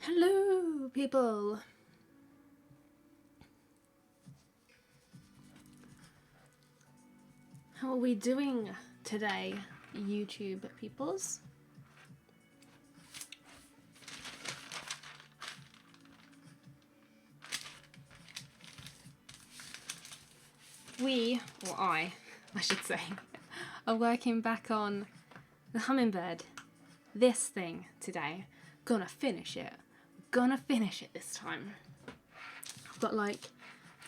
Hello, people. How are we doing today, YouTube peoples? We, or I should say, are working back on the Hummingbird. This thing today. Gonna finish it. Gonna finish it this time. I've got like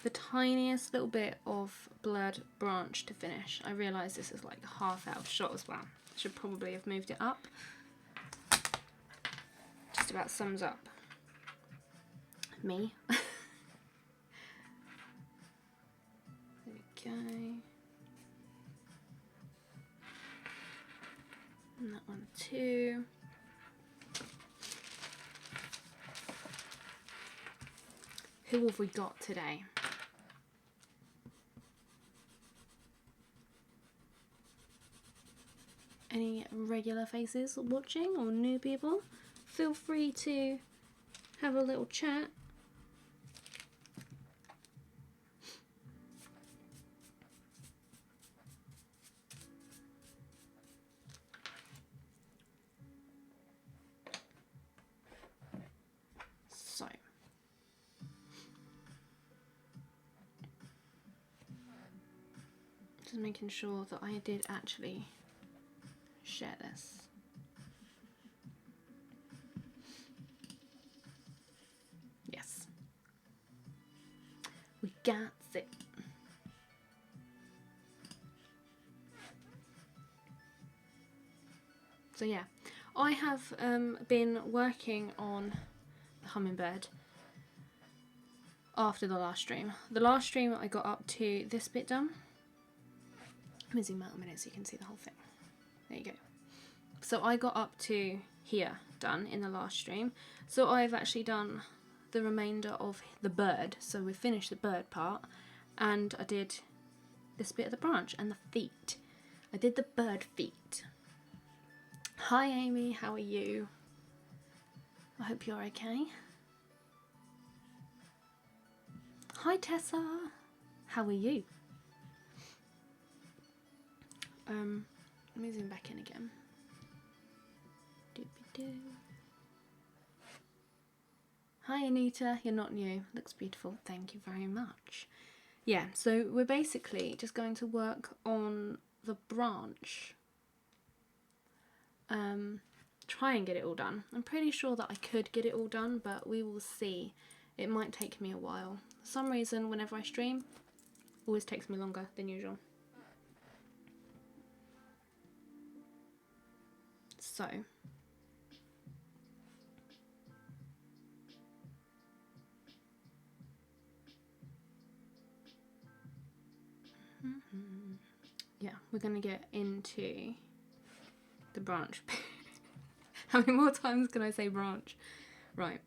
the tiniest little bit of blurred branch to finish. I realise this is like half out of shot as well. I should probably have moved it up. Just about sums up me. There we go. And that one too. Who have we got today? Any regular faces watching or new people? Feel free to have a little chat. So, just making sure that I did actually share this. Yes. We got it. So yeah, I have been working on the Hummingbird after the last stream. The last stream I got up to this bit done. Let me zoom out a minute so you can see the whole thing. There you go. So I got up to here done in the last stream. So I've actually done the remainder of the bird. So we finished the bird part and I did this bit of the branch and the feet. I did the bird feet. Hi Amy, how are you? I hope you're okay. Hi Tessa, how are you? Let me zoom back in again. Doopy-doo. Hi Anita, you're not new. Looks beautiful, thank you very much. Yeah, so we're basically just going to work on the branch. Try and get it all done. I'm pretty sure that I could get it all done, but we will see. It might take me a while. For some reason, whenever I stream, it always takes me longer than usual. So, yeah, we're going to get into the branch. How many more times can I say branch? Right.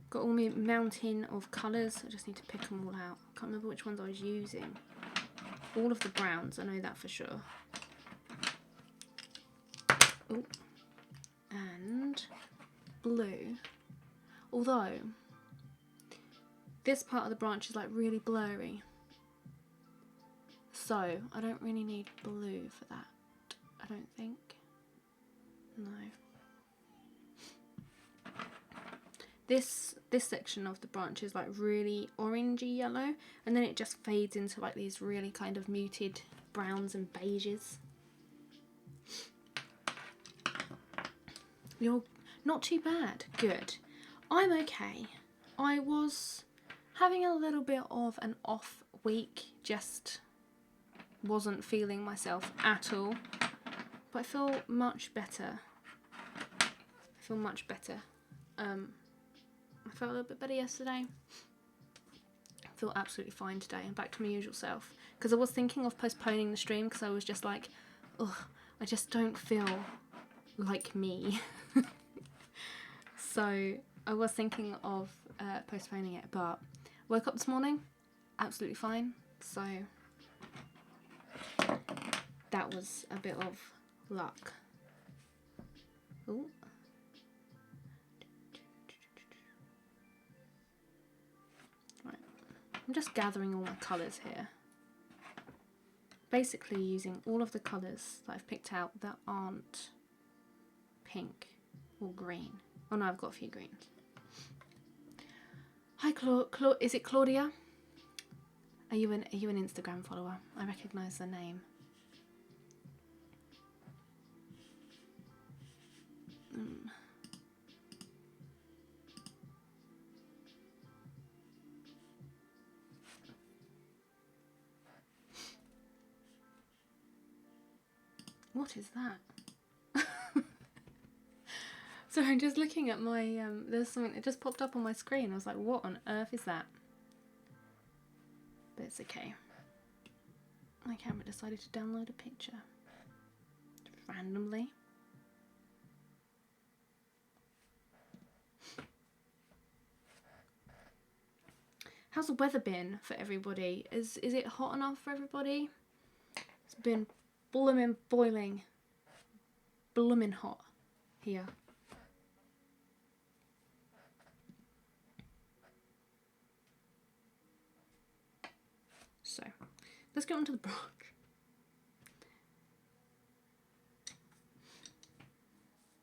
Got all my mountain of colours. I just need to pick them all out. Can't remember which ones I was using. All of the browns, I know that for sure. Oh, and blue. Although this part of the branch is like really blurry, so I don't really need blue for that. I don't think. No. This section of the branch is like really orangey yellow, and then it just fades into like these really kind of muted browns and beiges. You're not too bad. Good. I'm okay. I was having a little bit of an off week, just wasn't feeling myself at all, but I feel much better. I feel much better. I felt a little bit better yesterday. I feel absolutely fine today. I'm back to my usual self. Because I was thinking of postponing the stream because I was just like, ugh, I just don't feel like me. So I was thinking of postponing it, but woke up this morning, absolutely fine. So that was a bit of luck. Ooh. I'm just gathering all my colours here. Basically using all of the colours that I've picked out that aren't pink or green. Oh no, I've got a few greens. Hi is it Claudia? Are you an Instagram follower? I recognise the name. What is that? So I'm just looking at my, there's something that just popped up on my screen. I was like, what on earth is that? But it's okay. My camera decided to download a picture. Randomly. How's the weather been for everybody? Is it hot enough for everybody? It's been bloomin' boiling. Bloomin' hot here. So, let's get on to the brush.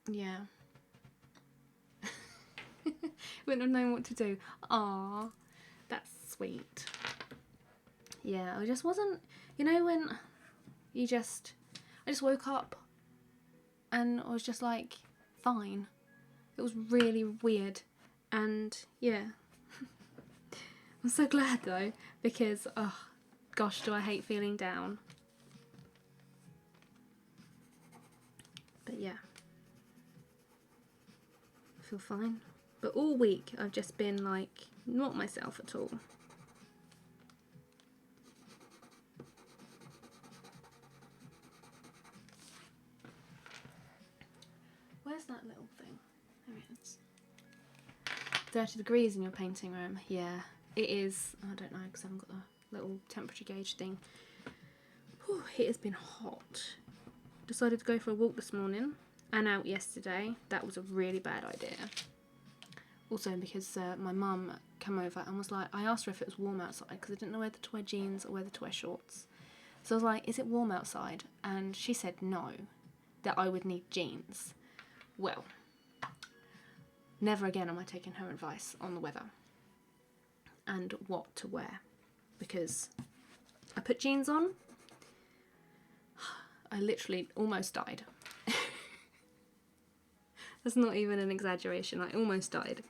Yeah. Wouldn't have known what to do. Aww, that's sweet. Yeah, I just wasn't, you know, when I just woke up and I was just like, fine. It was really weird. And yeah, I'm so glad though, because, oh gosh, do I hate feeling down. But yeah, I feel fine. But all week I've just been like, not myself at all. Where's that little thing? There it is. 30 degrees in your painting room. Yeah, it is. I don't know because I haven't got the little temperature gauge thing. Whew, it has been hot. Decided to go for a walk this morning and out yesterday. That was a really bad idea. Also because my mum came over and was like, I asked her if it was warm outside because I didn't know whether to wear jeans or whether to wear shorts. So I was like, is it warm outside? And she said no, that I would need jeans. Well, never again am I taking her advice on the weather and what to wear, because I put jeans on, I literally almost died. That's not even an exaggeration, I almost died.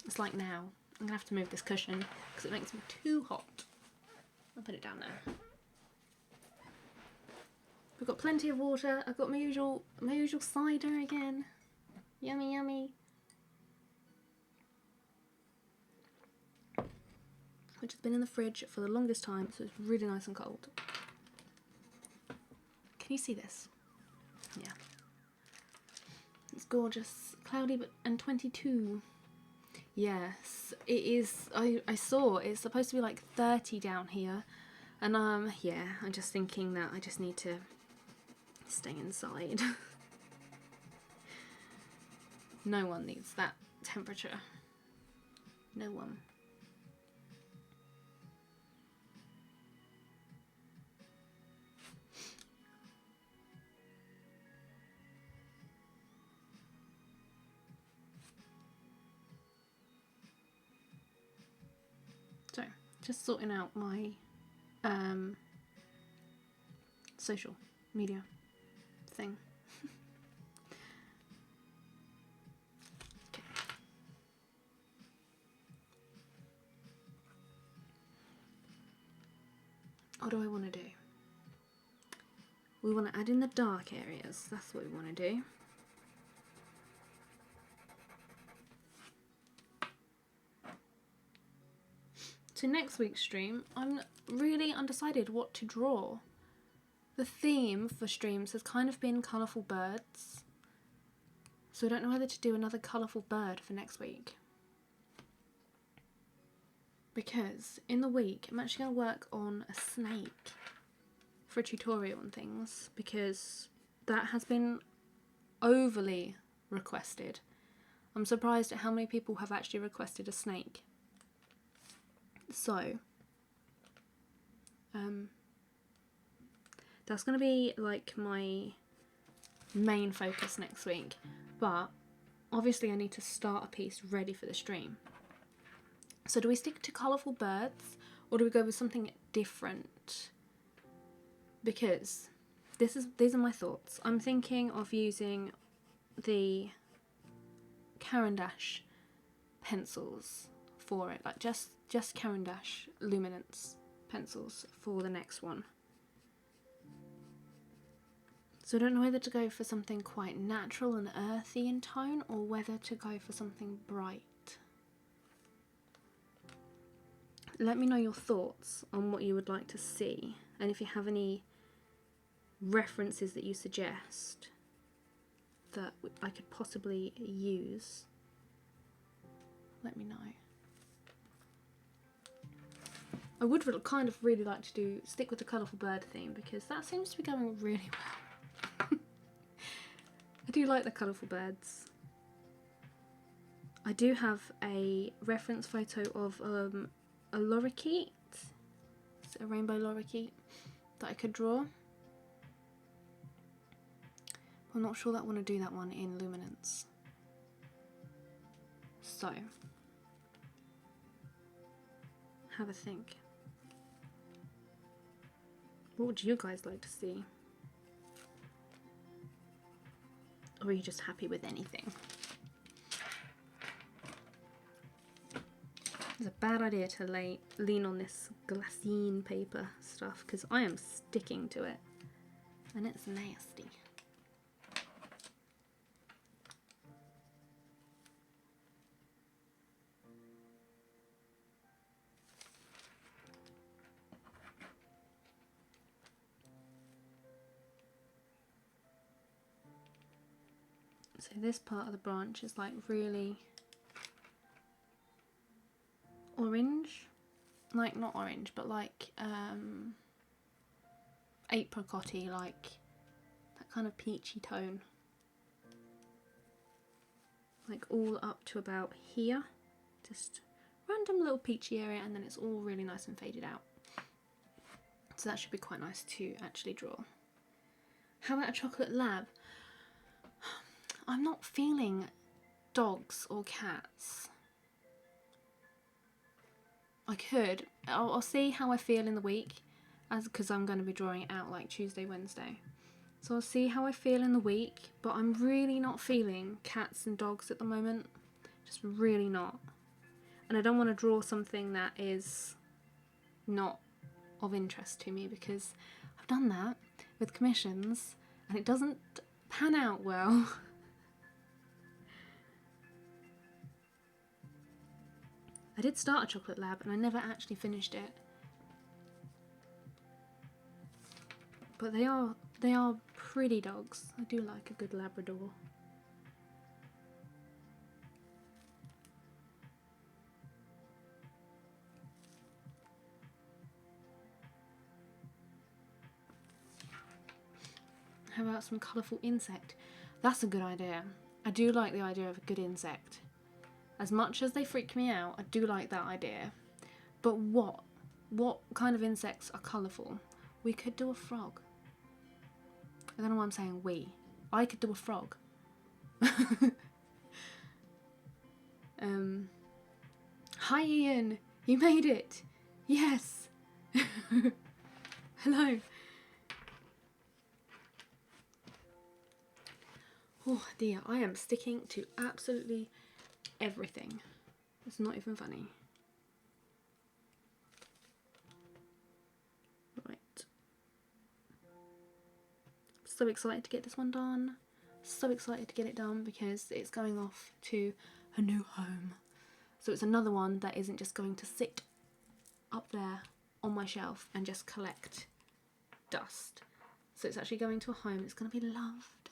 It's like now, I'm gonna have to move this cushion because it makes me too hot. I'll put it down there. We've got plenty of water. I've got my usual cider again. Yummy, yummy. Which has been in the fridge for the longest time, so it's really nice and cold. Can you see this? Yeah. It's gorgeous. Cloudy and 22. Yes, it is. I saw it's supposed to be like 30 down here. And yeah, I'm just thinking that I just need to stay inside. No one needs that temperature. No one. So, just sorting out my social media thing. Okay. What do I want to do? We want to add in the dark areas. That's what we want to do. So next week's stream, I'm really undecided what to draw. The theme for streams has kind of been colourful birds. So I don't know whether to do another colourful bird for next week. Because in the week, I'm actually going to work on a snake for a tutorial and things, because that has been overly requested. I'm surprised at how many people have actually requested a snake. So, that's going to be like my main focus next week. But obviously I need to start a piece ready for the stream. So do we stick to colourful birds or do we go with something different? Because these are my thoughts. I'm thinking of using the Caran pencils for it, like just Caran luminance pencils for the next one. So I don't know whether to go for something quite natural and earthy in tone or whether to go for something bright. Let me know your thoughts on what you would like to see, and if you have any references that you suggest that I could possibly use, let me know. I would kind of really like to stick with the colourful bird theme because that seems to be going really well. I do like the colourful birds. I do have a reference photo of a lorikeet, a rainbow lorikeet that I could draw. I'm not sure that I want to do that one in luminance. So, have a think. What would you guys like to see? Or are you just happy with anything? It's a bad idea to lean on this glassine paper stuff because I am sticking to it and it's nasty. So this part of the branch is like really orange, like not orange but like apricot-y, like that kind of peachy tone, like all up to about here, just random little peachy area, and then it's all really nice and faded out. So that should be quite nice to actually draw. How about a chocolate lab? I'm not feeling dogs or cats. I could. I'll see how I feel in the week, because I'm going to be drawing it out like Tuesday, Wednesday. So I'll see how I feel in the week, but I'm really not feeling cats and dogs at the moment. Just really not. And I don't want to draw something that is not of interest to me, because I've done that with commissions and it doesn't pan out well. I did start a chocolate lab and I never actually finished it. But they are pretty dogs. I do like a good Labrador. How about some colourful insect? That's a good idea. I do like the idea of a good insect. As much as they freak me out, I do like that idea. But what kind of insects are colourful? We could do a frog. I don't know why I'm saying we. I could do a frog. Hi Ian, you made it. Yes. Hello. Oh dear, I am sticking to absolutely everything. It's not even funny. Right. So excited to get this one done. So excited to get it done because it's going off to a new home. So it's another one that isn't just going to sit up there on my shelf and just collect dust. So it's actually going to a home. It's going to be loved.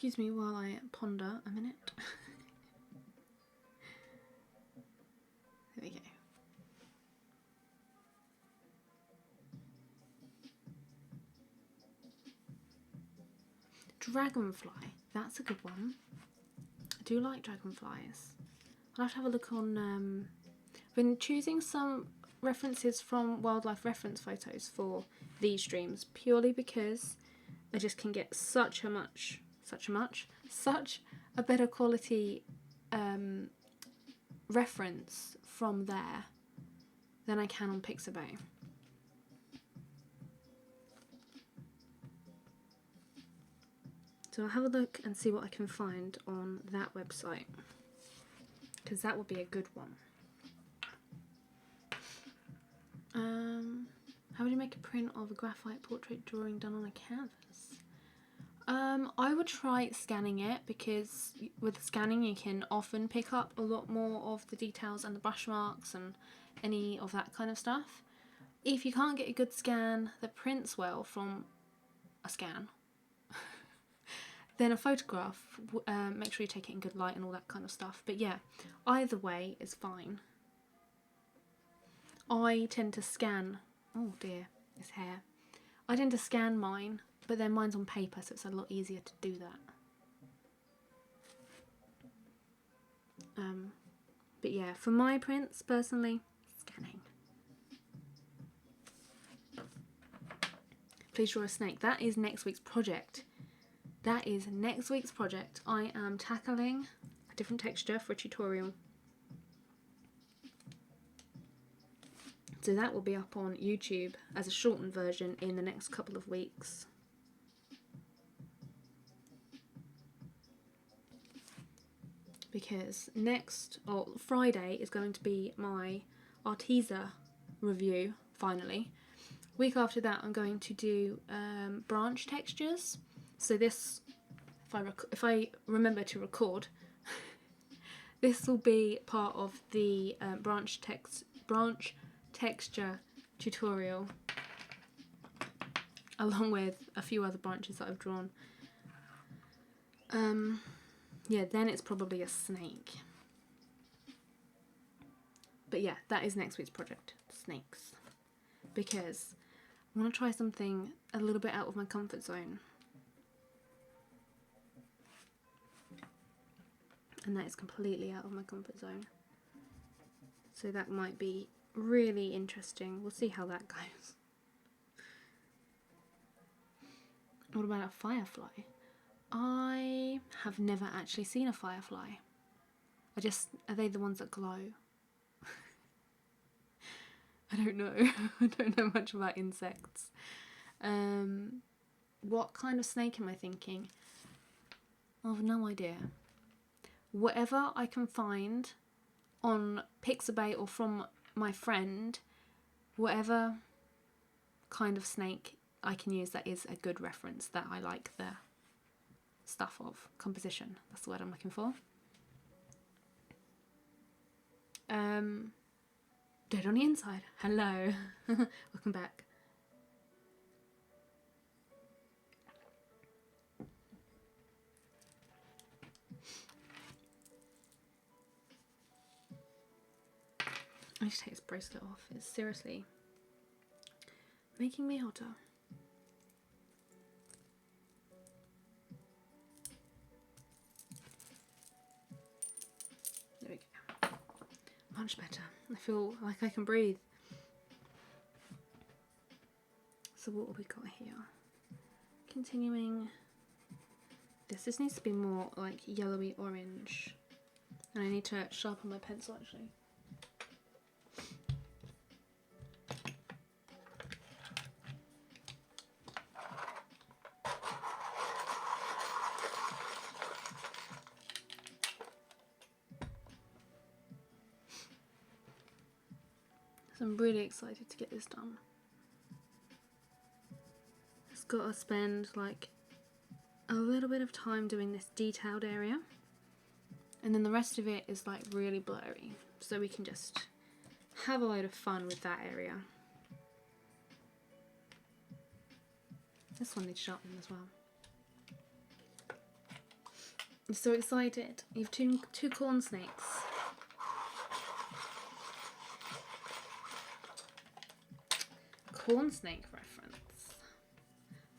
Excuse me while I ponder a minute. There we go. Dragonfly, that's a good one. I do like dragonflies. I'll have to have a look on, I've been choosing some references from wildlife reference photos for these streams purely because I just can get such a better quality reference from there than I can on Pixabay. So I'll have a look and see what I can find on that website, because that would be a good one. How would you make a print of a graphite portrait drawing done on a canvas? I would try scanning it, because with scanning you can often pick up a lot more of the details and the brush marks and any of that kind of stuff. If you can't get a good scan that prints well from a scan, then a photograph, make sure you take it in good light and all that kind of stuff. But yeah, either way is fine. I tend to scan, oh dear, it's hair. I tend to scan mine, but then mine's on paper, so it's a lot easier to do that. But yeah, for my prints, personally, scanning. Please draw a snake. That is next week's project. That is next week's project. I am tackling a different texture for a tutorial. So that will be up on YouTube as a shortened version in the next couple of weeks. Because Friday is going to be my Artistico review, finally. Week after that I'm going to do branch textures. So this, if I remember to record, this will be part of the branch texture tutorial, along with a few other branches that I've drawn. Yeah, then it's probably a snake. But yeah, that is next week's project, snakes. Because I want to try something a little bit out of my comfort zone. And that is completely out of my comfort zone. So that might be really interesting. We'll see how that goes. What about a firefly? I have never actually seen a firefly. Are they the ones that glow? I don't know. I don't know much about insects. What kind of snake am I thinking? I have no idea. Whatever I can find on Pixabay or from my friend, whatever kind of snake I can use that is a good reference, that I like the stuff of, composition, that's the word I'm looking for. Dead on the inside, hello. Welcome back. I need to take this bracelet off, it's seriously making me hotter. There we go. Much better. I feel like I can breathe. So what have we got here? Continuing. This needs to be more like yellowy orange. And I need to sharpen my pencil actually. So I'm really excited to get this done. Just got to spend like a little bit of time doing this detailed area, and then the rest of it is like really blurry, so we can just have a load of fun with that area. This one needs sharpening as well. I'm so excited. You have two corn snakes. Corn snake reference.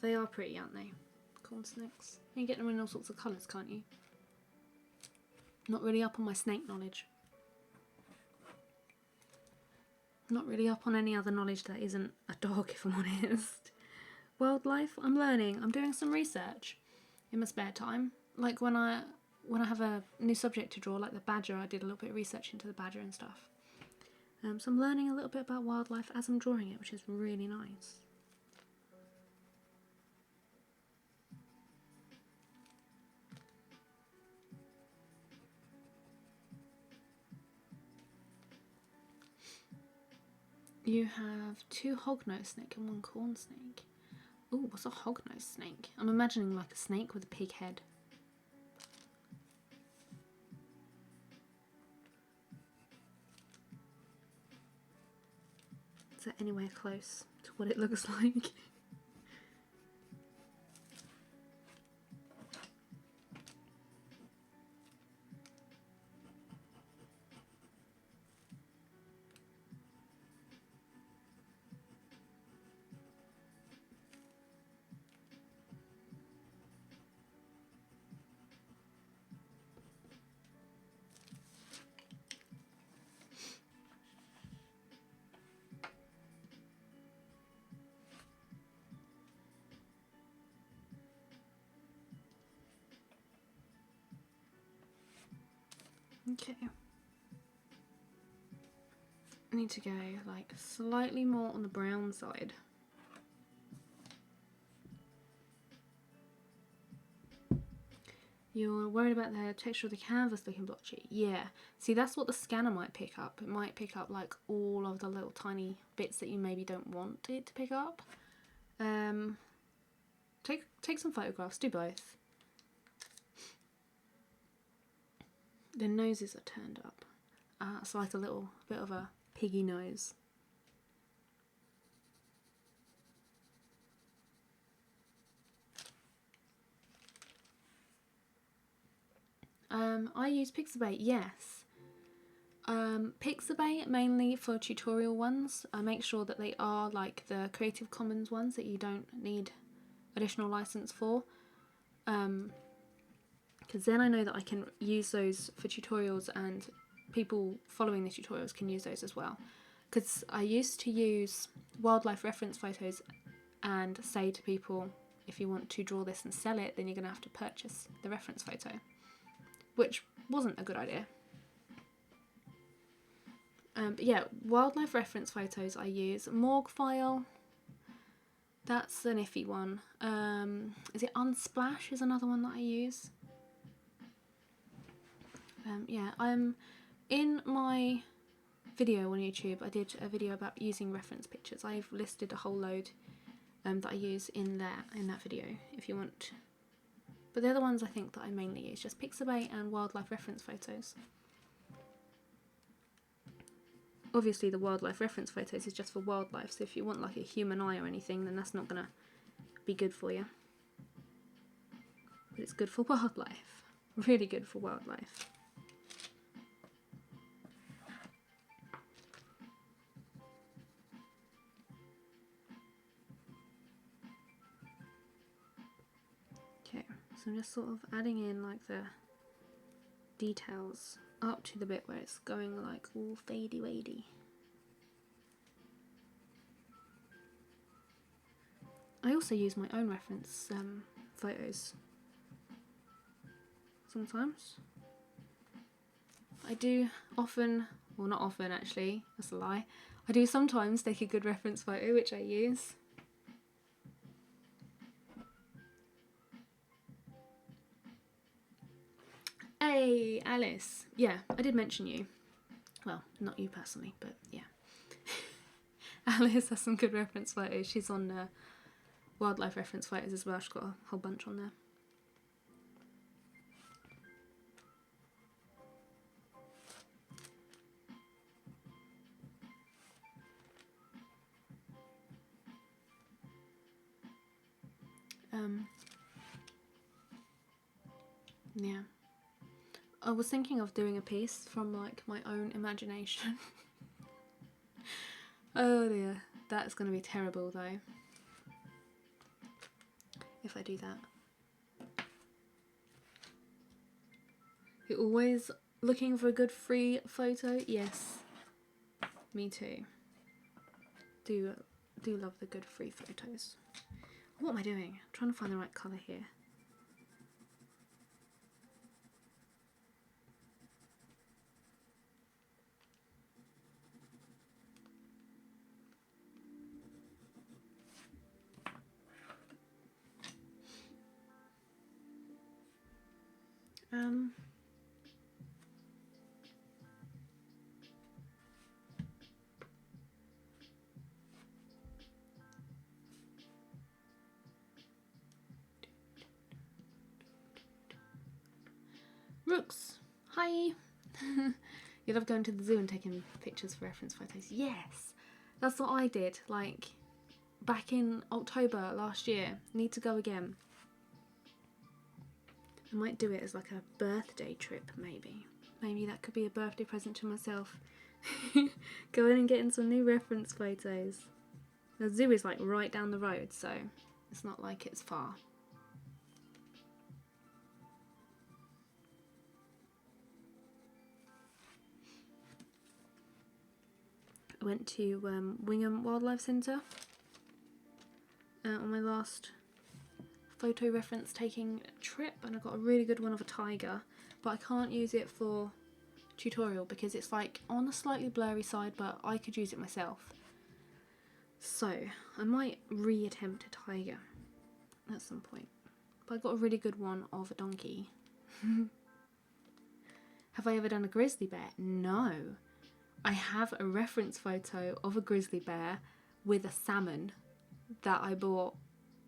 They are pretty, aren't they? Corn snakes. You can get them in all sorts of colours, can't you? Not really up on my snake knowledge. Not really up on any other knowledge that isn't a dog, if I'm honest. Wildlife, I'm learning. I'm doing some research in my spare time. Like when I have a new subject to draw, like the badger, I did a little bit of research into the badger and stuff. So I'm learning a little bit about wildlife as I'm drawing it, which is really nice. You have 2 hognose snake and 1 corn snake. Ooh, what's a hognose snake? I'm imagining like a snake with a pig head. Is that anywhere close to what it looks like? Okay. I need to go like slightly more on the brown side. You're worried about the texture of the canvas looking blotchy. Yeah. See, that's what the scanner might pick up. It might pick up like all of the little tiny bits that you maybe don't want it to pick up. Take some photographs, do both. The noses are turned up. It's like a little bit of a piggy nose. I use Pixabay, yes. Pixabay mainly for tutorial ones. I make sure that they are like the Creative Commons ones that you don't need additional license for. Because then I know that I can use those for tutorials and people following the tutorials can use those as well. Because I used to use wildlife reference photos and say to people, if you want to draw this and sell it, then you're going to have to purchase the reference photo, which wasn't a good idea. But yeah, wildlife reference photos I use. Morgue file, that's an iffy one. Is it Unsplash is another one that I use. Yeah, in my video on YouTube, I did a video about using reference pictures. I've listed a whole load that I use in that video if you want. But they're the ones I think that I mainly use, just Pixabay and wildlife reference photos. Obviously the wildlife reference photos is just for wildlife, so if you want like a human eye or anything, then that's not gonna be good for you. But it's good for wildlife. Really good for wildlife. Okay, so I'm just sort of adding in like the details up to the bit where it's going like all fadey wadey. I also use my own reference photos sometimes. I do often, well not often actually, that's a lie. I do sometimes take a good reference photo which I use. Hey, Alice. Yeah, I did mention you. Well, not you personally, but yeah. Alice has some good reference photos. She's on wildlife reference photos as well. She's got a whole bunch on there. Yeah, I was thinking of doing a piece from like my own imagination. Oh dear, that's going to be terrible though, if I do that. You're always looking for a good free photo? Yes, me too. Do love the good free photos. What am I doing? I'm trying to find the right colour here. Rooks, hi! You love going to the zoo and taking pictures for reference photos. Yes! That's what I did, like, back in October last year. Need to go again. I might do it as like a birthday trip, maybe. Maybe that could be a birthday present to myself. Go in and get in some new reference photos. The zoo is like right down the road, so it's not like it's far. I went to Wingham Wildlife Centre on my last photo reference taking trip, and I got a really good one of a tiger, but I can't use it for tutorial because it's like on the slightly blurry side, but I could use it myself. So I might re-attempt a tiger at some point, but I got a really good one of a donkey. Have I ever done a grizzly bear? No. I have a reference photo of a grizzly bear with a salmon that I bought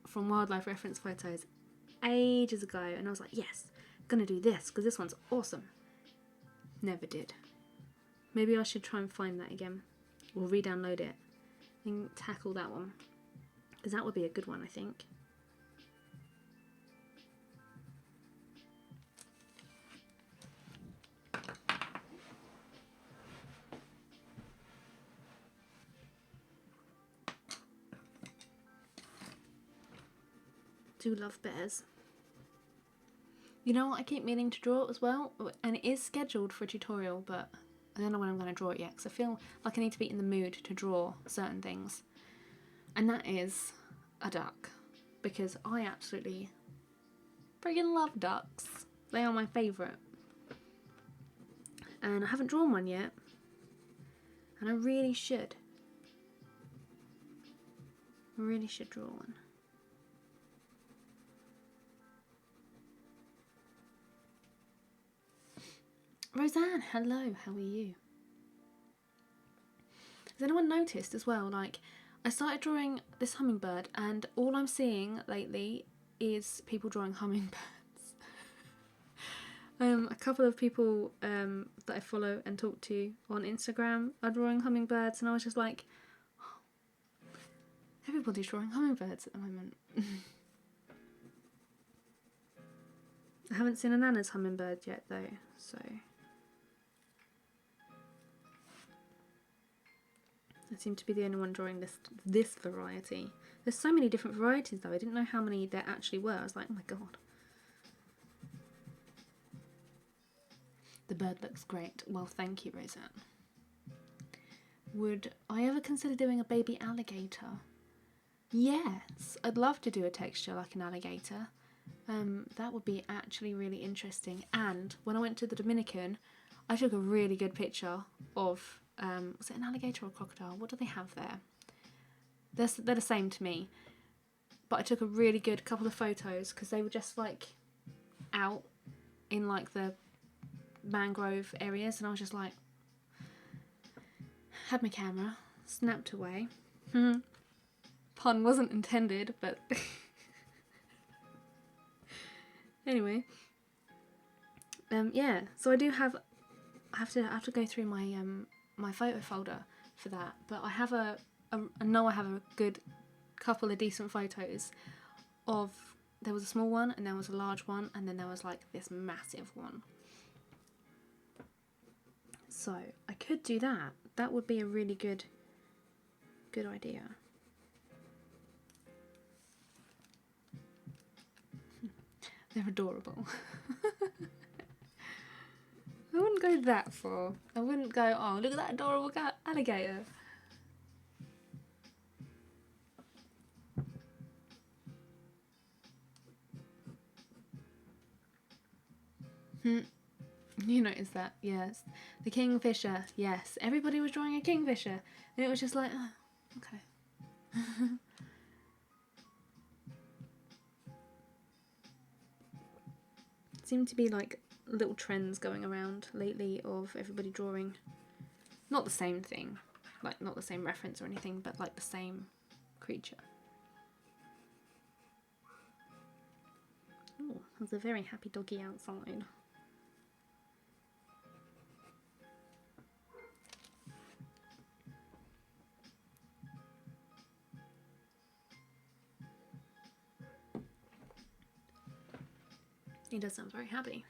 from Wildlife Reference Photos ages ago, and I was like, yes, I'm gonna do this because this one's awesome. Never did. Maybe I should try and find that again, or re-download it and tackle that one, because that would be a good one, I think. Do love bears. You know what, I keep meaning to draw it as well, and it is scheduled for a tutorial, but I don't know when I'm going to draw it yet, because I feel like I need to be in the mood to draw certain things. And that is a duck, because I absolutely friggin' love ducks. They are my favourite. And I haven't drawn one yet, and I really should. I really should draw one. Roseanne, hello, how are you? Has anyone noticed as well, like, I started drawing this hummingbird and all I'm seeing lately is people drawing hummingbirds. A couple of people that I follow and talk to on Instagram are drawing hummingbirds, and I was just like, oh, everybody's drawing hummingbirds at the moment. I haven't seen a Nana's hummingbird yet though, so I seem to be the only one drawing this variety. There's so many different varieties though, I didn't know how many there actually were. I was like, oh my god. The bird looks great. Well, thank you, Roseanne. Would I ever consider doing a baby alligator? Yes, I'd love to do a texture like an alligator. That would be actually really interesting. And when I went to the Dominican, I took a really good picture of, was it an alligator or a crocodile? What do they have there? They're the same to me. But I took a really good couple of photos because they were just like out in like the mangrove areas, and I was just like, had my camera, snapped away. Pun wasn't intended, but anyway. Yeah, so I have to go through my my photo folder for that, but I have I know I have a good couple of decent photos of, there was a small one and there was a large one and then there was like this massive one. So I could do that. That would be a really good idea. They're adorable. I wouldn't go that far. I wouldn't go, oh, look at that adorable alligator. You noticed that, yes. The kingfisher, yes. Everybody was drawing a kingfisher. And it was just like, oh, okay. Seemed to be like little trends going around lately of everybody drawing not the same thing, like not the same reference or anything, but like the same creature. Oh, there's a very happy doggy outside. He does sound very happy.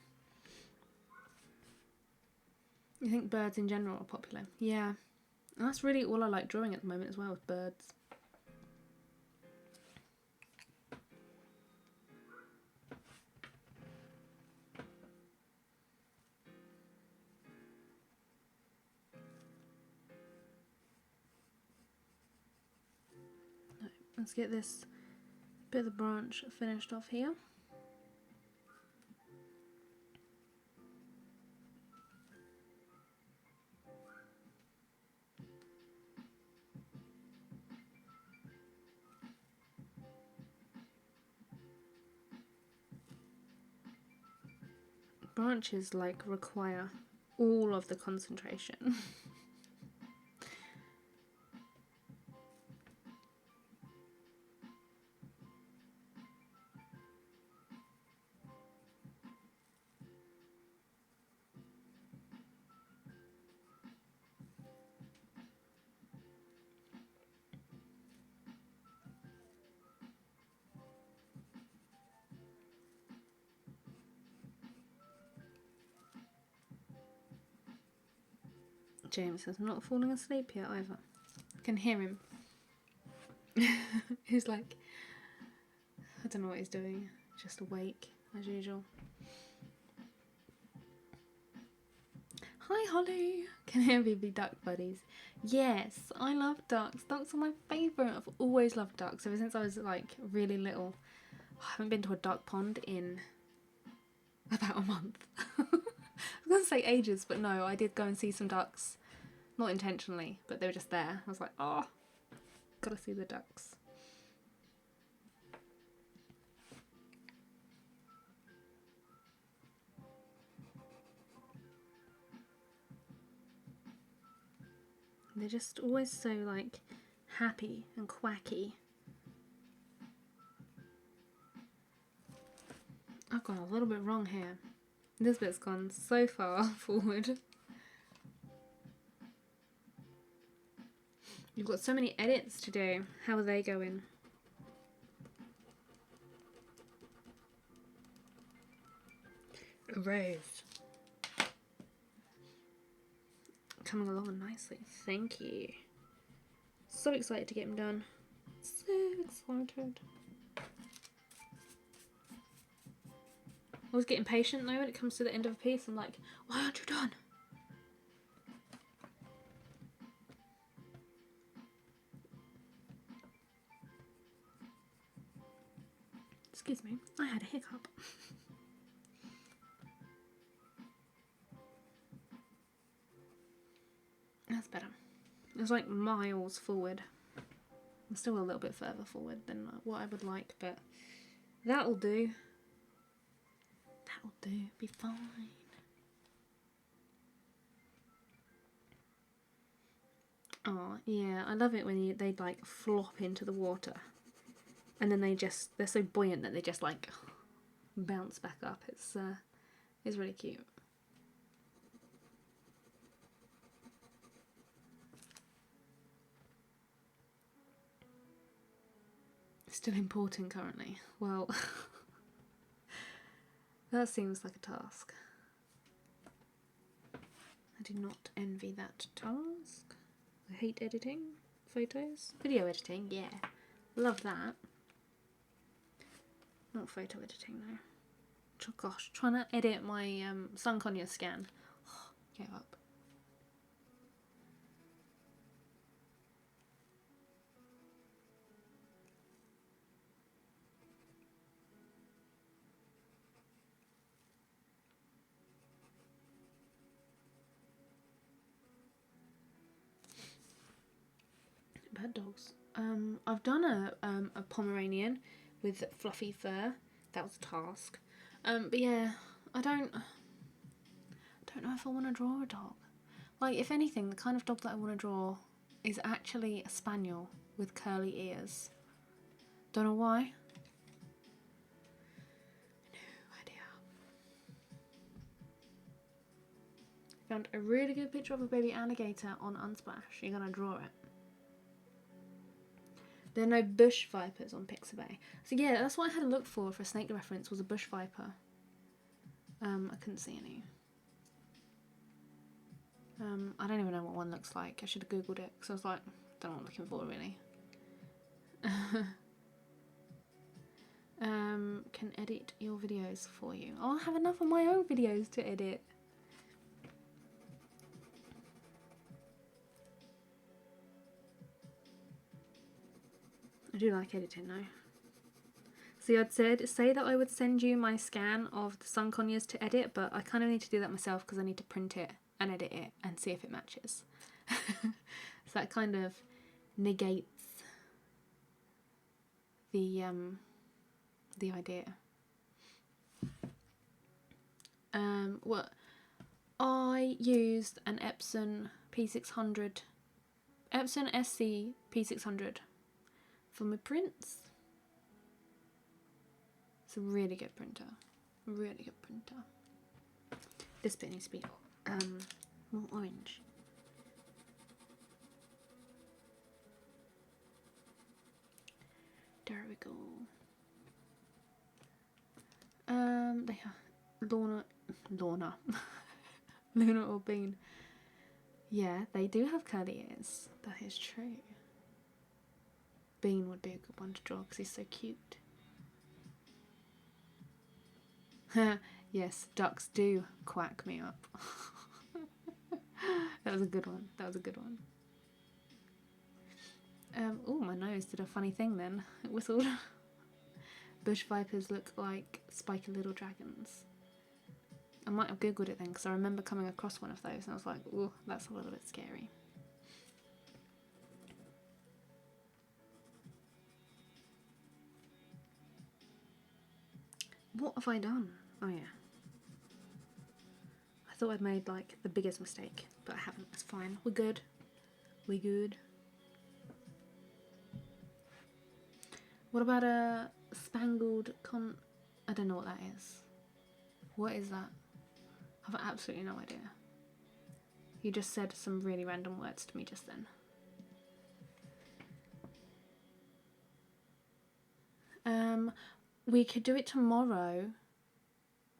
You think birds in general are popular? Yeah. And that's really all I like drawing at the moment as well, is birds. Let's get this bit of the branch finished off here. Branches like require all of the concentration. James is not falling asleep yet either. I can hear him. He's like, I don't know what he's doing, just awake as usual. Hi Holly! Can hear me be duck buddies. Yes, I love ducks. Ducks are my favourite. I've always loved ducks ever since I was like really little. I haven't been to a duck pond in about a month. I was going to say ages, but no, I did go and see some ducks. Not intentionally, but they were just there. I was like, oh, gotta see the ducks. They're just always so like happy and quacky. I've gone a little bit wrong here. This bit's gone so far forward. You've got so many edits to do. How are they going? Erased. Coming along nicely. Thank you. So excited to get them done. So excited. I always get impatient though when it comes to the end of a piece. I'm like, why aren't you done? Excuse me, I had a hiccup. That's better. It was like miles forward. I'm still a little bit further forward than what I would like, but that'll do. That'll do, be fine. Oh, yeah, I love it when they like flop into the water. And then they're so buoyant that they just like bounce back up. It's really cute. Still important currently. Well, that seems like a task. I do not envy that task. I hate editing photos. Video editing, yeah. Love that. Not photo editing though. Gosh, trying to edit my Sunconia scan. Gave up. Bad dogs. I've done a Pomeranian with fluffy fur. That was a task. But yeah, I don't know if I want to draw a dog. Like, if anything, the kind of dog that I want to draw is actually a spaniel with curly ears. Don't know why. No idea. Found a really good picture of a baby alligator on Unsplash. You're gonna draw it. There are no bush vipers on Pixabay. So yeah, that's what I had to look for a snake reference, was a bush viper. I couldn't see any. I don't even know what one looks like. I should have googled it because I was like, don't know what I'm looking for really. Can edit your videos for you. I'll have enough of my own videos to edit. I do like editing though. See, I'd say that I would send you my scan of the Sunconias to edit, but I kind of need to do that myself because I need to print it and edit it and see if it matches. So that kind of negates the idea. What I used an Epson P600, Epson SC P600 for my prints. It's a really good printer. Really good printer. This bit needs to be more orange. There we go. They have Lorna Luna or Bean. Yeah, they do have curly ears. That is true. Bean would be a good one to draw because he's so cute. Yes, ducks do quack me up. That was a good one. That was a good one. Oh, my nose did a funny thing then. It whistled. Bush vipers look like spiky little dragons. I might have googled it then because I remember coming across one of those and I was like, oh, that's a little bit scary. What have I done? Oh yeah. I thought I'd made like the biggest mistake, but I haven't. It's fine. We're good. We're good. What about a spangled I don't know what that is. What is that? I have absolutely no idea. You just said some really random words to me just then. We could do it tomorrow,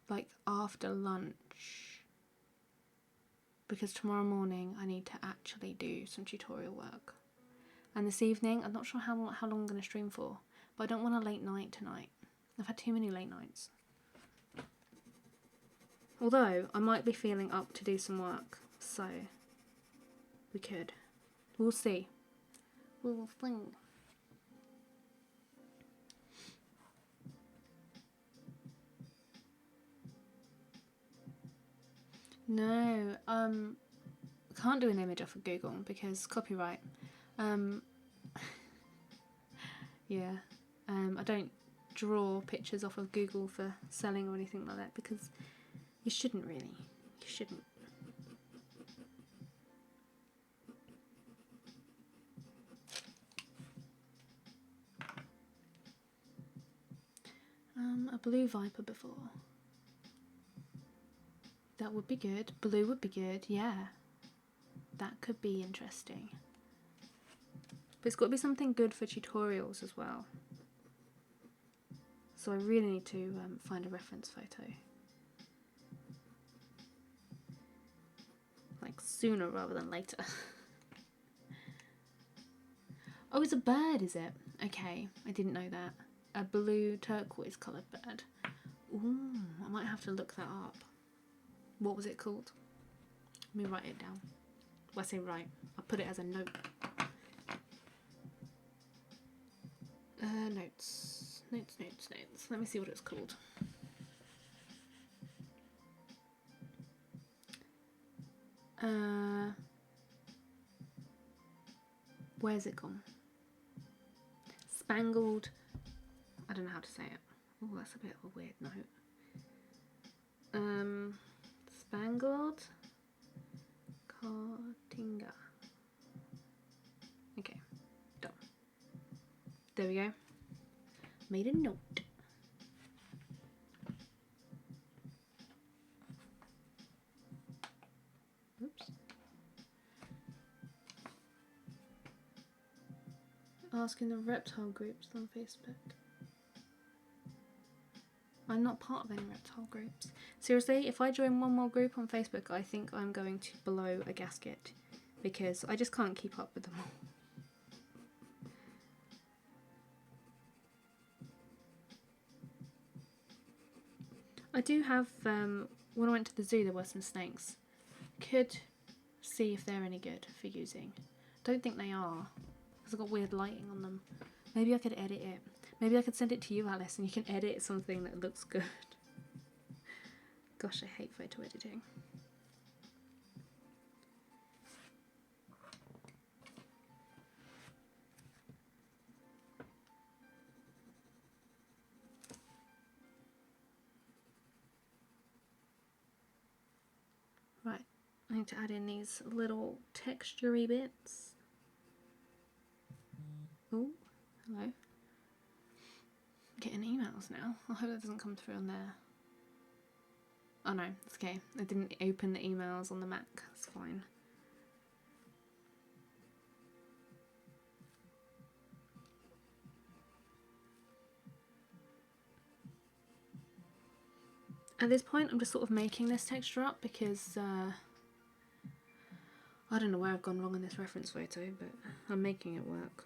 like after lunch, because tomorrow morning I need to actually do some tutorial work. And this evening, I'm not sure how long I'm going to stream for, but I don't want a late night tonight. I've had too many late nights. Although, I might be feeling up to do some work, so we could. We'll see. We'll see. No, can't do an image off of Google because copyright. Yeah, I don't draw pictures off of Google for selling or anything like that because you shouldn't really. You shouldn't. A blue viper before. That would be good. Blue would be good, yeah. That could be interesting. But it's got to be something good for tutorials as well. So I really need to find a reference photo. like sooner rather than later. Oh, it's a bird, is it? Okay, I didn't know that. A blue turquoise coloured bird. Ooh, I might have to look that up. What was it called? Let me write it down. Well, I say write. I'll put it as a note. Notes. Let me see what it's called. Where's it gone? Spangled. I don't know how to say it. Oh, that's a bit of a weird note. Spangled Caatinga. Okay, done. There we go. Made a note. Oops. Asking the reptile groups on Facebook. I'm not part of any reptile groups. Seriously, if I join one more group on Facebook, I think I'm going to blow a gasket because I just can't keep up with them all. I do have, when I went to the zoo there were some snakes. Could see if they're any good for using. Don't think they are, because I've got weird lighting on them. Maybe I could edit it. Maybe I could send it to you, Alice, and you can edit something that looks good. Gosh, I hate photo editing. Right, I need to add in these little texture-y bits. Oh, hello. Getting emails now. I hope that doesn't come through on there. Oh no, it's okay. I didn't open the emails on the Mac. It's fine. At this point, I'm just sort of making this texture up because I don't know where I've gone wrong in this reference photo, but I'm making it work.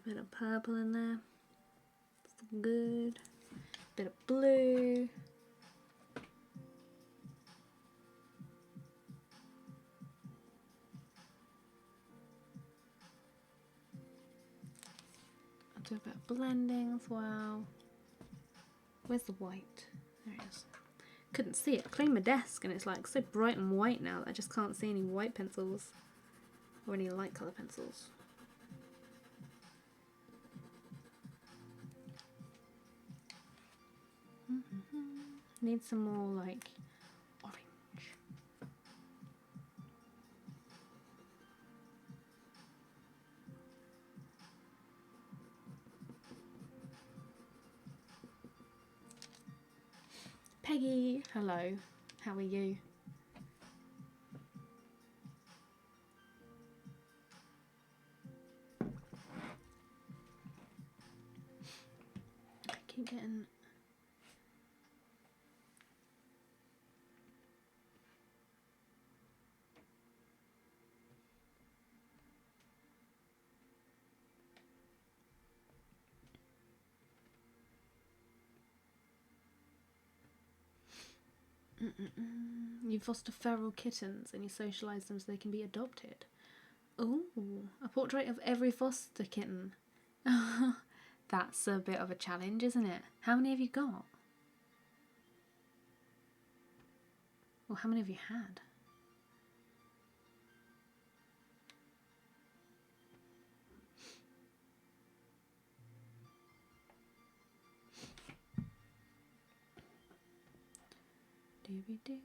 Bit of purple in there. It's good. Bit of blue. I'll do a bit of blending as well. Where's the white? There it is. Couldn't see it. I cleaned my desk and it's like so bright and white now that I just can't see any white pencils or any light colour pencils. Need some more like orange. Peggy, hello. How are you? I keep getting You foster feral kittens and you socialise them so they can be adopted. Ooh, a portrait of every foster kitten. That's a bit of a challenge, isn't it? How many have you got? Or how many have you had? Dooby-doo.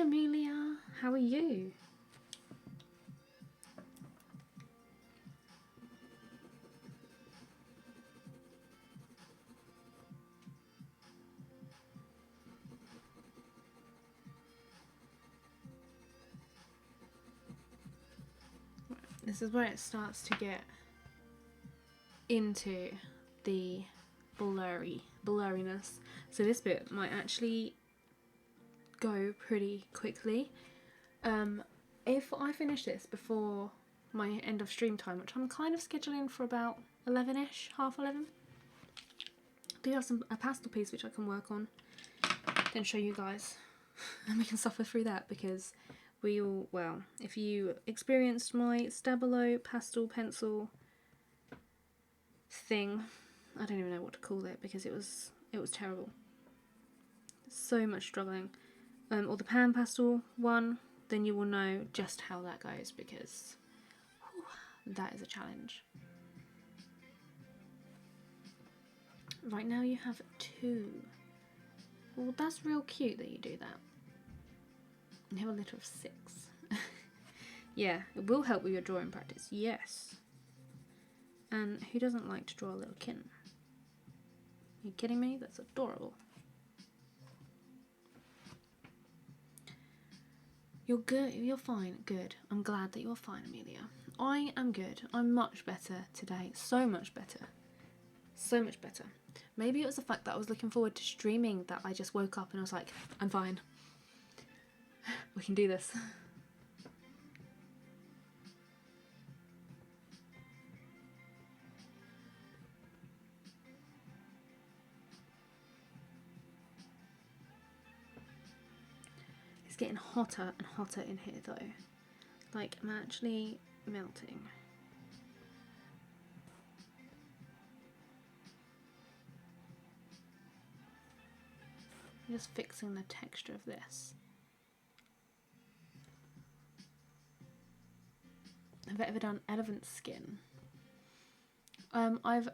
Amelia, how are you? This is where it starts to get into the blurriness. So this bit might actually go pretty quickly. If I finish this before my end of stream time, which I'm kind of scheduling for about 11ish, half 11, I do have a pastel piece which I can work on, then show you guys, and we can suffer through that, because we all, well, if you experienced my Stabilo pastel pencil thing, I don't even know what to call it, because it was terrible. So much struggling. Or the pan pastel one, then you will know just how that goes, because whew, that is a challenge. Right now you have 2. Well, that's real cute that you do that. You have a litter of 6. Yeah, it will help with your drawing practice, yes. And who doesn't like to draw a little kitten? Are you kidding me? That's adorable. You're good, you're fine, good. I'm glad that you're fine, Amelia. I am good. I'm much better today. So much better. So much better. Maybe it was the fact that I was looking forward to streaming that I just woke up and I was like, I'm fine. We can do this. It's getting hotter and hotter in here though. Like, I'm actually melting. I'm just fixing the texture of this. Have I ever done elephant skin? I've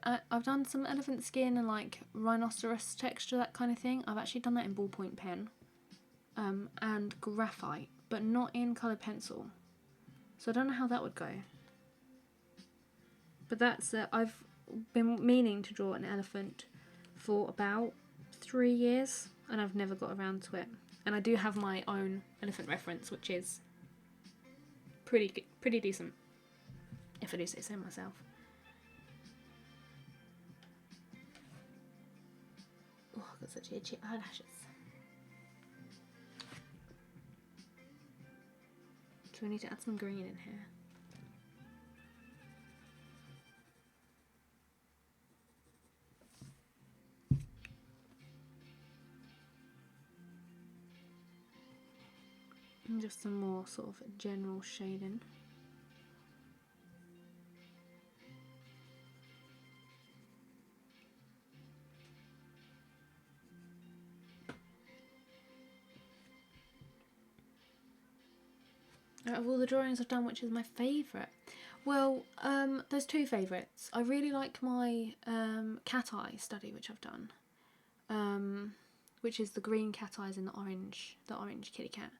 done some elephant skin and like rhinoceros texture, that kind of thing. I've actually done that in ballpoint pen and graphite, but not in coloured pencil. So I don't know how that would go. But that's I've been meaning to draw an elephant for about 3 years and I've never got around to it. And I do have my own elephant reference, which is pretty decent, if I do say so myself. Oh, I've got such itchy eyelashes. So we need to add some green in here. And just some more sort of general shading. Out of all the drawings I've done, which is my favourite? Well, there's 2 favourites. I really like my cat eye study, which I've done, which is the green cat eyes and the orange kitty cat.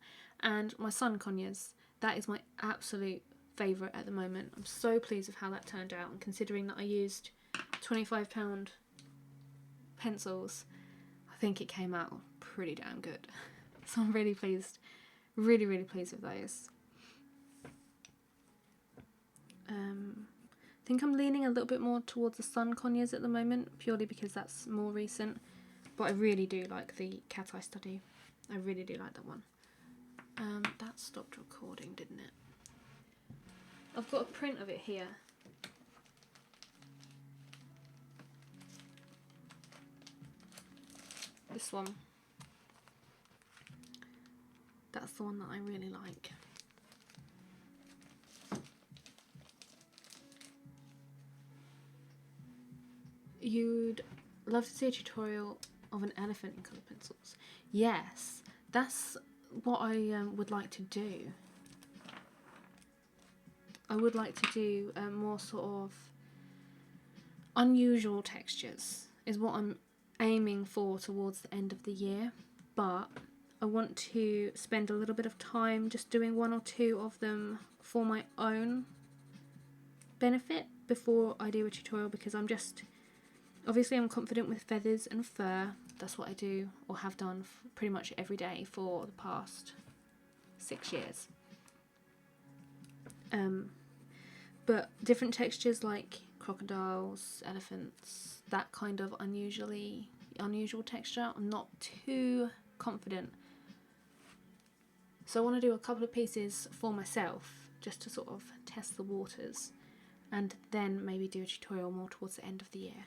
And my Sun Conyers, that is my absolute favourite at the moment. I'm so pleased with how that turned out, and considering that I used £25 pencils, I think it came out pretty damn good. So I'm really pleased, really pleased with those. I think I'm leaning a little bit more towards the Sun Conyers at the moment, purely because that's more recent. But I really do like the cat eye study. I really do like that one. That stopped recording, didn't it? I've got a print of it here. This one. That's the one that I really like. You'd love to see a tutorial of an elephant in colour pencils. Yes, that's what I would like to do. I would like to do more sort of unusual textures is what I'm aiming for towards the end of the year, but I want to spend a little bit of time just doing 1 or 2 of them for my own benefit before I do a tutorial, because obviously I'm confident with feathers and fur. That's what I do or have done pretty much every day for the past 6 years. But different textures like crocodiles, elephants, that kind of unusual texture, I'm not too confident. So I want to do a couple of pieces for myself just to sort of test the waters, and then maybe do a tutorial more towards the end of the year.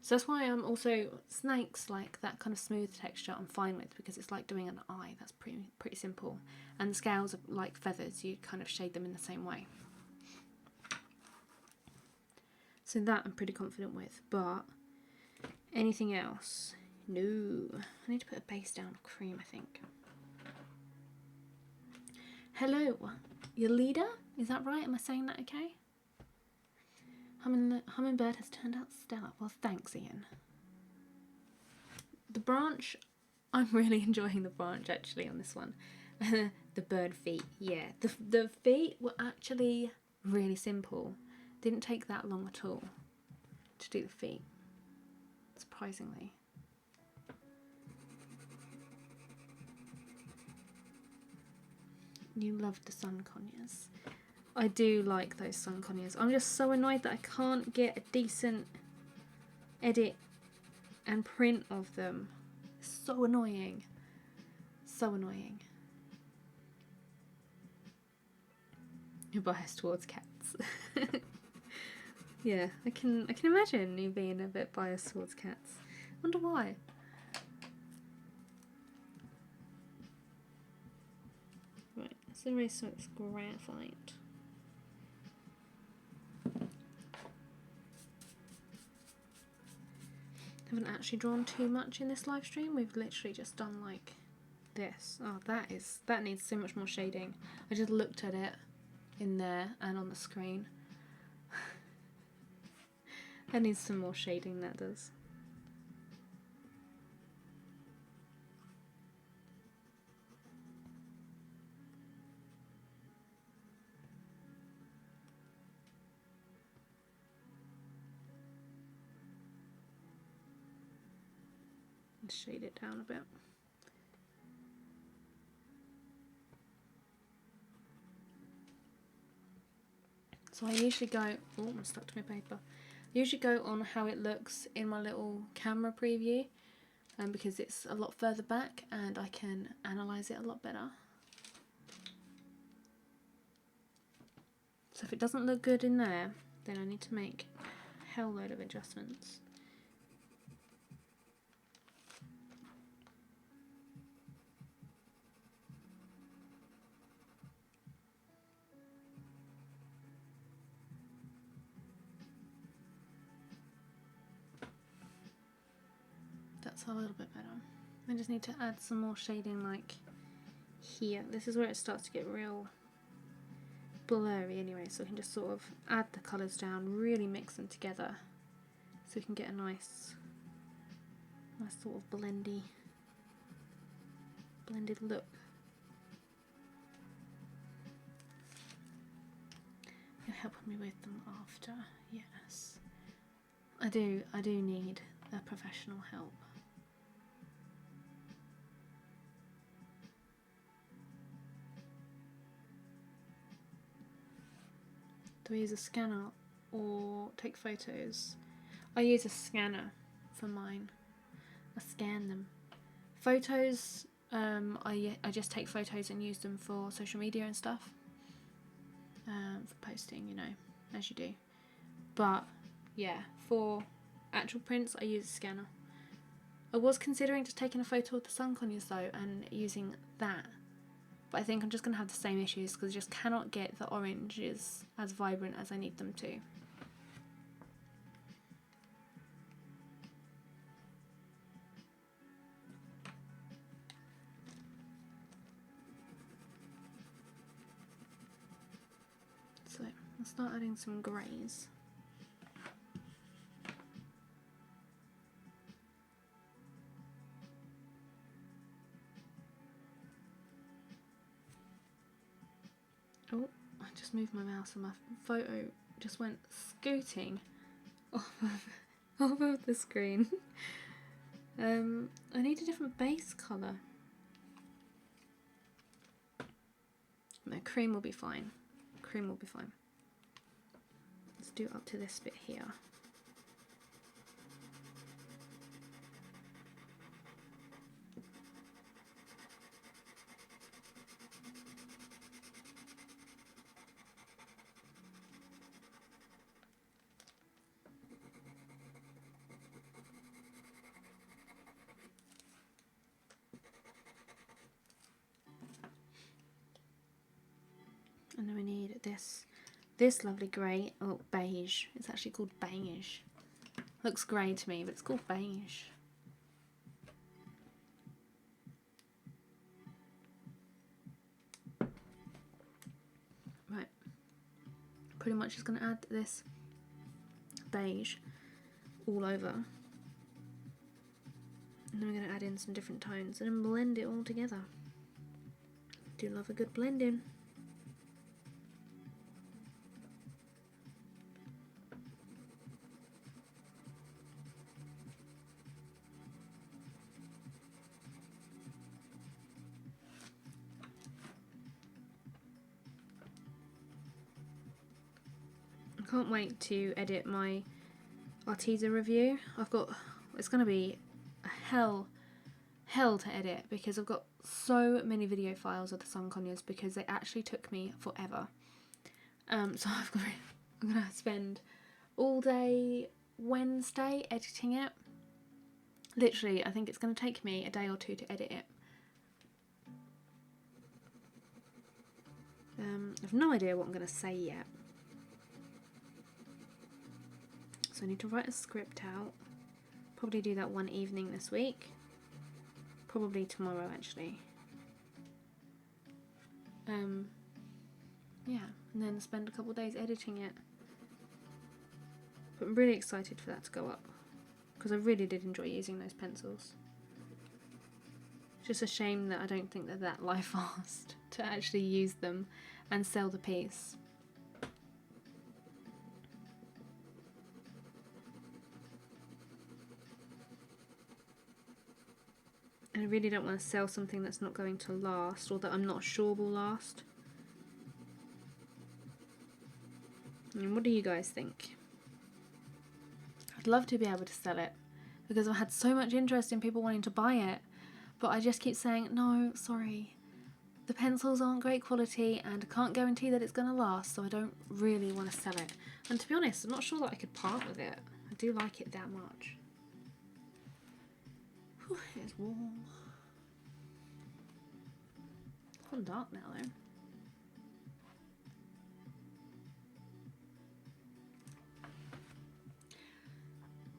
So that's why I'm also, snakes, like that kind of smooth texture I'm fine with, because it's like doing an eye. That's pretty simple. And the scales are like feathers, you kind of shade them in the same way. So that I'm pretty confident with, but anything else? No. I need to put a base down of cream, I think. Hello, your leader? Is that right? Am I saying that okay? Hummingbird has turned out stellar. Well, thanks, Ian. The branch, I'm really enjoying the branch actually on this one. The bird feet, yeah. The feet were actually really simple. Didn't take that long at all to do the feet, surprisingly. You loved the sun conures. I do like those sun conures. I'm just so annoyed that I can't get a decent edit and print of them. So annoying. So annoying. You're biased towards cats. Yeah, I can imagine you being a bit biased towards cats. Wonder why. Right, let's erase some of this graphite. Haven't actually drawn too much in this live stream. We've literally just done like this. Oh, that needs so much more shading. I just looked at it in there and on the screen. That needs some more shading, that does. Shade it down a bit. So I usually go, oh, I'm stuck to my paper. I usually go on how it looks in my little camera preview, because it's a lot further back and I can analyse it a lot better. So if it doesn't look good in there, then I need to make a hell load of adjustments. That's a little bit better. I just need to add some more shading like here. This is where it starts to get real blurry anyway, so we can just sort of add the colours down, really mix them together so we can get a nice sort of blended look. You're helping me with them after, yes. I do need a professional help. Do I use a scanner or take photos? I use a scanner for mine. I scan them. Photos, I just take photos and use them for social media and stuff. For posting, you know, as you do. But yeah, for actual prints I use a scanner. I was considering just taking a photo of the sun conures though and using that, but I think I'm just going to have the same issues because I just cannot get the oranges as vibrant as I need them to. So I'll start adding some greys. Oh, I just moved my mouse and my photo just went scooting off of the screen. I need a different base colour. No, cream will be fine. Cream will be fine. Let's do up to this bit here. And then we need this lovely grey, oh beige, it's actually called beige. Looks grey to me, but it's called beige. Right, pretty much just going to add this beige all over. And then we're going to add in some different tones and then blend it all together. Do love a good blending. I can't wait to edit my Artistico review. It's going to be a hell to edit because I've got so many video files of the sun conures because they actually took me forever. So I'm going to spend all day Wednesday editing it. Literally, I think it's going to take me a day or two to edit it. I've no idea what I'm going to say yet. So I need to write a script out. Probably do that one evening this week. Probably tomorrow actually. Yeah, and then spend a couple of days editing it. But I'm really excited for that to go up because I really did enjoy using those pencils. It's just a shame that I don't think they're that life fast to actually use them and sell the piece. And I really don't want to sell something that's not going to last or that I'm not sure will last. And what do you guys think? I'd love to be able to sell it because I've had so much interest in people wanting to buy it, but I just keep saying, no, sorry, the pencils aren't great quality and I can't guarantee that it's going to last, so I don't really want to sell it. And to be honest, I'm not sure that I could part with it. I do like it that much. Whew, it's warm. It's gone dark now though.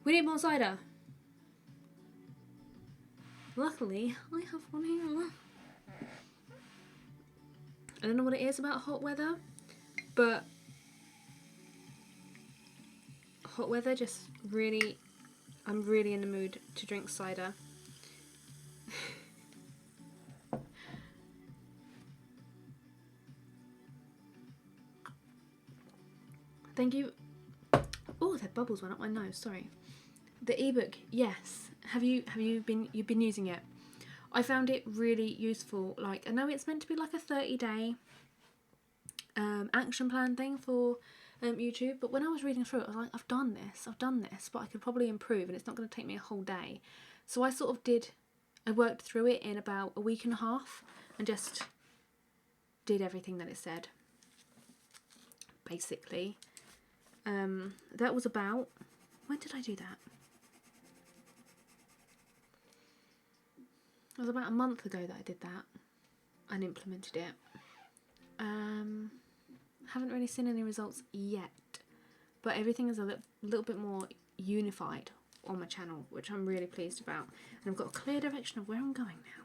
We need more cider. Luckily, I have one here. I don't know what it is about hot weather, but hot weather just really, I'm really in the mood to drink cider. Thank you. Oh, the bubbles went up my nose, sorry. The ebook, yes. Have you been using it? I found it really useful. Like, I know it's meant to be like a 30-day action plan thing for YouTube, but when I was reading through it, I was like, I've done this, but I could probably improve and it's not going to take me a whole day. So I worked through it in about a week and a half and just did everything that it said, basically. That was about, when did I do that? It was about a month ago that I did that and implemented it. Haven't really seen any results yet, but everything is a little bit more unified on my channel, which I'm really pleased about. And I've got a clear direction of where I'm going now.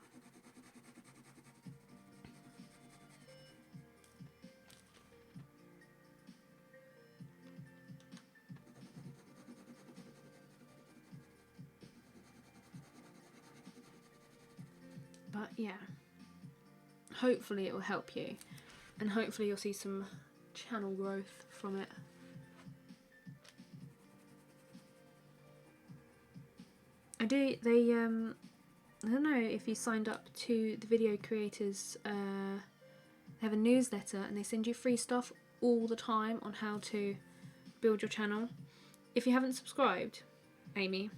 But yeah, hopefully it will help you. and hopefully you'll see some channel growth from it. I don't know if you signed up to the video creators, they have a newsletter and they send you free stuff all the time on how to build your channel. If you haven't subscribed, Amie,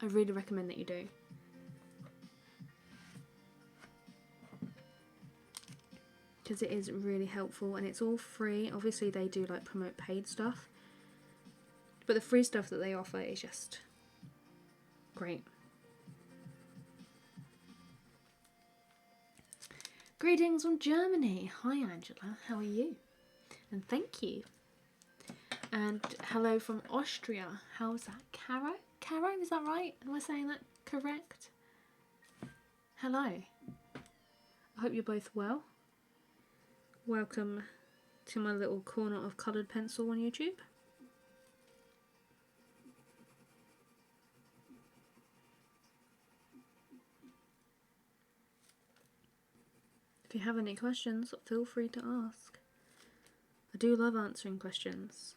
I really recommend that you do. Because it is really helpful and it's all free. Obviously they do like promote paid stuff, but the free stuff that they offer is just great. Greetings from Germany. Hi Angela, how are you? And thank you. And hello from Austria. How's that? Caro? Caro, is that right? Am I saying that correct? Hello. I hope you're both well. Welcome to my little corner of coloured pencil on YouTube. If you have any questions, feel free to ask. I do love answering questions.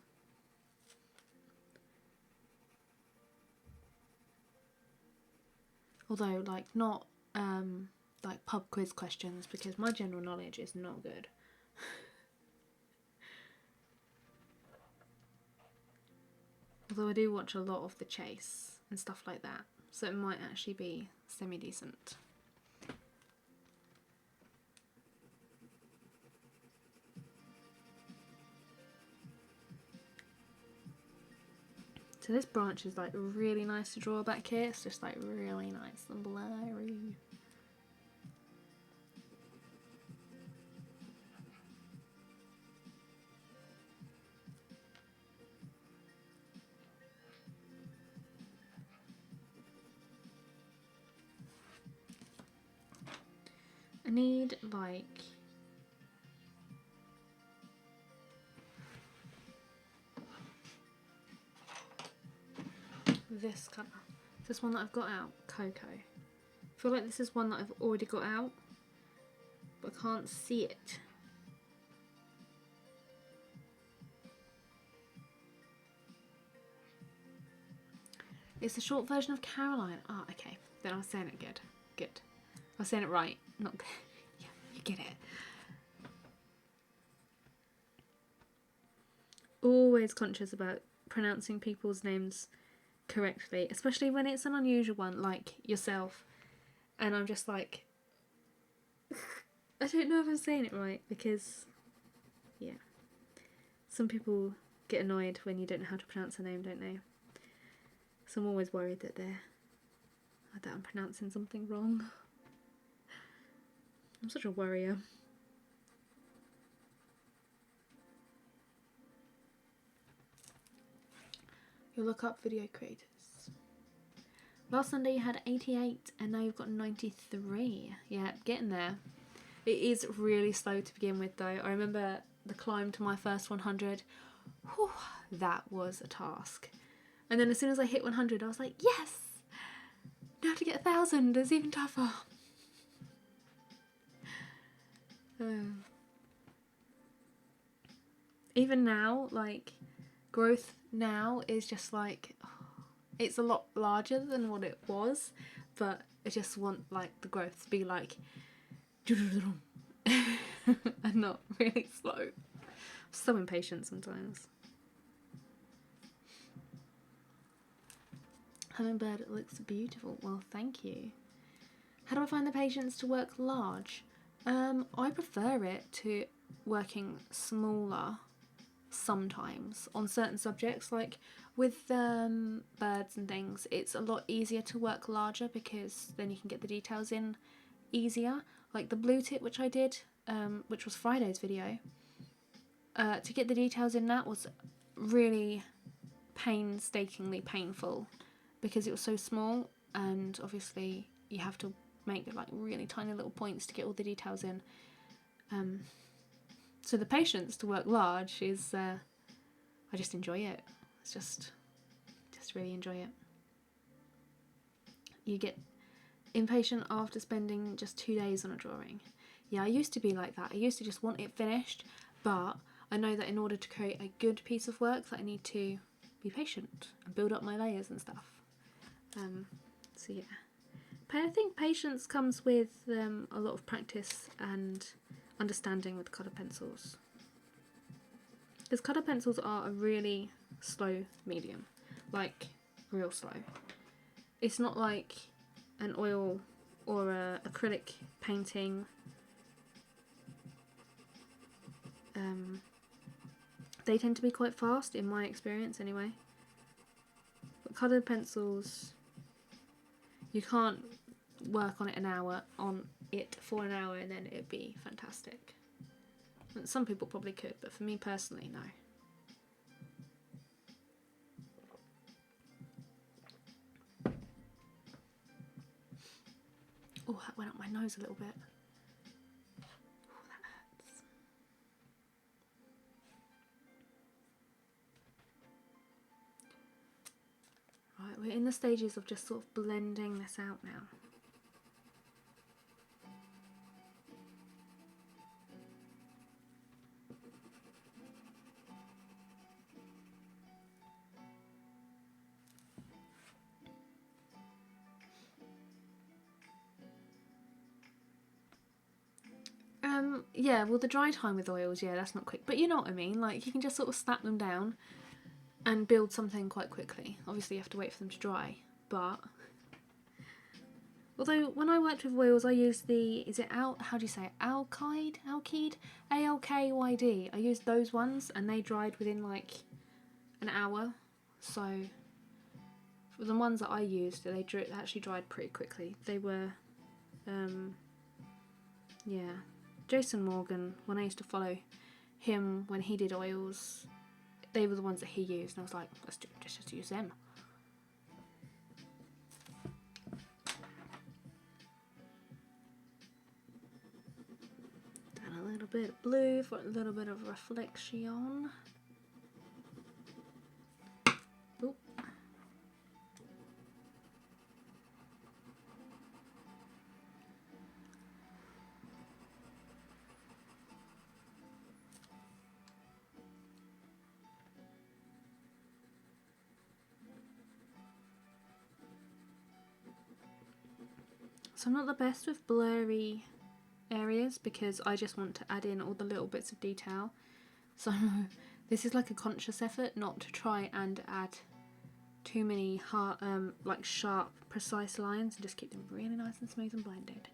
Although, like, not like pub quiz questions, because my general knowledge is not good. Although I do watch a lot of The Chase and stuff like that, so it might actually be semi-decent. So this branch is like really nice to draw back here. It's just like really nice and blurry. I need like this colour. This one that I've got out, Cocoa. I feel like this is one that I've already got out, but I can't see it. It's the short version of Caroline. Oh, okay. Then I was saying it good. Good. I was saying it right. Not good. Yeah, you get it. Always conscious about pronouncing people's names correctly, especially when it's an unusual one like yourself, and I'm just like I don't know if I'm saying it right, because yeah, some people get annoyed when you don't know how to pronounce a name, don't they? So I'm always worried that I'm pronouncing something wrong. I'm such a worrier. You'll look up video creators. Last Sunday you had 88 and now you've got 93. Yeah, getting there. It is really slow to begin with though. I remember the climb to my first 100. Whew, that was a task. And then as soon as I hit 100 I was like, yes! Now to get 1,000 is even tougher. Even now, like, growth now is just like, it's a lot larger than what it was, but I just want like the growth to be like and not really slow. I'm so impatient sometimes. Hummingbird looks beautiful. Well, thank you. How do I find the patience to work large? I prefer it to working smaller sometimes on certain subjects, like with birds and things. It's a lot easier to work larger because then you can get the details in easier. Like the blue tip which I did, which was Friday's video, to get the details in that was really painstakingly painful because it was so small, and obviously you have to make like really tiny little points to get all the details in. So the patience to work large is, I just enjoy it. It's just really enjoy it. You get impatient after spending just 2 days on a drawing. Yeah, I used to be like that. I used to just want it finished, but I know that in order to create a good piece of work that I need to be patient and build up my layers and stuff. So yeah. But I think patience comes with a lot of practice and understanding with colour pencils. Because colour pencils are a really slow medium, like real slow. It's not like an oil or a acrylic painting. They tend to be quite fast in my experience anyway. But coloured pencils, you can't work on it for an hour and then it'd be fantastic. Some people probably could, but for me personally, no. Oh, that went up my nose a little bit. Oh, that hurts. Right, we're in the stages of just sort of blending this out now. Yeah, well the dry time with oils, yeah, that's not quick. But you know what I mean, like you can just sort of snap them down and build something quite quickly. Obviously you have to wait for them to dry, but... Although when I worked with oils I used how do you say it? Alkyd? ALKYD. I used those ones and they dried within like an hour. So for the ones that I used, they actually dried pretty quickly. They were, yeah. Jason Morgan, when I used to follow him when he did oils, they were the ones that he used, and I was like, let's just use them. Then a little bit of blue for a little bit of reflection. Oop. So I'm not the best with blurry areas because I just want to add in all the little bits of detail. So this is like a conscious effort not to try and add too many hard, like sharp, precise lines and just keep them really nice and smooth and blended.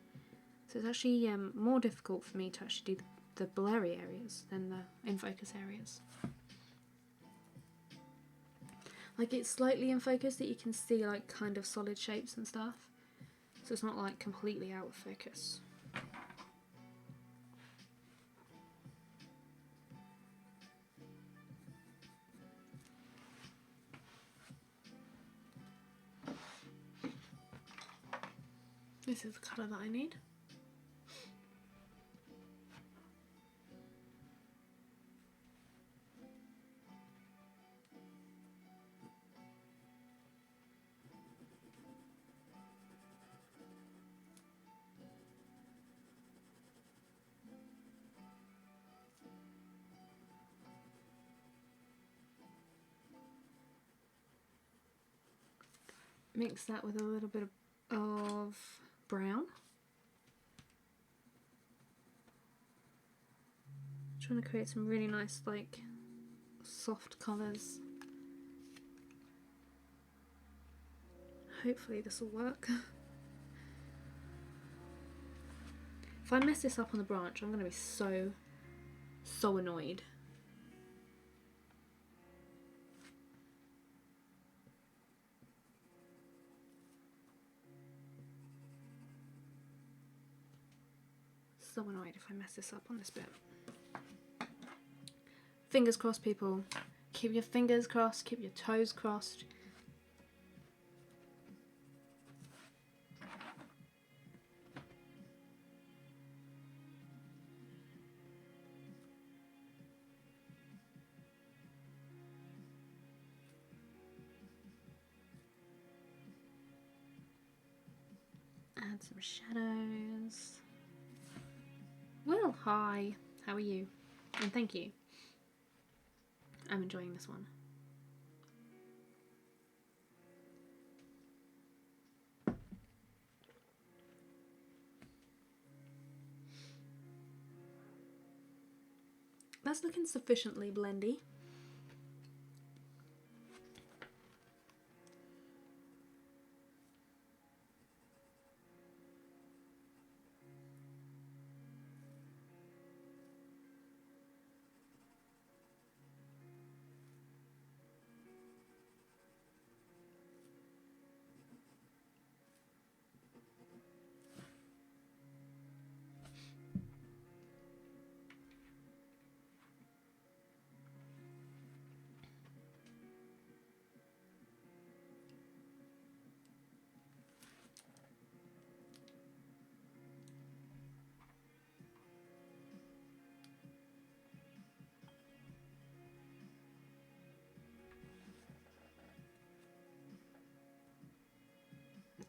So it's actually more difficult for me to actually do the blurry areas than the in focus areas. Like it's slightly in focus that you can see like kind of solid shapes and stuff. So it's not like completely out of focus. This is the colour that I need. Mix that with a little bit of brown. Trying to create some really nice like soft colours. Hopefully this will work. If I mess this up on the branch, I'm going to be so annoyed. So annoyed if I mess this up on this bit. Fingers crossed, people. Keep your fingers crossed, keep your toes crossed. Add some shadows. Will, hi. How are you? And thank you. I'm enjoying this one. That's looking sufficiently blendy.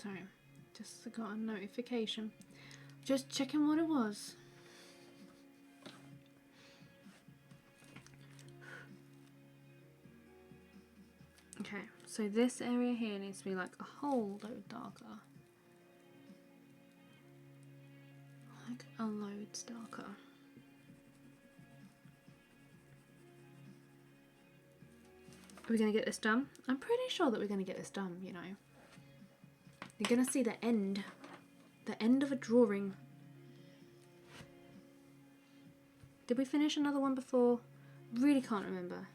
Sorry, just got a notification. Just checking what it was. Okay, so this area here needs to be like a whole load darker. Like a load darker. Are we going to get this done? I'm pretty sure that we're going to get this done, you know. You're going to see the end of a drawing. Did we finish another one before? Really can't remember.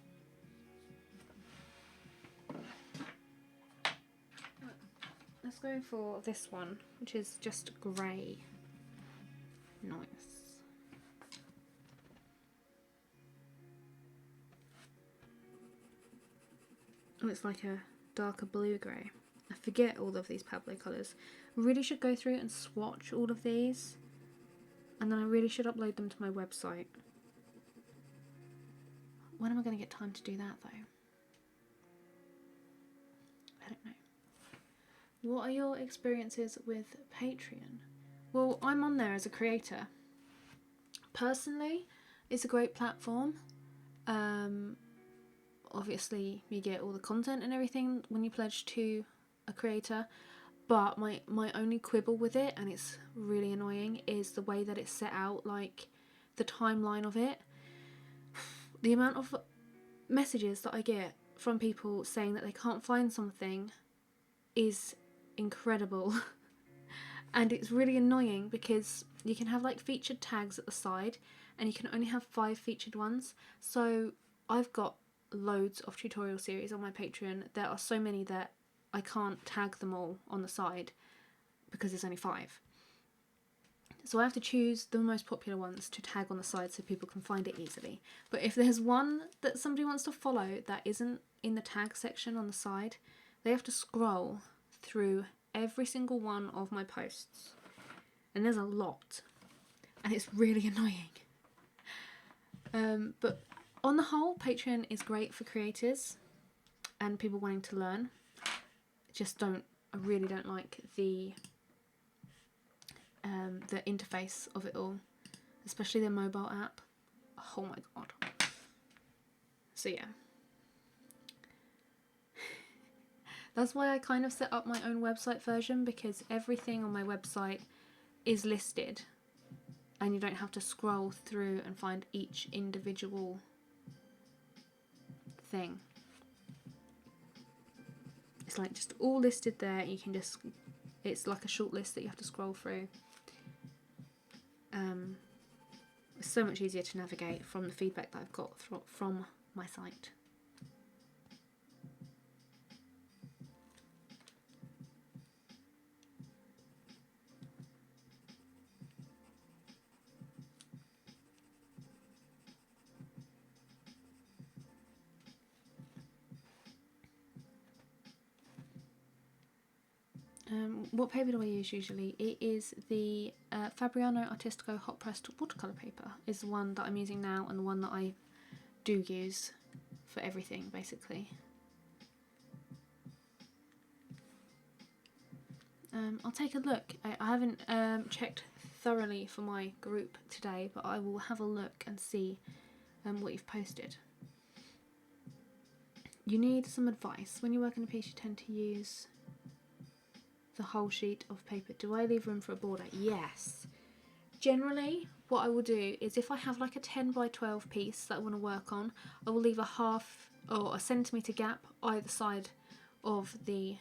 Let's go for this one, which is just grey. Nice. Oh, it's like a darker blue grey. I forget all of these Pablo colours. I really should go through and swatch all of these, and then I really should upload them to my website. When am I going to get time to do that though? I don't know. What are your experiences with Patreon? Well, I'm on there as a creator. Personally, it's a great platform. Obviously you get all the content and everything when you pledge to a creator, but my only quibble with it, and it's really annoying, is the way that it's set out, like the timeline of it. The amount of messages that I get from people saying that they can't find something is incredible. And it's really annoying because you can have like featured tags at the side and you can only have 5 featured ones. So I've got loads of tutorial series on my Patreon. There are so many that I can't tag them all on the side because there's only 5. So I have to choose the most popular ones to tag on the side so people can find it easily. But if there's one that somebody wants to follow that isn't in the tag section on the side, they have to scroll through every single one of my posts. And there's a lot. And it's really annoying. But on the whole, Patreon is great for creators and people wanting to learn. I really don't like the interface of it all, especially their mobile app. Oh my god. So yeah. That's why I kind of set up my own website version, because everything on my website is listed and you don't have to scroll through and find each individual thing. It's like just all listed there. You can just, it's like a short list that you have to scroll through. It's so much easier to navigate from the feedback that I've got from my site. What paper do I use usually? It is the Fabriano Artistico hot pressed watercolour paper is the one that I'm using now, and the one that I do use for everything basically. I'll take a look. I haven't checked thoroughly for my group today, but I will have a look and see what you've posted. You need some advice. When you work in a piece, you tend to use the whole sheet of paper. Do I leave room for a border? Yes. Generally, what I will do is if I have like a 10 by 12 piece that I want to work on, I will leave a half or a centimetre gap either side of the,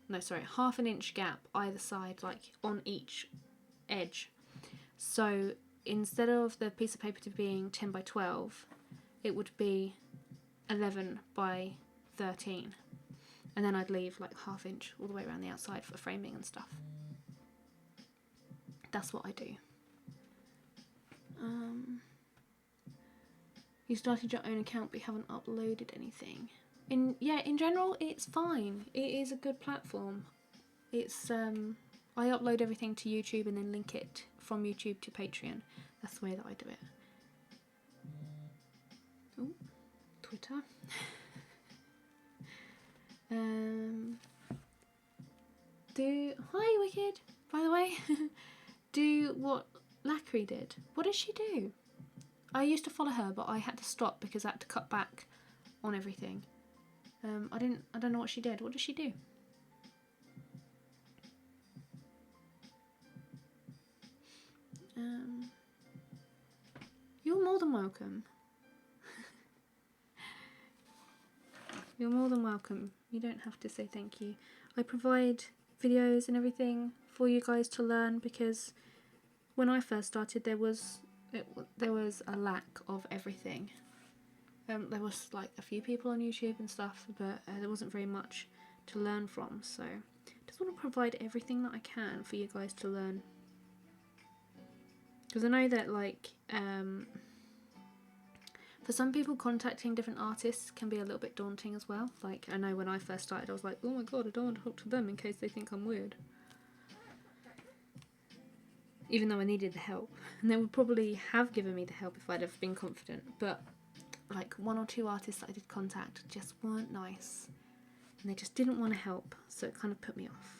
no sorry, half an inch gap either side, like on each edge. So instead of the piece of paper to being 10 by 12, it would be 11 by 13. And then I'd leave like half inch all the way around the outside for framing and stuff. That's what I do. You started your own account but you haven't uploaded anything. In general it's fine. It is a good platform. It's I upload everything to YouTube and then link it from YouTube to Patreon. That's the way that I do it. Oh, Twitter. Hi Wicked, by the way. Do what Lackery did. What did she do? I used to follow her, but I had to stop because I had to cut back on everything. I don't know what she did. What did she do? You're more than welcome. You're more than welcome. You don't have to say thank you. I provide videos and everything for you guys to learn because when I first started there was a lack of everything. There was like a few people on YouTube and stuff, but there wasn't very much to learn from, so I just want to provide everything that I can for you guys to learn. Because I know that like for some people contacting different artists can be a little bit daunting as well. Like I know when I first started I was like, oh my god, I don't want to talk to them in case they think I'm weird. Even though I needed the help. And they would probably have given me the help if I'd have been confident. But like 1 or 2 artists that I did contact just weren't nice. And they just didn't want to help. So it kind of put me off.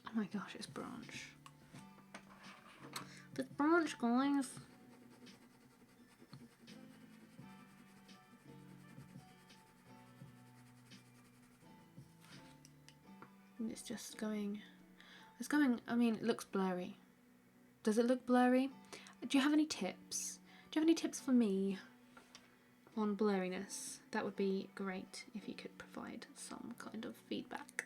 Oh my gosh, it's branch. The branch, guys. And it's just going. It's going. I mean, it looks blurry. Does it look blurry? Do you have any tips? Do you have any tips for me on blurriness? That would be great if you could provide some kind of feedback.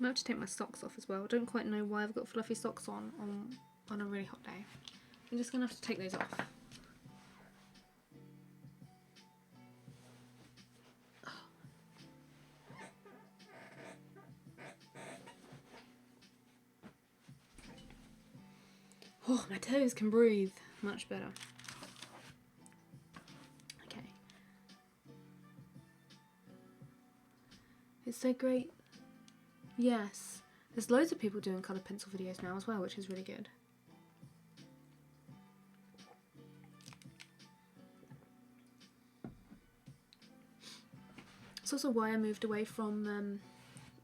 I have to take my socks off as well. I don't quite know why I've got fluffy socks on a really hot day. I'm just gonna have to take those off. Oh, my toes can breathe. Much better. Okay. It's so great. Yes. There's loads of people doing coloured pencil videos now as well, which is really good. It's also why I moved away from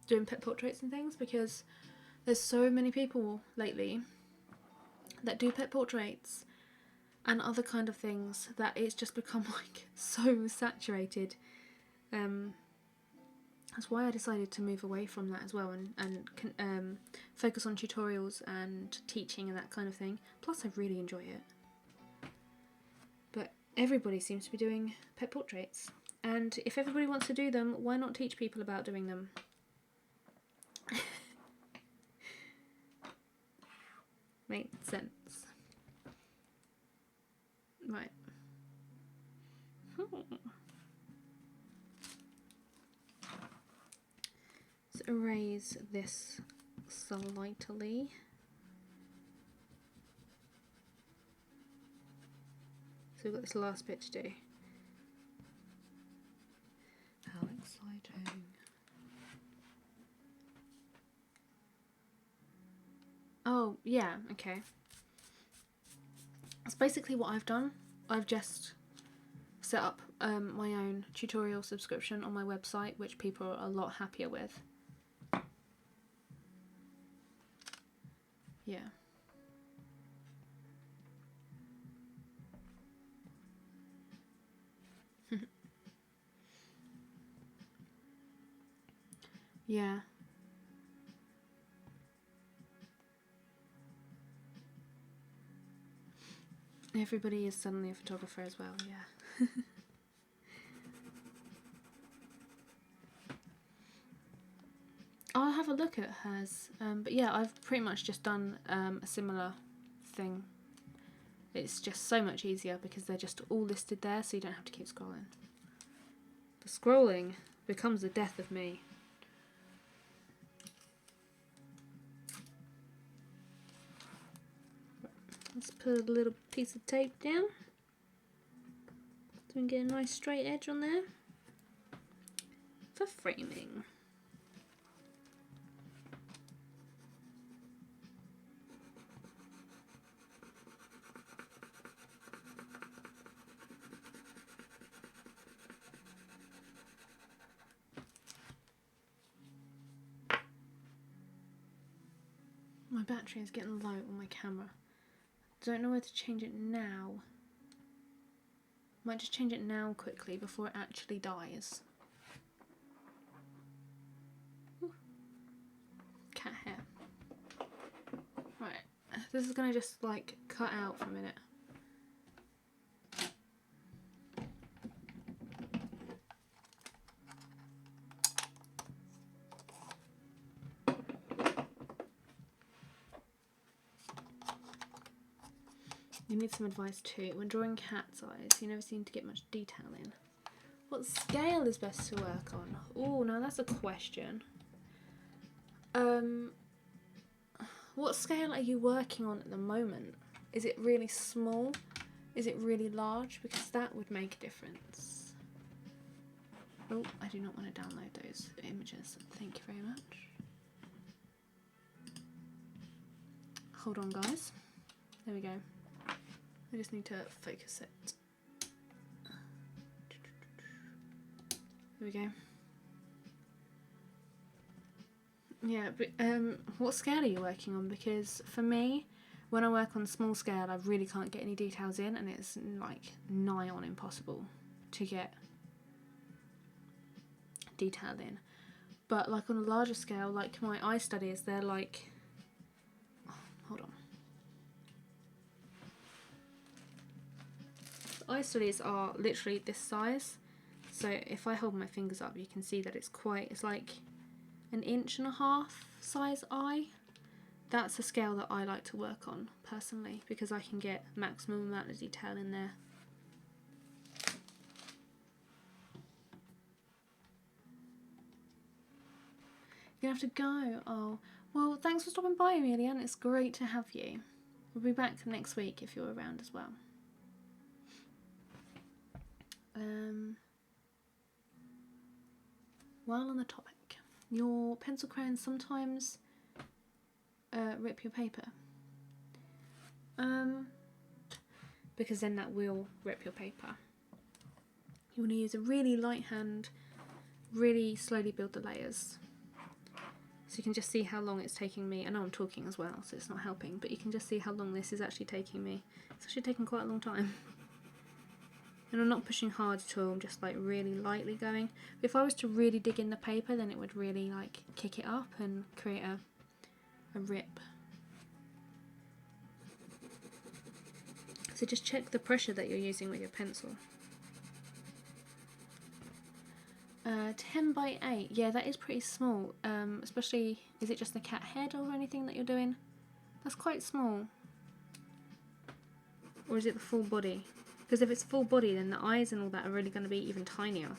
doing pet portraits and things, because there's so many people lately that do pet portraits and other kind of things that it's just become like so saturated. That's why I decided to move away from that as well and focus on tutorials and teaching and that kind of thing. Plus I really enjoy it. But everybody seems to be doing pet portraits. And if everybody wants to do them, why not teach people about doing them? Makes sense. Right. Let's erase this slightly. So we've got this last bit to do. How exciting. Oh, yeah, okay. That's basically what I've done. I've just set up my own tutorial subscription on my website, which people are a lot happier with. Yeah. Yeah. Everybody is suddenly a photographer as well, yeah. I'll have a look at hers, but yeah, I've pretty much just done a similar thing. It's just so much easier because they're just all listed there, so you don't have to keep scrolling. The scrolling becomes the death of me. Let's put a little piece of tape down so we can get a nice straight edge on there for framing. My battery is getting low on my camera. Don't know where to change it now. Might just change it now quickly before it actually dies. Ooh. Cat hair. Right, this is gonna just like cut out for a minute. You need some advice too. When drawing cat's eyes, you never seem to get much detail in. What scale is best to work on? Oh, now that's a question. What scale are you working on at the moment? Is it really small? Is it really large? Because that would make a difference. Oh, I do not want to download those images. Thank you very much. Hold on, guys. There we go. I just need to focus it. There we go. Yeah, but what scale are you working on? Because for me, when I work on small scale, I really can't get any details in, and it's like nigh on impossible to get detail in. But like on a larger scale, like my eye studies, they're like, oh, hold on. The eye studies are literally this size. So if I hold my fingers up, you can see that it's like an 1.5 inch size eye. That's a scale that I like to work on personally because I can get maximum amount of detail in there. You have to go. Oh, well, thanks for stopping by, Amelia, and it's great to have you. We'll be back next week if you're around as well. While on the topic, your pencil crayons sometimes rip your paper. Because then that will rip your paper. You want to use a really light hand, really slowly build the layers. So you can just see how long it's taking me. I know I'm talking as well, so it's not helping, but you can just see how long this is actually taking me. It's actually taking quite a long time. And I'm not pushing hard at all, I'm just like really lightly going. If I was to really dig in the paper, then it would really like kick it up and create a rip. So just check the pressure that you're using with your pencil. 10 by 8, yeah, that is pretty small, especially, is it just the cat head or anything that you're doing? That's quite small. Or is it the full body? Because if it's full body, then the eyes and all that are really going to be even tinier.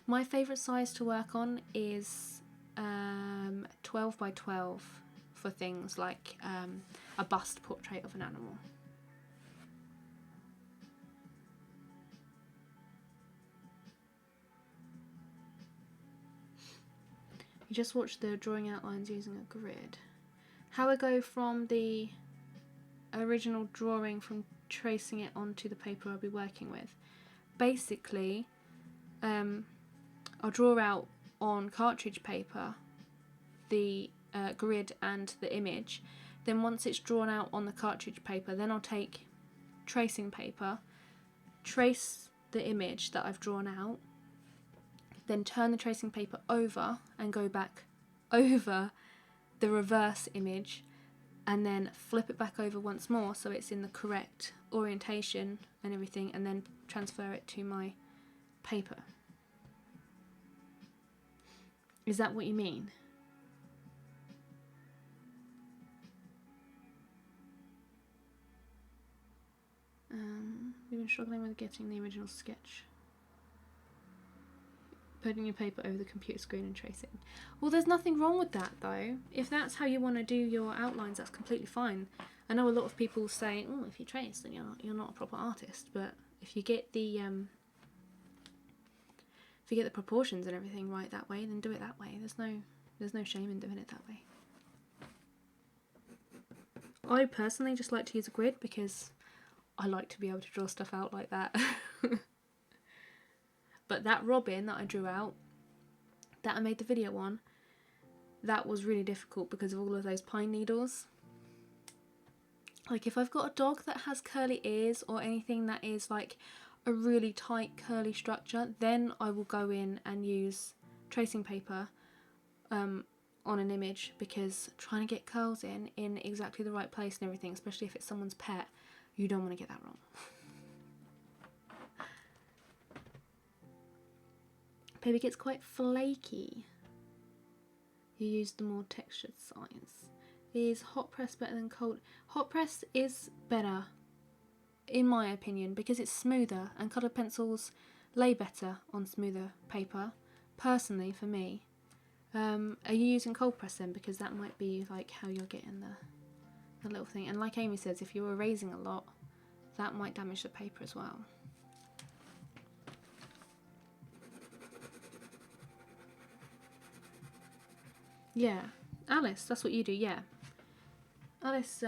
My favourite size to work on is 12 by 12 for things like a bust portrait of an animal. just watch the drawing outlines using a grid. How I go from the original drawing, from tracing it onto the paper I'll be working with. Basically, I'll draw out on cartridge paper the grid and the image. Then once it's drawn out on the cartridge paper, then I'll take tracing paper, trace the image that I've drawn out, then turn the tracing paper over and go back over the reverse image, and then flip it back over once more so it's in the correct orientation and everything, and then transfer it to my paper. Is that what you mean? We've been struggling with getting the original sketch. Putting your paper over the computer screen and tracing. Well, there's nothing wrong with that though. If that's how you want to do your outlines, that's completely fine. I know a lot of people say, oh, if you trace, then you're not a proper artist. But if you get the proportions and everything right that way, then do it that way. There's no shame in doing it that way. I personally just like to use a grid because I like to be able to draw stuff out like that. But that robin that I drew out, that I made the video on, that was really difficult because of all of those pine needles. Like if I've got a dog that has curly ears or anything that is like a really tight curly structure, then I will go in and use tracing paper on an image, because trying to get curls in exactly the right place and everything, especially if it's someone's pet, you don't want to get that wrong. Paper gets quite flaky. You use the more textured size. Is hot press better than cold? Hot press is better, in my opinion, because it's smoother and coloured pencils lay better on smoother paper, personally for me. Are you using cold press then? Because that might be like how you're getting the little thing. And like Amie says, if you're erasing a lot, that might damage the paper as well. Yeah, Alice, that's what you do, yeah. Alice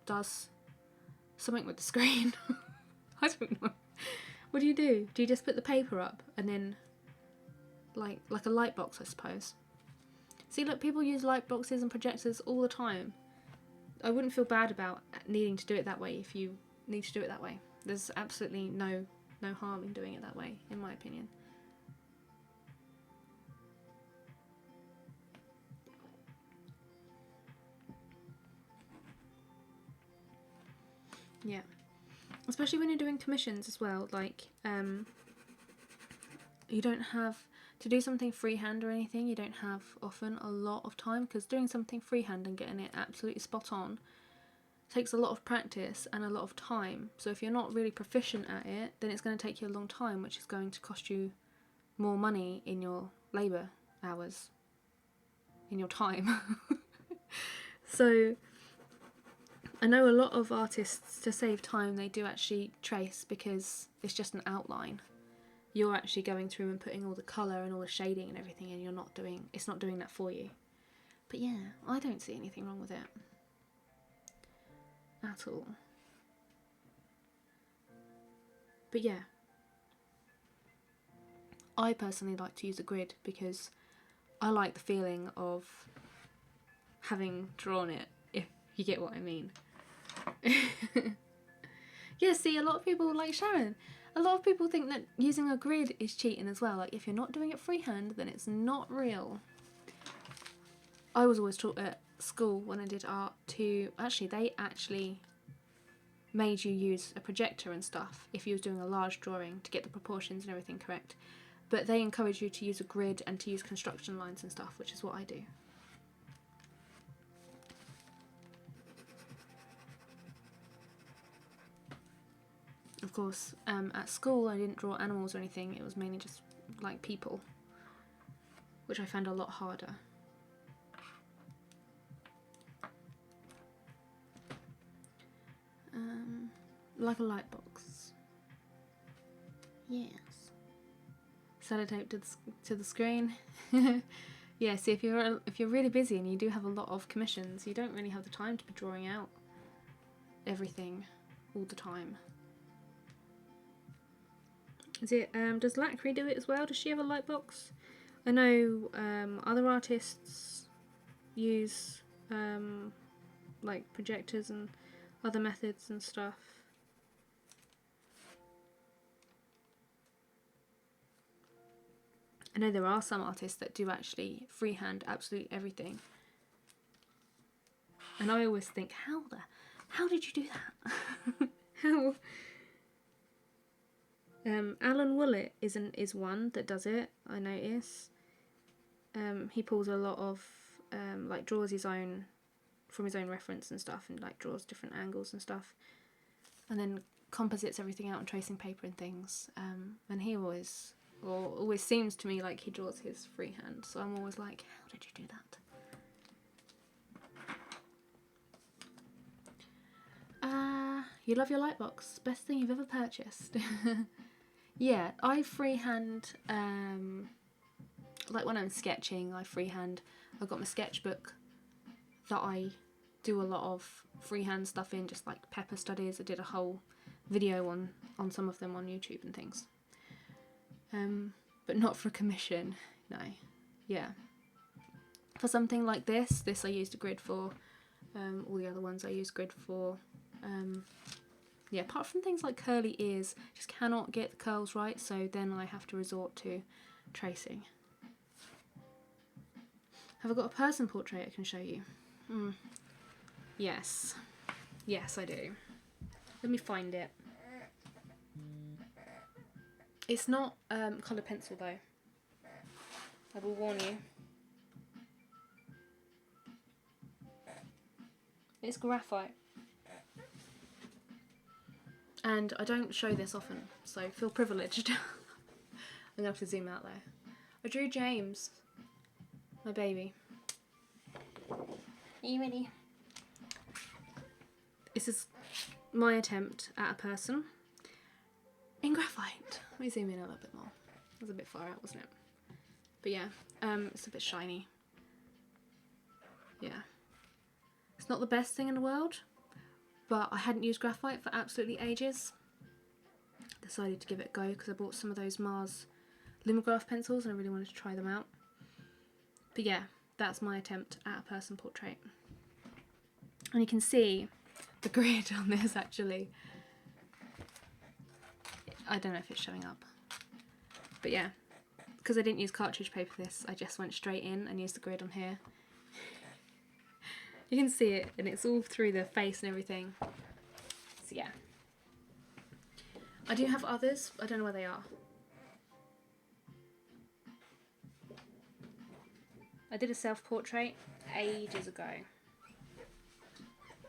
does something with the screen. I don't know. What do you do? Do you just put the paper up and then like a light box, I suppose? See, look, people use light boxes and projectors all the time. I wouldn't feel bad about needing to do it that way if you need to do it that way. There's absolutely no harm in doing it that way, in my opinion. Yeah, especially when you're doing commissions as well, like you don't have to do something freehand or anything, you don't have often a lot of time, because doing something freehand and getting it absolutely spot on takes a lot of practice and a lot of time. So if you're not really proficient at it, then it's going to take you a long time, which is going to cost you more money in your labour hours, in your time. So I know a lot of artists, to save time, they do actually trace, because it's just an outline. You're actually going through and putting all the colour and all the shading and everything, and it's not doing that for you. But yeah, I don't see anything wrong with it at all. But yeah, I personally like to use a grid because I like the feeling of having drawn it, if you get what I mean. Yeah, see, a lot of people, like Sharon, a lot of people think that using a grid is cheating as well. Like, if you're not doing it freehand, then it's not real. I was always taught at school when I did art they actually made you use a projector and stuff if you was doing a large drawing to get the proportions and everything correct. But they encourage you to use a grid and to use construction lines and stuff, which is what I do. Of course, at school I didn't draw animals or anything, it was mainly just like people, which I found a lot harder. Like a light box. Yes. sellotape to the screen. Yeah, see, if you're really busy and you do have a lot of commissions, you don't really have the time to be drawing out everything all the time. Is it does Lacry do it as well? Does she have a light box? I know other artists use like projectors and other methods and stuff. I know there are some artists that do actually freehand absolutely everything. And I always think, how did you do that? How? Alan Willett is one that does it, I notice. He pulls a lot of like draws from his own reference and stuff, and like draws different angles and stuff, and then composites everything out on tracing paper and things. And he always seems to me like he draws his freehand, so I'm always like, how did you do that? You love your lightbox, best thing you've ever purchased. Yeah, I freehand, like when I'm sketching, I freehand. I've got my sketchbook that I do a lot of freehand stuff in, just like pepper studies. I did a whole video on some of them on YouTube and things. But not for a commission, no. Yeah. For something like this I used a grid for. All the other ones I use grid for. Yeah, apart from things like curly ears, just cannot get the curls right, so then I have to resort to tracing. Have I got a person portrait I can show you? Yes. Yes, I do. Let me find it. It's not coloured pencil though. I will warn you. It's graphite. And I don't show this often, so feel privileged. I'm gonna have to zoom out there. I drew James, my baby. Are you ready? This is my attempt at a person in graphite. Let me zoom in a little bit more. It was a bit far out, wasn't it? But yeah, it's a bit shiny. Yeah. It's not the best thing in the world, but I hadn't used graphite for absolutely ages. Decided to give it a go because I bought some of those Mars Lumograph pencils and I really wanted to try them out. But yeah, that's my attempt at a person portrait. And you can see the grid on this actually. I don't know if it's showing up. But yeah, because I didn't use cartridge paper for this, I just went straight in and used the grid on here. You can see it, and it's all through the face and everything. So yeah. I do have others, I don't know where they are. I did a self-portrait ages ago.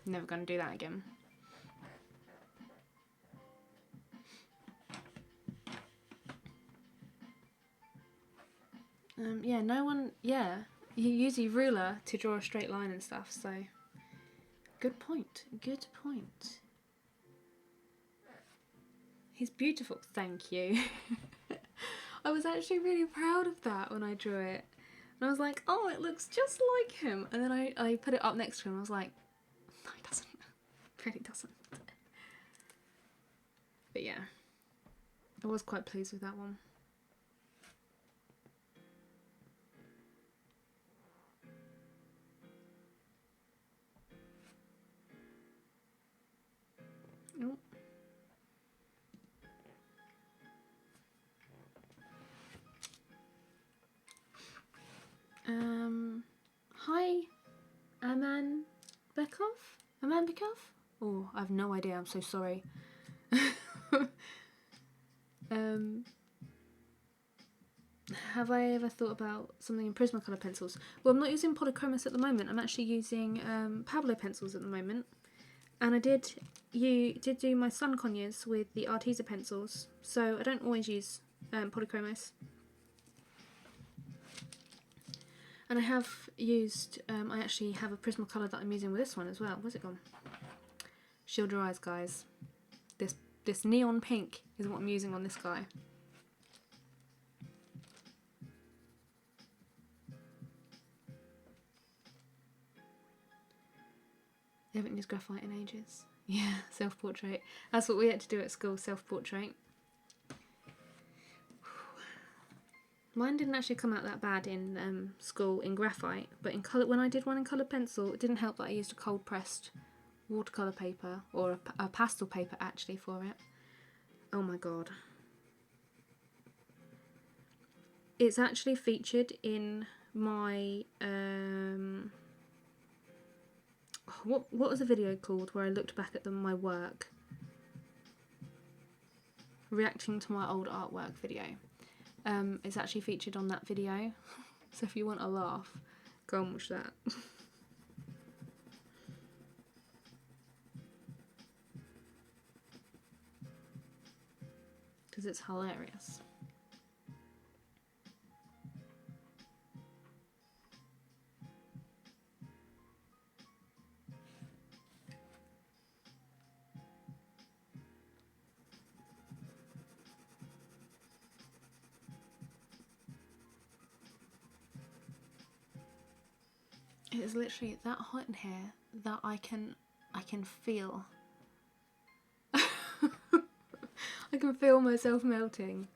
Never gonna do that again. Yeah, no one, yeah. You use your ruler to draw a straight line and stuff, so good point, good point. He's beautiful, thank you. I was actually really proud of that when I drew it. And I was like, oh, it looks just like him. And then I put it up next to him and I was like, no, it doesn't. It really doesn't. But yeah, I was quite pleased with that one. Oh. Hi, Aman Bekov? Oh, I have no idea, I'm so sorry. Have I ever thought about something in Prismacolor pencils? Well, I'm not using polychromos at the moment, I'm actually using Pablo pencils at the moment. And I did do my Sun Conyers with the Artistico pencils, so I don't always use polychromos. And I have used, I actually have a Prismacolor that I'm using with this one as well. Where's it gone? Shield your eyes, guys. This neon pink is what I'm using on this guy. They haven't used graphite in ages. Yeah, self-portrait. That's what we had to do at school, self-portrait. Mine didn't actually come out that bad in school in graphite, but in colour, when I did one in coloured pencil, it didn't help that I used a cold pressed watercolour paper, or a pastel paper actually for it. Oh my god. It's actually featured in my what was the video called where I looked back at my work, reacting to my old artwork video. It's actually featured on that video, so if you want a laugh, go and watch that. Because it's hilarious. It is literally that hot in here that I can feel. I can feel myself melting.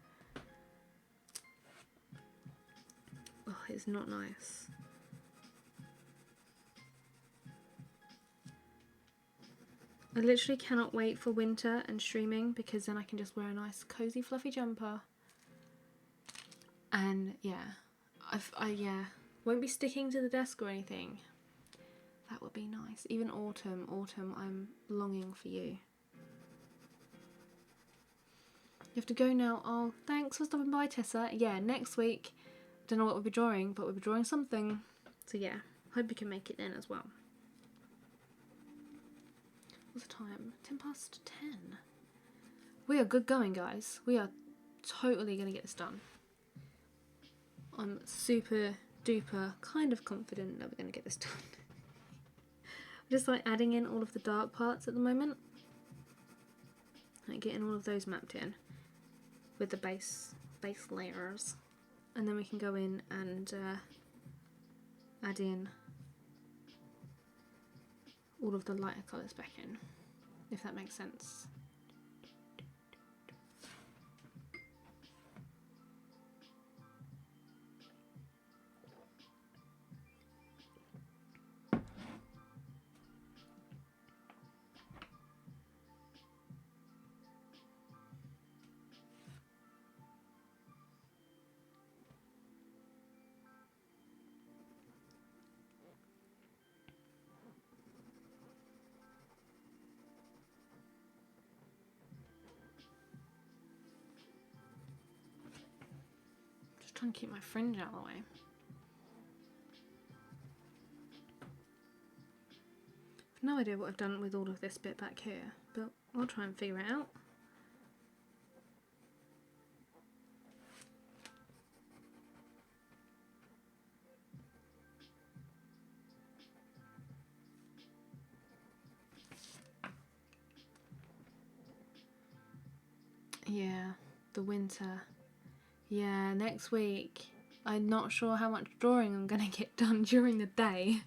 Oh, it's not nice. I literally cannot wait for winter and streaming, because then I can just wear a nice cozy fluffy jumper. And yeah, I won't be sticking to the desk or anything. That would be nice. Even autumn, I'm longing for you. You have to go now. Oh, thanks for stopping by, Tessa. Yeah, next week, don't know what we'll be drawing, but we'll be drawing something. So yeah, hope you can make it then as well. What's the time? 10:10. We are good going, guys. We are totally going to get this done. I'm super duper kind of confident that we're going to get this done. I'm just like adding in all of the dark parts at the moment. Like getting all of those mapped in with the base layers, and then we can go in and add in all of the lighter colours back in, if that makes sense. Trying to keep my fringe out of the way. I've no idea what I've done with all of this bit back here, but I'll try and figure it out. Yeah, the winter. Yeah, next week. I'm not sure how much drawing I'm going to get done during the day.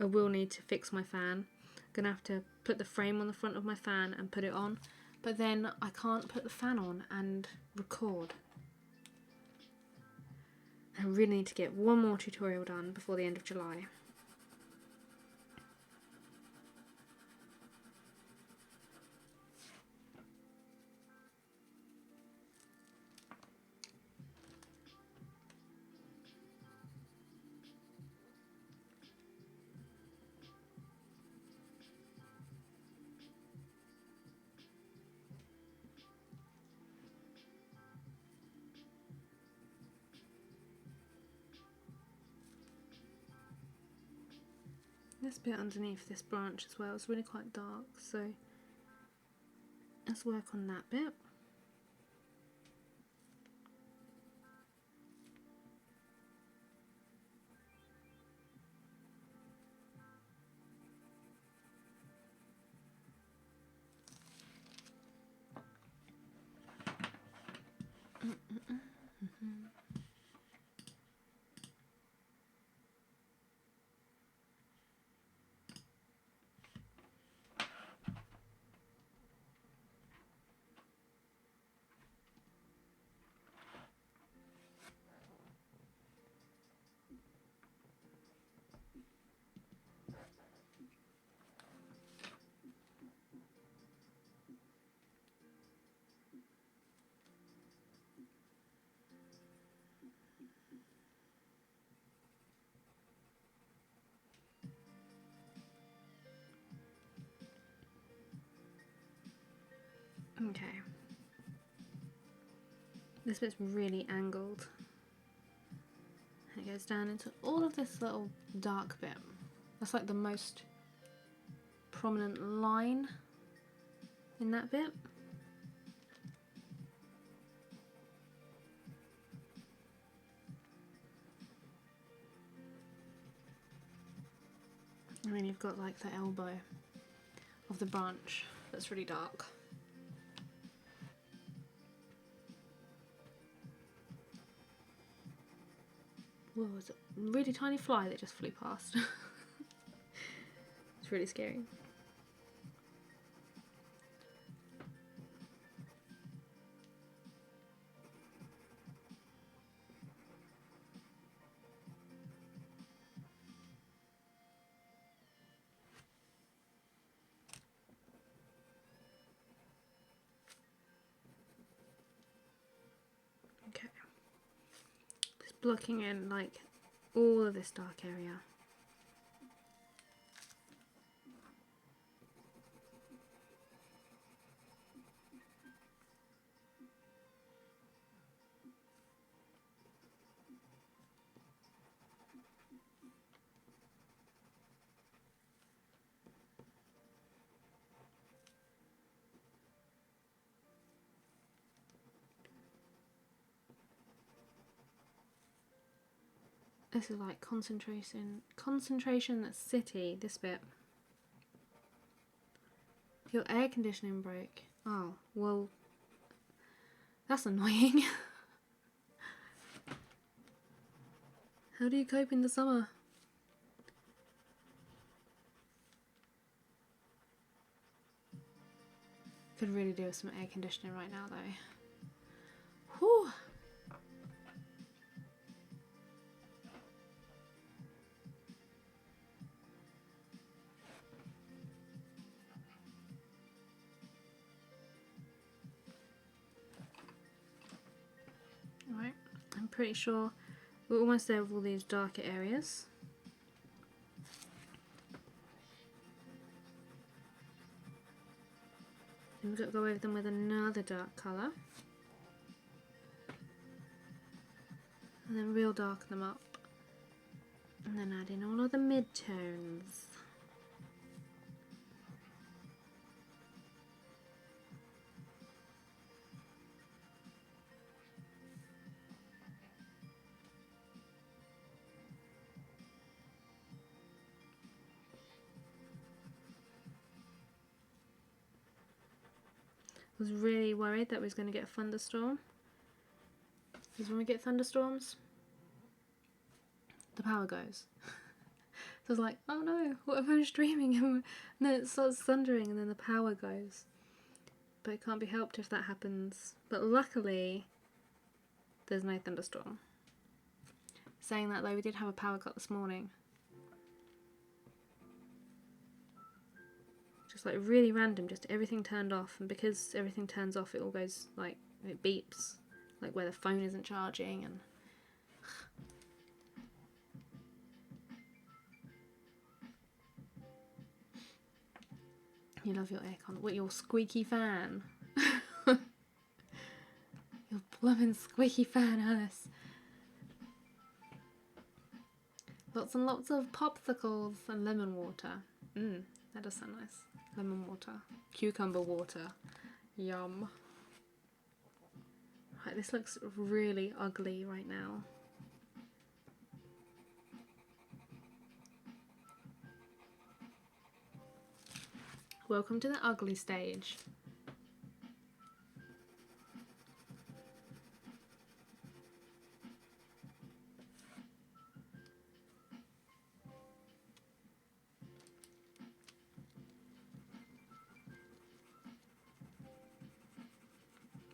I will need to fix my fan. I'm going to have to put the frame on the front of my fan and put it on. But then I can't put the fan on and record. I really need to get one more tutorial done before the end of July. This bit underneath this branch as well is really quite dark, so let's work on that bit. Okay. This bit's really angled. And it goes down into all of this little dark bit. That's like the most prominent line in that bit. And then you've got like the elbow of the branch that's really dark. Whoa, it's a really tiny fly that just flew past. It's really scary. Okay. Just blocking in like all of this dark area. This is like concentration city, this bit. Your air conditioning broke. Oh, well, that's annoying. How do you cope in the summer? Could really do with some air conditioning right now though. Whew. Alright, I'm pretty sure we're almost there with all these darker areas. Then we've got to go over them with another dark colour. And then real darken them up. And then add in all of the mid-tones. I was really worried that we was going to get a thunderstorm. Because when we get thunderstorms, the power goes. So I was like, oh no, what if I'm streaming and then it starts thundering and then the power goes. But it can't be helped if that happens. But luckily, there's no thunderstorm. Saying that though, we did have a power cut this morning. Just like really random, just everything turned off, and because everything turns off it all goes like, it beeps, like where the phone isn't charging. And you love your aircon. What, your squeaky fan? Your blooming squeaky fan, Alice. Lots and lots of popsicles and lemon water. That does sound nice. Lemon water. Cucumber water. Yum. Right, this looks really ugly right now. Welcome to the ugly stage.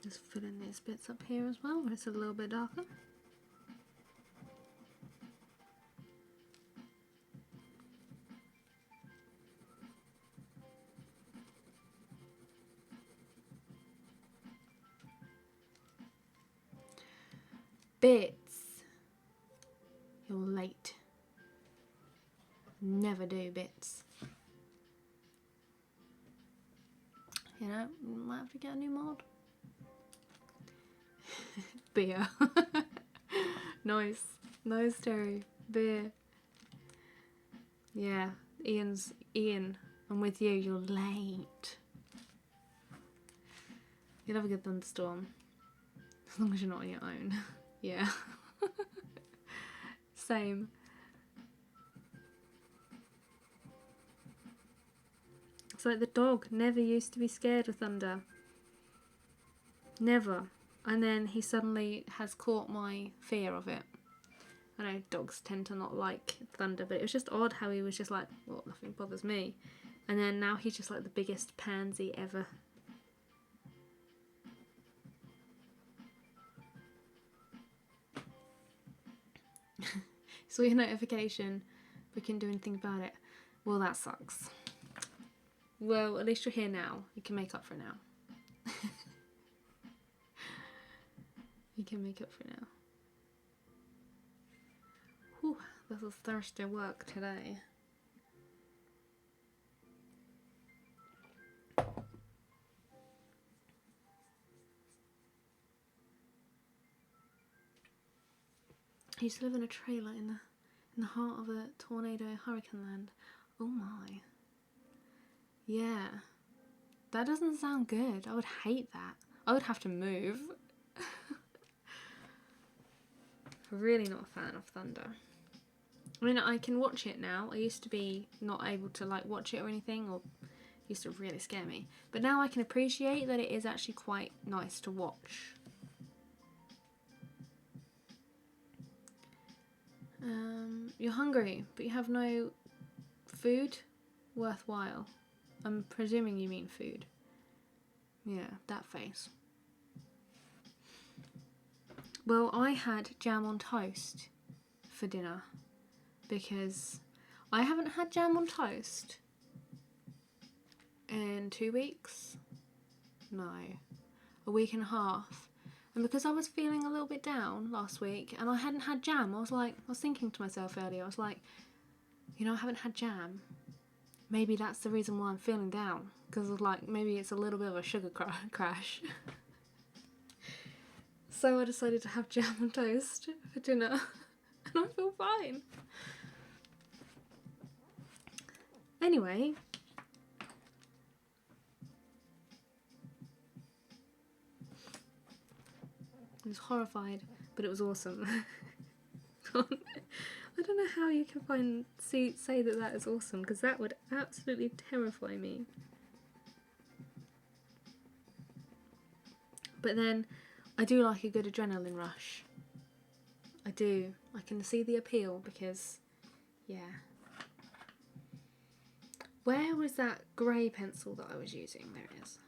Just fill in these bits up here as well, where it's a little bit darker. Bits. You're late. Never do bits. You know, might have to get a new mod. Beer. Nice. Nice, Terry. Beer. Yeah, Ian. I'm with you. You're late. You'll have a good thunderstorm. As long as you're not on your own. Yeah. Same. It's like the dog never used to be scared of thunder. Never. And then he suddenly has caught my fear of it. I know dogs tend to not like thunder, but it was just odd how he was just like, well, nothing bothers me. And then now he's just like the biggest pansy ever. Saw your notification. We couldn't do anything about it. Well, that sucks. Well, at least you're here now. You can make up for it now. You can make up for it now. Whew, this is thirsty work today. I used to live in a trailer in the heart of a tornado hurricane land. Oh my. Yeah. That doesn't sound good. I would hate that. I would have to move. Really not a fan of thunder. I mean, I can watch it now. I used to be not able to like watch it or anything, or it used to really scare me. But now I can appreciate that it is actually quite nice to watch. You're hungry, but you have no food worthwhile. I'm presuming you mean food. Yeah, that face. Well, I had jam on toast for dinner because I haven't had jam on toast in 2 weeks. No, a week and a half. And because I was feeling a little bit down last week and I hadn't had jam, I was thinking to myself earlier, I was like, you know, I haven't had jam. Maybe that's the reason why I'm feeling down. Because like, maybe it's a little bit of a sugar crash. So I decided to have jam on toast for dinner. And I feel fine. Anyway. I was horrified, but it was awesome. I don't know how you can say that is awesome, because that would absolutely terrify me. But then, I do like a good adrenaline rush. I do. I can see the appeal, because, yeah. Where was that grey pencil that I was using? There it is.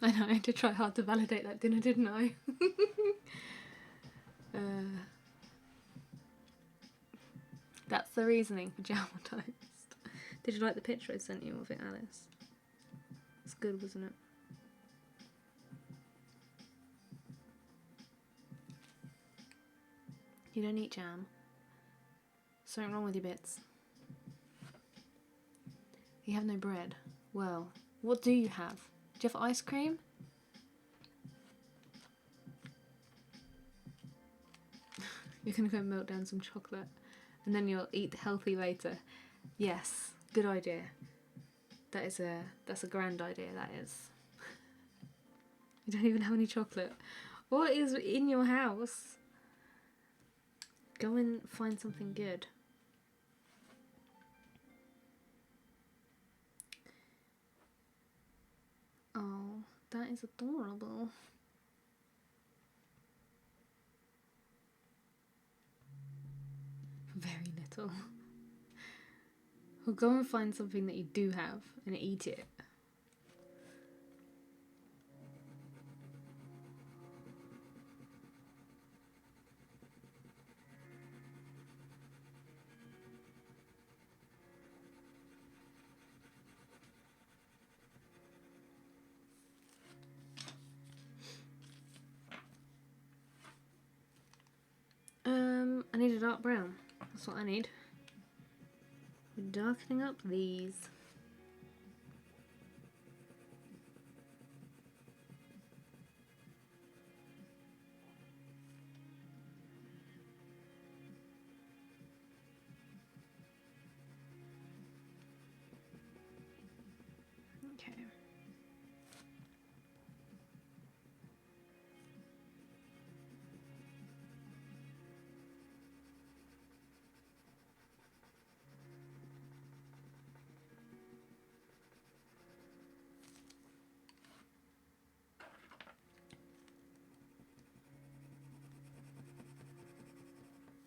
I know, I did try hard to validate that dinner, didn't I? That's the reasoning for jam on toast. Did you like the picture I sent you of it, Alice? It's good, wasn't it? You don't eat jam. Something wrong with your bits. You have no bread. Well, what do you have? Do you have ice cream? You're gonna go melt down some chocolate and then you'll eat healthy later. Yes, good idea. That's a grand idea, that is. You don't even have any chocolate. What is in your house? Go and find something good. Oh, that is adorable. Very little. Well, go and find something that you do have and eat it. need a dark brown. That's what I need. We're darkening up these. Okay.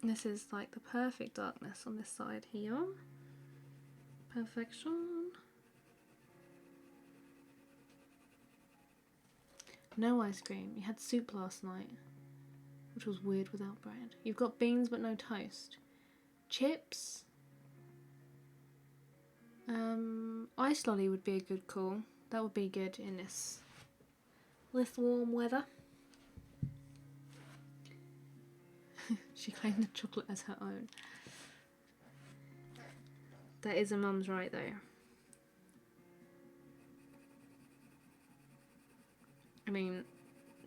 This is like the perfect darkness on this side here. Perfection. No ice cream. You had soup last night, which was weird without bread. You've got beans but no toast. Chips. Ice lolly would be a good call. That would be good in this warm weather. She claimed the chocolate as her own. That is a mum's right though. I mean,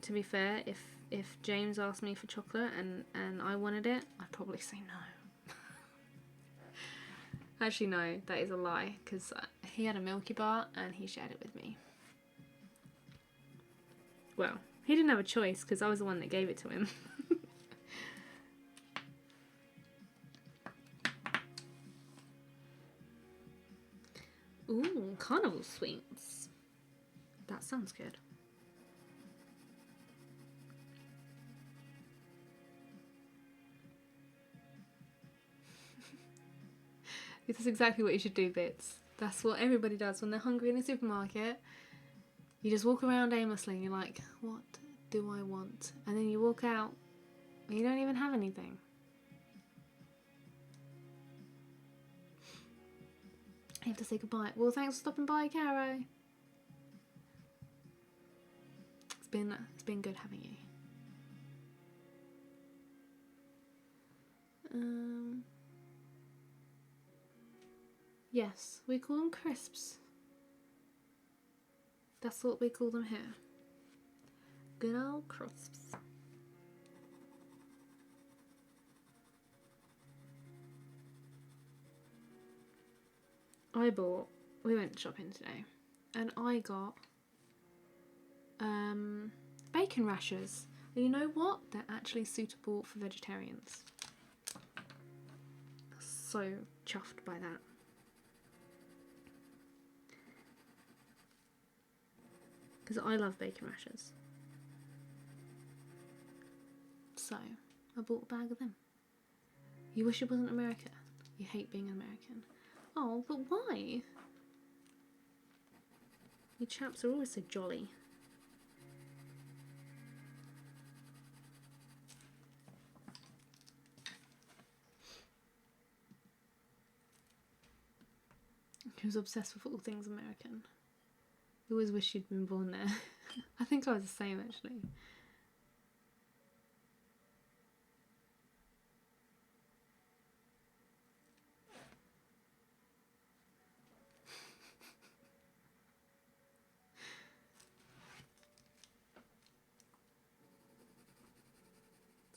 to be fair, if James asked me for chocolate and I wanted it, I'd probably say no. Actually no, that is a lie, because he had a Milky Bar and he shared it with me. Well, he didn't have a choice because I was the one that gave it to him. Ooh, carnival sweets. That sounds good. This is exactly what you should do, Bits. That's what everybody does when they're hungry in a supermarket. You just walk around aimlessly and you're like, what do I want? And then you walk out and you don't even have anything. You have to say goodbye. Well, thanks for stopping by, Caro. It's been good having you. Yes, we call them crisps. That's what we call them here. Good old crisps. We went shopping today, and I got bacon rashers. And you know what? They're actually suitable for vegetarians. So chuffed by that. Because I love bacon rashers. So I bought a bag of them. You wish it wasn't America. You hate being American. Oh, but why? You chaps are always so jolly. He was obsessed with all things American. I always wish you'd been born there. I think I was the same actually.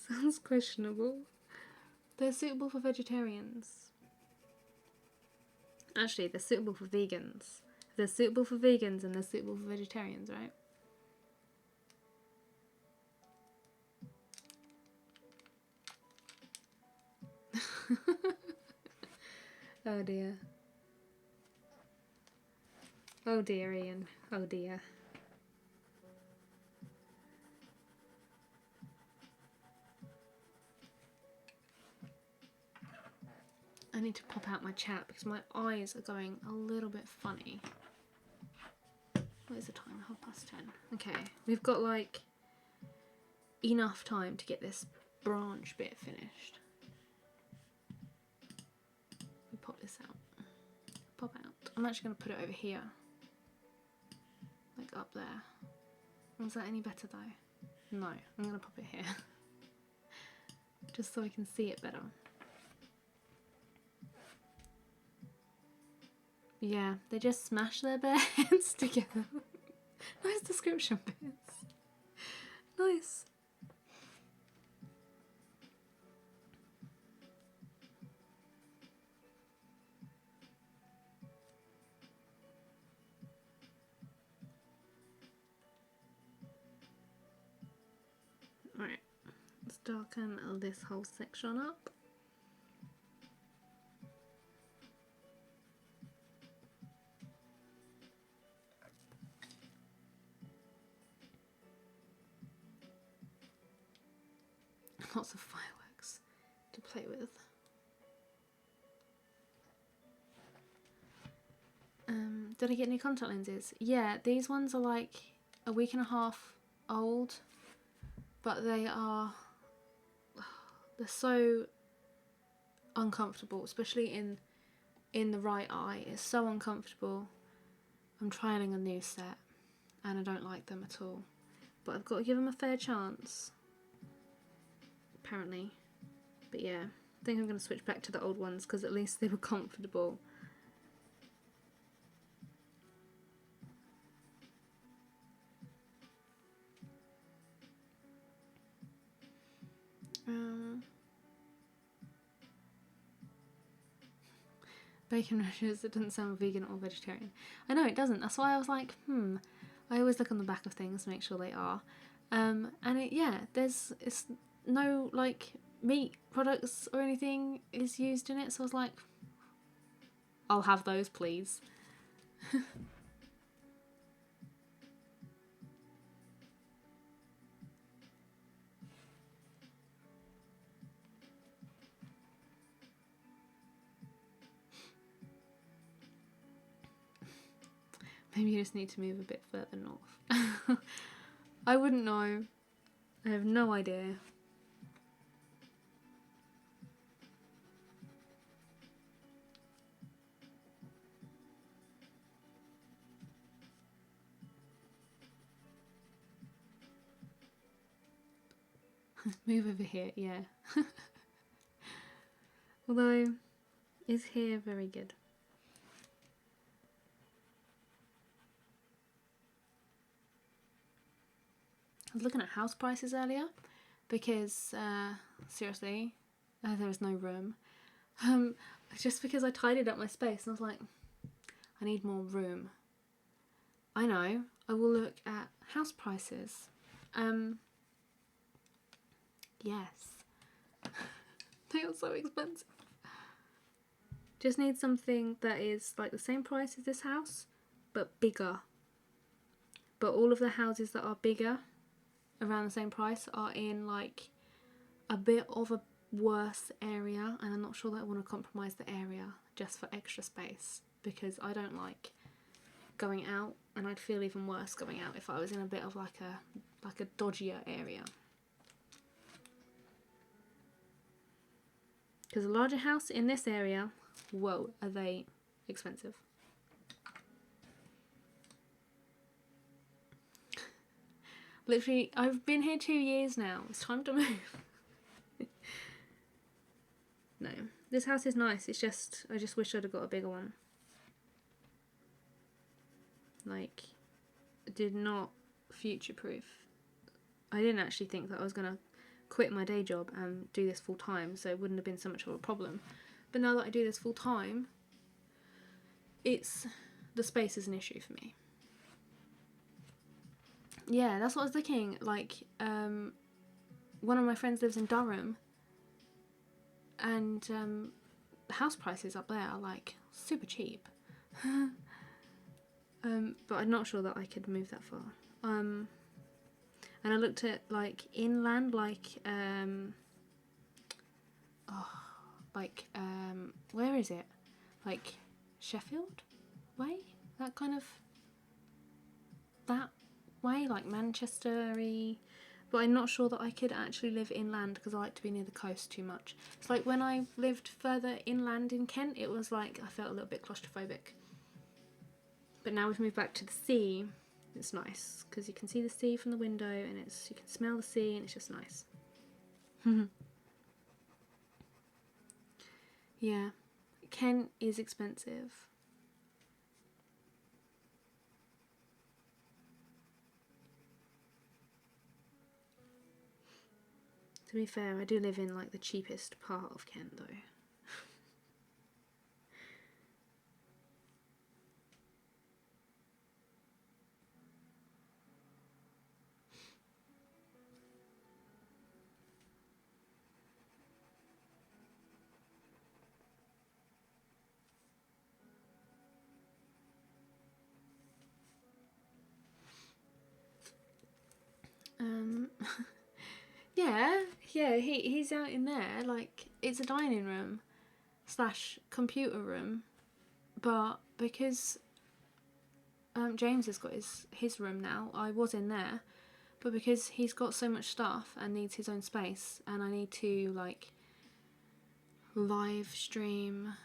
Sounds questionable. They're suitable for vegetarians. Actually, they're suitable for vegans. They're suitable for vegans and they're suitable for vegetarians, right? Oh dear. Oh dear, Ian. Oh dear. I need to pop out my chat because my eyes are going a little bit funny. What is the time? 10:30. Okay, we've got like enough time to get this branch bit finished. We pop this out. Pop out. I'm actually going to put it over here. Like up there. Was that any better though? No, I'm going to pop it here. just so I can see it better. Yeah, they just smash their bare heads together. Nice description bits. Nice. Alright, let's darken this whole section up. Lots of fireworks to play with. Did I get any contact lenses? Yeah, these ones are like a week and a half old, but they're so uncomfortable, especially in the right eye. It's so uncomfortable. I'm trialing a new set and I don't like them at all, but I've got to give them a fair chance, apparently. But yeah, I think I'm going to switch back to the old ones because at least they were comfortable. Bacon rashes, it doesn't sound vegan or vegetarian. I know it doesn't, that's why I was like, I always look on the back of things to make sure they are. And it's no like meat products or anything is used in it, so I was like, I'll have those please. Maybe you just need to move a bit further north. I wouldn't know. I have no idea. Move over here, yeah. Although, is here very good? I was looking at house prices earlier because, seriously, there was no room. Just because I tidied up my space and I was like, I need more room. I know, I will look at house prices. Yes. They are so expensive. Just need something that is like the same price as this house, but bigger. But all of the houses that are bigger, around the same price, are in like a bit of a worse area, and I'm not sure that I want to compromise the area just for extra space, because I don't like going out, and I'd feel even worse going out if I was in a bit of like a dodgier area. Because a larger house in this area, whoa, are they expensive. Literally, I've been here 2 years now. It's time to move. No, this house is nice. It's just, I just wish I'd have got a bigger one. Like, did not future-proof. I didn't actually think that I was going to quit my day job and do this full time, so it wouldn't have been so much of a problem. But now that I do this full time, the space is an issue for me. Yeah, that's what I was thinking. Like, one of my friends lives in Durham, and the house prices up there are like super cheap. But I'm not sure that I could move that far. And I looked at like inland, where is it? Like Sheffield way? That kind of, that way, like Manchester-y. But I'm not sure that I could actually live inland because I like to be near the coast too much. It's like when I lived further inland in Kent, it was like I felt a little bit claustrophobic. But now we've moved back to the sea, it's nice because you can see the sea from the window, and you can smell the sea, and it's just nice. Yeah. Kent is expensive. To be fair, I do live in like the cheapest part of Kent though. yeah, he's out in there, like, it's a dining room / computer room, but because James has got his room now, I was in there, but because he's got so much stuff and needs his own space, and I need to, like, live stream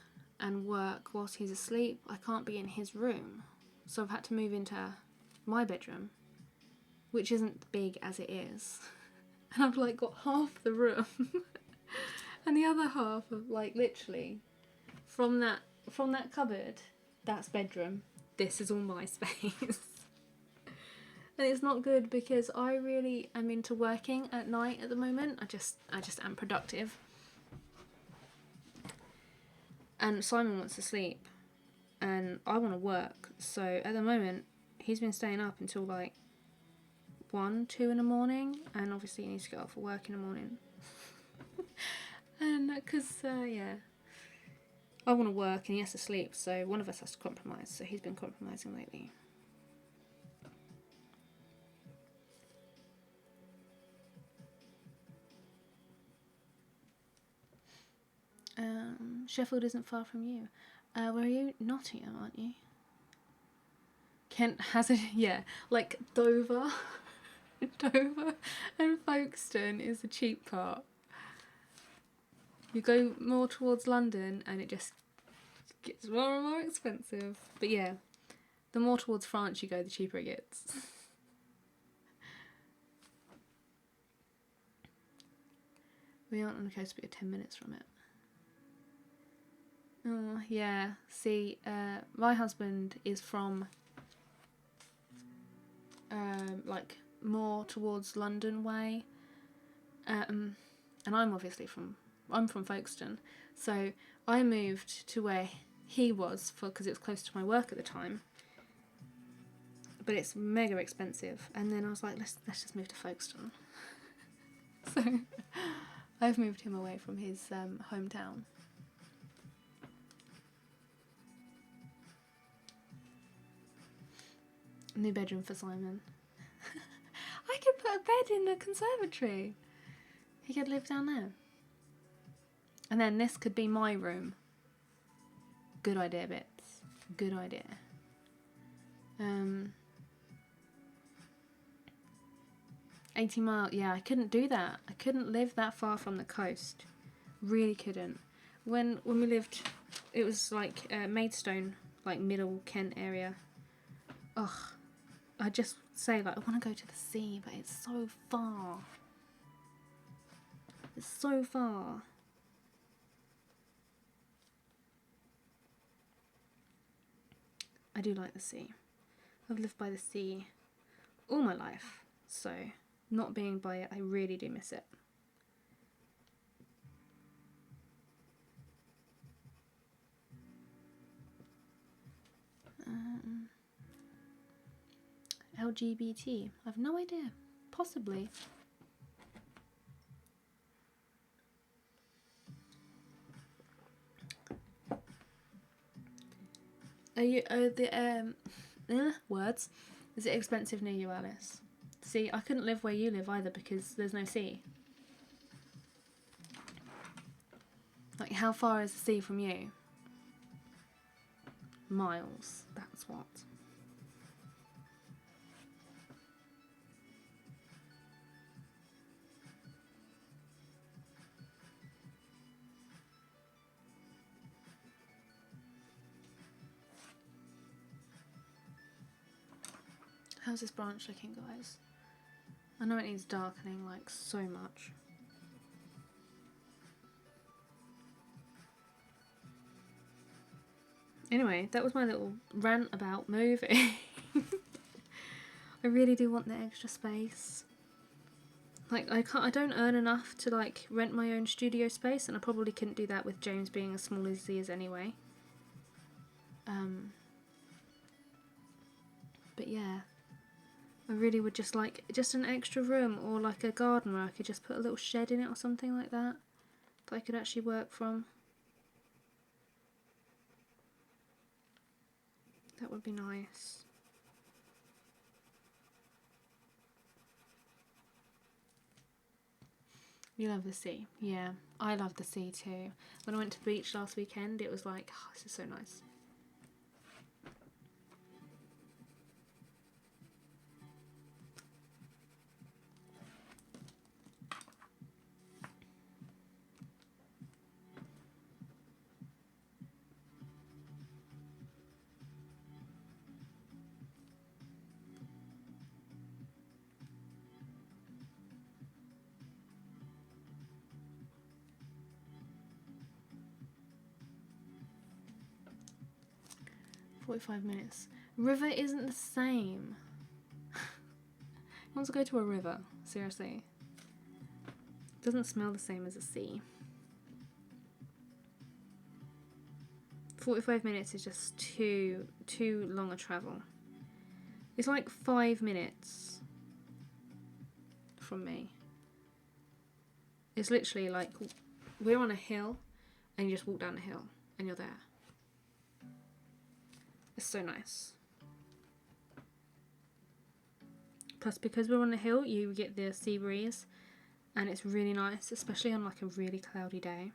and work whilst he's asleep, I can't be in his room, so I've had to move into my bedroom, which isn't big as it is. And I've like got half the room and the other half of like literally from that cupboard, that's bedroom. This is all my space. And it's not good because I really am into working at night at the moment. I just am productive. And Simon wants to sleep and I want to work. So at the moment he's been staying up until like 1, 2 in the morning, and obviously he needs to get up for work in the morning. And because yeah, I want to work and he has to sleep, so one of us has to compromise. So he's been compromising lately. Sheffield isn't far from you. Where are you? Nottingham, aren't you? Kent has a yeah, like Dover. Dover and Folkestone is the cheap part. You go more towards London and it just gets more and more expensive. But yeah, the more towards France you go, the cheaper it gets. We aren't on the coast, but you're 10 minutes from it. Oh, yeah. See, my husband is from like more towards London way, and I'm obviously from Folkestone, so I moved to where he was because it was close to my work at the time, but it's mega expensive. And then I was like, let's just move to Folkestone. So I've moved him away from his hometown. New bedroom for Simon. I could put a bed in the conservatory. He could live down there. And then this could be my room. Good idea, bits. Good idea. 80 miles. Yeah, I couldn't do that. I couldn't live that far from the coast. Really couldn't. When we lived, it was like Maidstone, like middle Kent area. Ugh. I just say like I want to go to the sea, but it's so far. It's so far. I do like the sea. I've lived by the sea all my life, so not being by it, I really do miss it. LGBT? I've no idea. Possibly. Are you words? Is it expensive near you, Alice? See, I couldn't live where you live either because there's no sea. Like, how far is the sea from you? Miles. That's what. How's this branch looking, guys? I know it needs darkening, like, so much. Anyway, that was my little rant about moving. I really do want the extra space. Like, I don't earn enough to like rent my own studio space, and I probably couldn't do that with James being as small as he is anyway. But yeah, I really would just like just an extra room, or like a garden where I could just put a little shed in it or something like that I could actually work from. That would be nice. You love the sea. Yeah, I love the sea too. When I went to the beach last weekend, it was like, oh, this is so nice. "45 minutes. River isn't the same." Who wants to go to a river? Seriously. It doesn't smell the same as a sea. 45 minutes is just too long a travel. It's like 5 minutes from me. It's literally like we're on a hill and you just walk down the hill and you're there. It's so nice. Plus, because we're on the hill, you get the sea breeze, and it's really nice, especially on like a really cloudy day.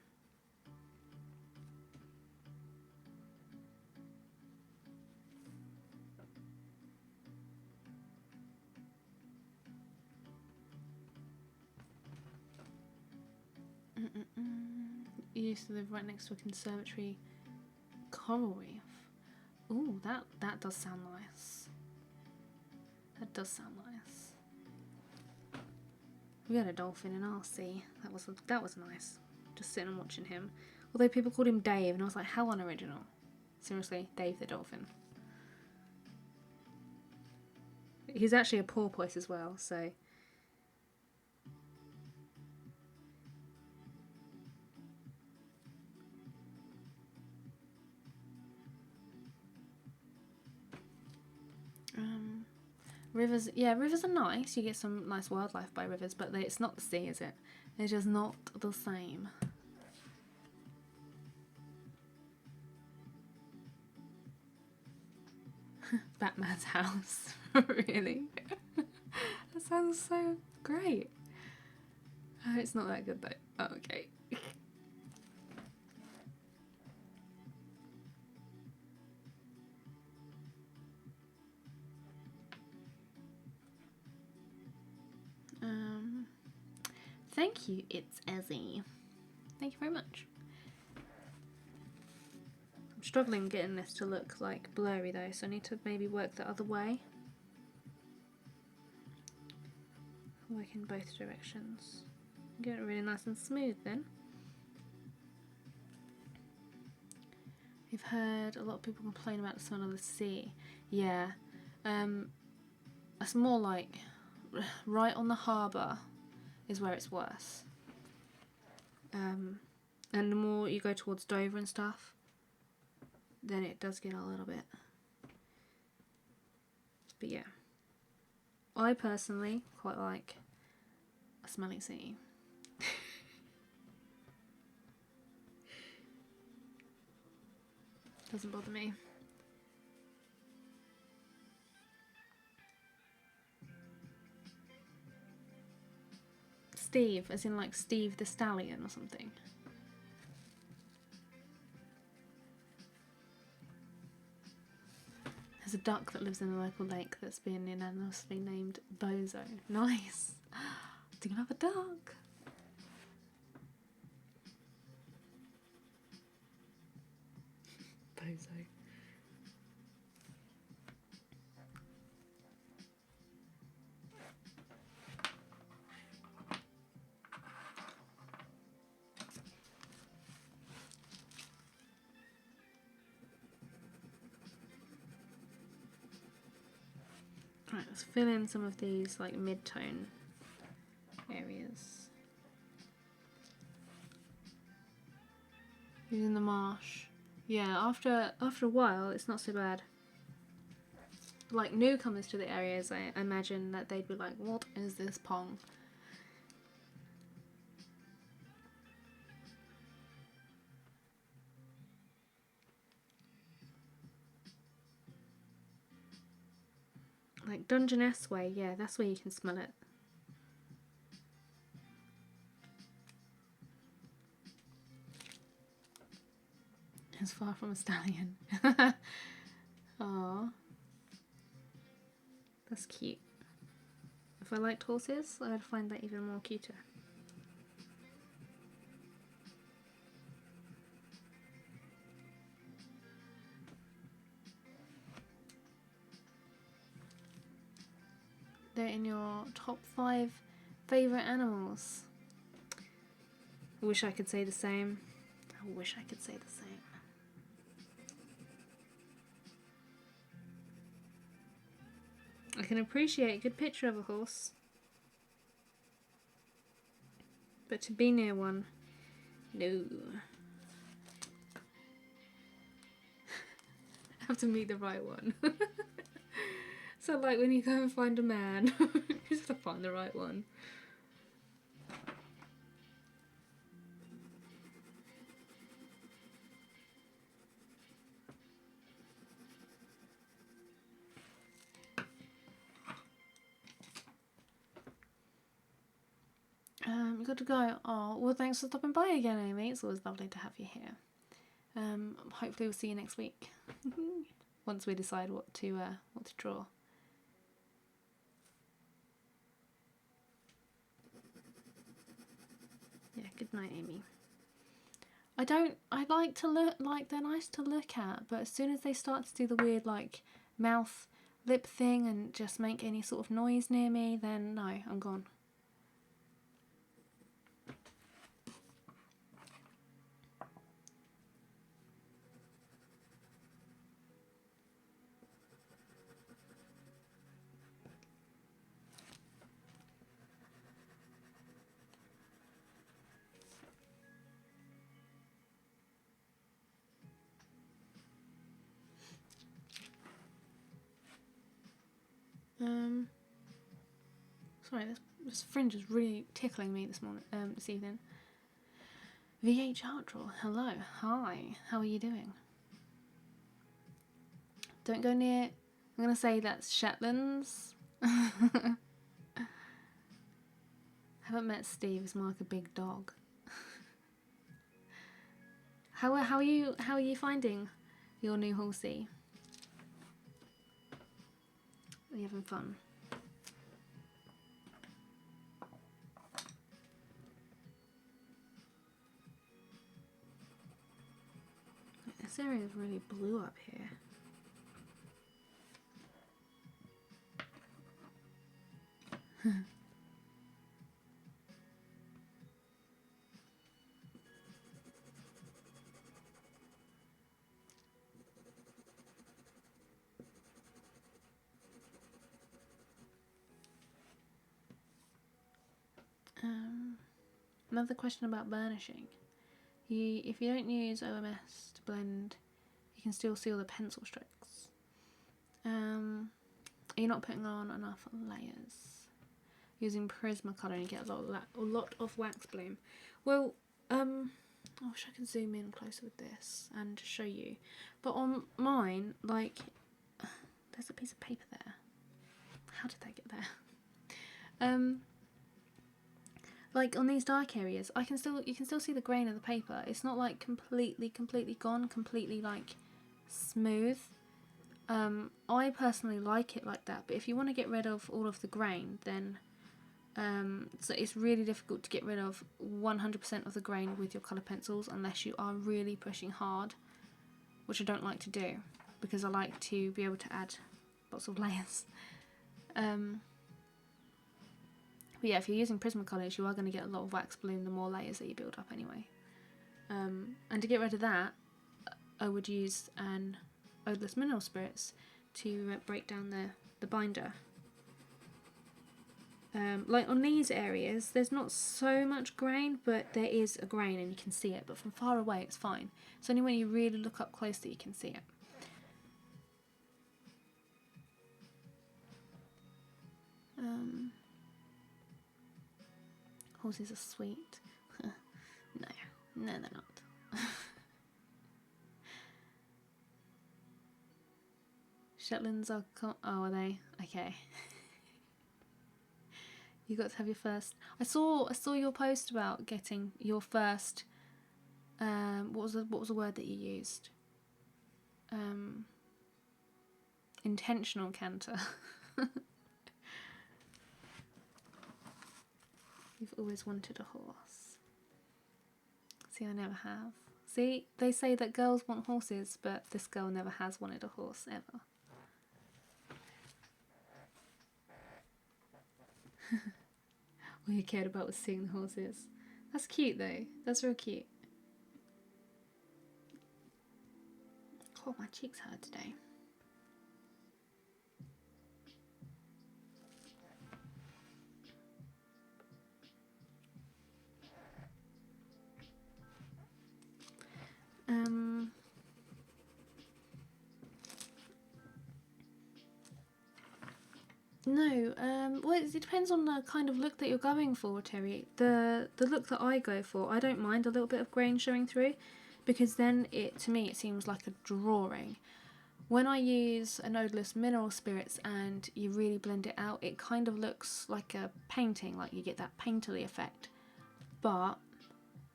You used to live right next to a conservatory coral reef. Ooh, that does sound nice. That does sound nice. We had a dolphin in our sea. That was nice. Just sitting and watching him. Although people called him Dave, and I was like, how unoriginal. Seriously, Dave the dolphin. He's actually a porpoise as well, so. Rivers, yeah, rivers are nice. You get some nice wildlife by rivers, but it's not the sea, is it? It's just not the same. Batman's house. Really? That sounds so great. It's not that good though. Oh, okay. Thank you, it's Ezzy. Thank you very much. I'm struggling getting this to look like blurry though, so I need to maybe work the other way. Work in both directions. Get it really nice and smooth then. You've heard a lot of people complain about the smell of the sea. Yeah. It's more like right on the harbour is where it's worse. And the more you go towards Dover and stuff, then it does get a little bit. But yeah. I personally quite like a smelly sea. Doesn't bother me. Steve, as in like Steve the Stallion or something. There's a duck that lives in the local lake that's been unanimously named Bozo. Nice. Do you have a duck? Bozo. Right, let's fill in some of these like mid-tone areas. Using the marsh. Yeah, after a while it's not so bad. Like newcomers to the areas, I imagine that they'd be like, what is this pong? Like Dungeness way, yeah, that's where you can smell it. It's far from a stallion. Aww. That's cute. If I liked horses, I would find that even more cuter. They're in your top 5 favourite animals. I wish I could say the same. I wish I could say the same. I can appreciate a good picture of a horse, but to be near one, no. Have to meet the right one. So like when you go and find a man, you just have to find the right one. You got to go. Oh, well, thanks for stopping by again, Amie. It's always lovely to have you here. Hopefully we'll see you next week once we decide what to draw. Yeah, good night, Amie. I like to look, like they're nice to look at, but as soon as they start to do the weird like mouth lip thing and just make any sort of noise near me, then no, I'm gone. Sorry, this fringe is really tickling me this evening. VH Art Draw, hello, hi, how are you doing? Don't go near, I'm gonna say that's Shetlands. Haven't met Steve, he's more like a big dog. How are you finding your new horsey? Are you having fun? This area is really blue up here. Another question about burnishing. If you don't use OMS to blend, you can still see all the pencil strokes. You're not putting on enough layers. Using Prismacolor, you get a lot of wax bloom. Well, I wish I could zoom in closer with this and show you. But on mine, like, there's a piece of paper there. How did that get there? Like on these dark areas, you can still see the grain of the paper. It's not like completely gone, completely like smooth. I personally like it like that, but if you want to get rid of all of the grain, then so it's really difficult to get rid of 100% of the grain with your colour pencils unless you are really pushing hard, which I don't like to do because I like to be able to add lots of layers. But yeah, if you're using Prismacolors, you are going to get a lot of wax bloom the more layers that you build up anyway. And to get rid of that, I would use an Odorless Mineral Spirits to break down the binder Like on these areas, there's not so much grain, but there is a grain and you can see it. But from far away, it's fine. It's only when you really look up close that you can see it. Horses are sweet. No, they're not. Shetlands are oh, are they? Okay. You got to have your first. I saw your post about getting your first. What was the word that you used? Intentional canter. You've always wanted a horse. See, I never have. See, they say that girls want horses, but this girl never has wanted a horse ever. All you cared about was seeing the horses. That's cute though. That's real cute. Oh, my cheeks hurt today. No, well, it depends on the kind of look that you're going for, Terry. The look that I go for, I don't mind a little bit of grain showing through, because then to me it seems like a drawing. When I use an odorless mineral spirits and you really blend it out, it kind of looks like a painting, like you get that painterly effect. But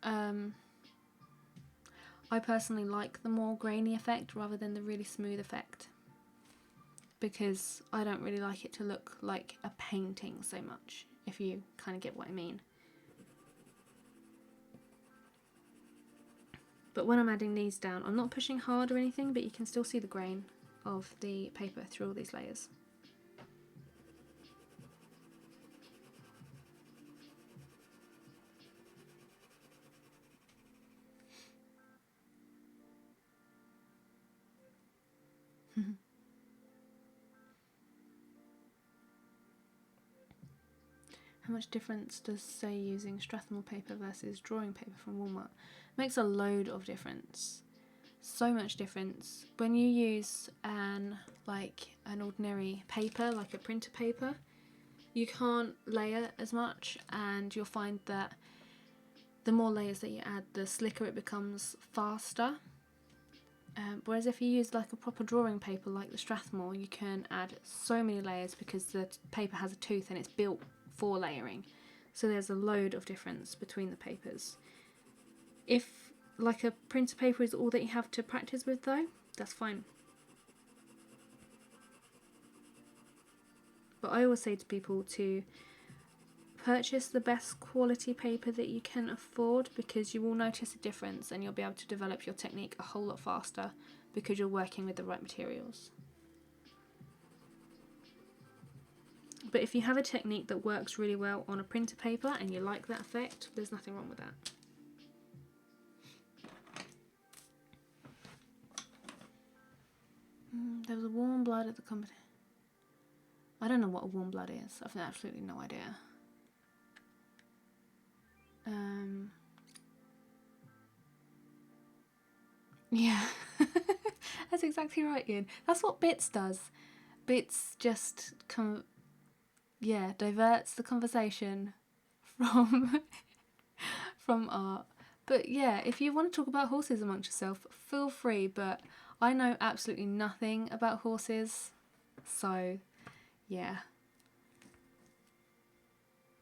I personally like the more grainy effect rather than the really smooth effect, because I don't really like it to look like a painting so much, if you kind of get what I mean. But when I'm adding these down, I'm not pushing hard or anything, but you can still see the grain of the paper through all these layers. How much difference does, say, using Strathmore paper versus drawing paper from Walmart? Makes a load of difference. So much difference. When you use an ordinary paper, like a printer paper, you can't layer as much, and you'll find that the more layers that you add, the slicker it becomes faster. Whereas if you use like a proper drawing paper like the Strathmore, you can add so many layers because the paper has a tooth and it's built for layering. So there's a load of difference between the papers. If like a printer paper is all that you have to practice with though, that's fine. But I always say to people to purchase the best quality paper that you can afford, because you will notice a difference and you'll be able to develop your technique a whole lot faster because you're working with the right materials. But if you have a technique that works really well on a printer paper and you like that effect, there's nothing wrong with that. There was a warm blood at the company. I don't know what a warm blood is. I've absolutely no idea. Yeah, that's exactly right, Ian. That's what Bits does. Bits just diverts the conversation from from art. But yeah, if you want to talk about horses amongst yourself, feel free. But I know absolutely nothing about horses, so yeah.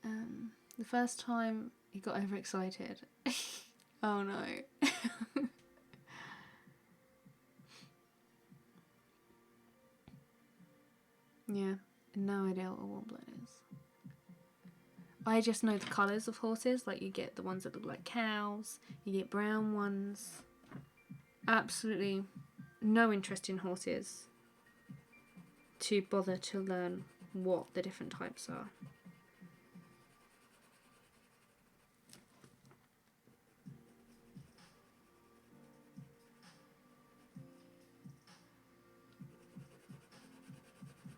The first time he got overexcited. Oh no. Yeah, no idea what a warm blood is. I just know the colours of horses, like you get the ones that look like cows, you get brown ones. Absolutely no interest in horses to bother to learn what the different types are.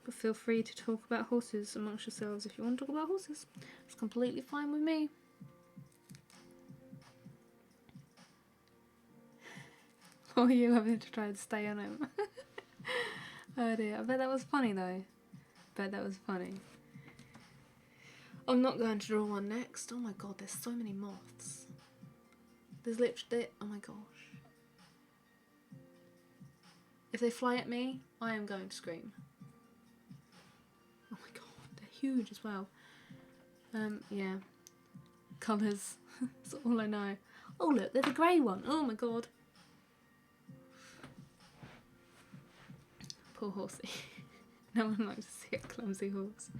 But feel free to talk about horses amongst yourselves if you want to talk about horses. It's completely fine with me. Or you having to try and stay on him. Oh dear, I bet that was funny though. Bet that was funny. I'm not going to draw one next. Oh my god, there's so many moths. There's literally, oh my gosh. If they fly at me, I am going to scream. Oh my god, they're huge as well. Yeah. Colours. That's all I know. Oh look, there's a grey one. Oh my god. Poor horsey. No one likes to see a clumsy horse.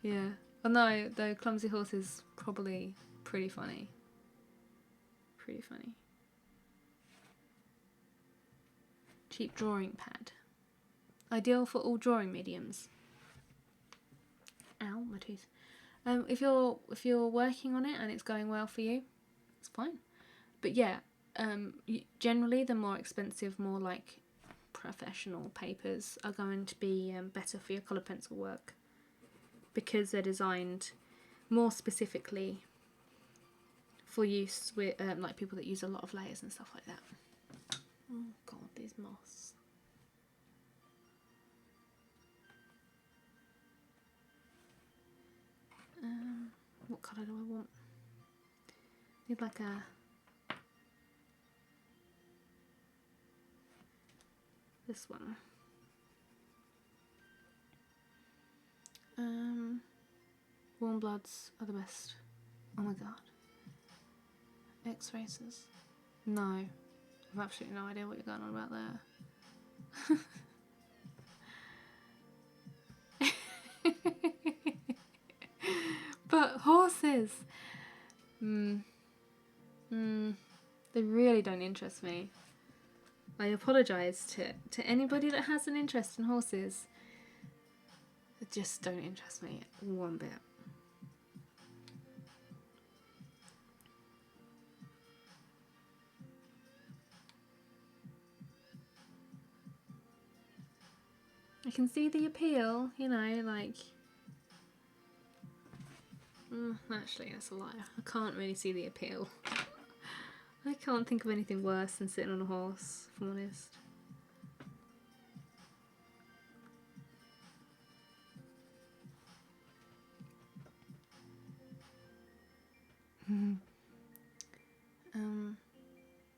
Yeah. Oh no, though clumsy horse is probably pretty funny. Pretty funny. Cheap drawing pad. Ideal for all drawing mediums. Ow, my tooth. If you're working on it and it's going well for you, it's fine. But yeah, generally the more expensive, more like professional papers are going to be better for your colour pencil work, because they're designed more specifically for use with like people that use a lot of layers and stuff like that. Oh god, these moths. What colour do I want? Need like a this one. Warm bloods are the best. Oh my god. X-races. No. I've absolutely no idea what you're going on about there. But horses. They really don't interest me. I apologise to anybody that has an interest in horses. They just don't interest me one bit. I can see the appeal, you know, like... actually, that's a liar. I can't really see the appeal. I can't think of anything worse than sitting on a horse, if I'm honest.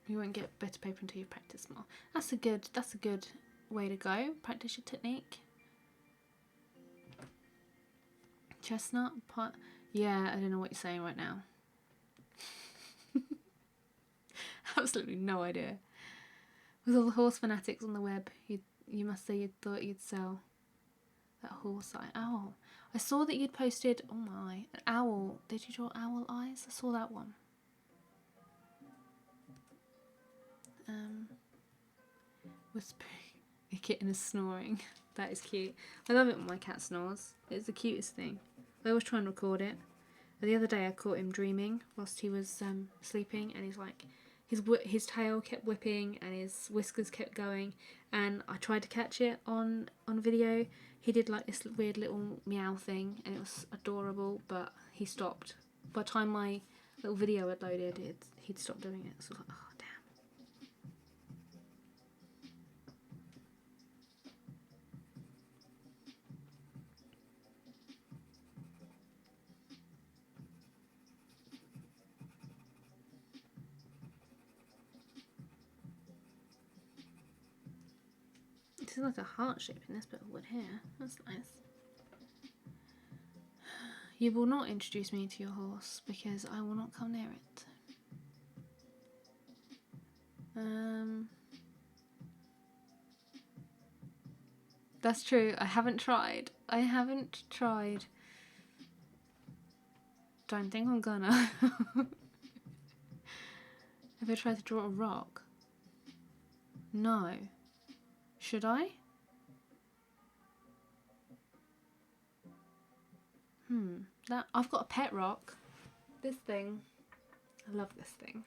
You won't get better paper until you practice more. That's a good way to go. Practice your technique. Chestnut pot. Yeah, I don't know what you're saying right now. Absolutely no idea. With all the horse fanatics on the web, you must say you thought you'd sell that horse eye. Owl. I saw that you'd posted. Oh my, an owl. Did you draw owl eyes? I saw that one. Whispering. A kitten is snoring. That is cute. I love it when my cat snores. It's the cutest thing. I always try and record it. The other day I caught him dreaming whilst he was sleeping, and he's like, his tail kept whipping and his whiskers kept going, and I tried to catch it on video. He did like this weird little meow thing, and it was adorable, but he stopped. By the time my little video had loaded, he'd stopped doing it. So I was like, oh damn. There's like a heart shape in this bit of wood here. That's nice. You will not introduce me to your horse because I will not come near it. That's true. I haven't tried. Don't think I'm gonna. Have I tried to draw a rock? No. Should I? I've got a pet rock. This thing. I love this thing.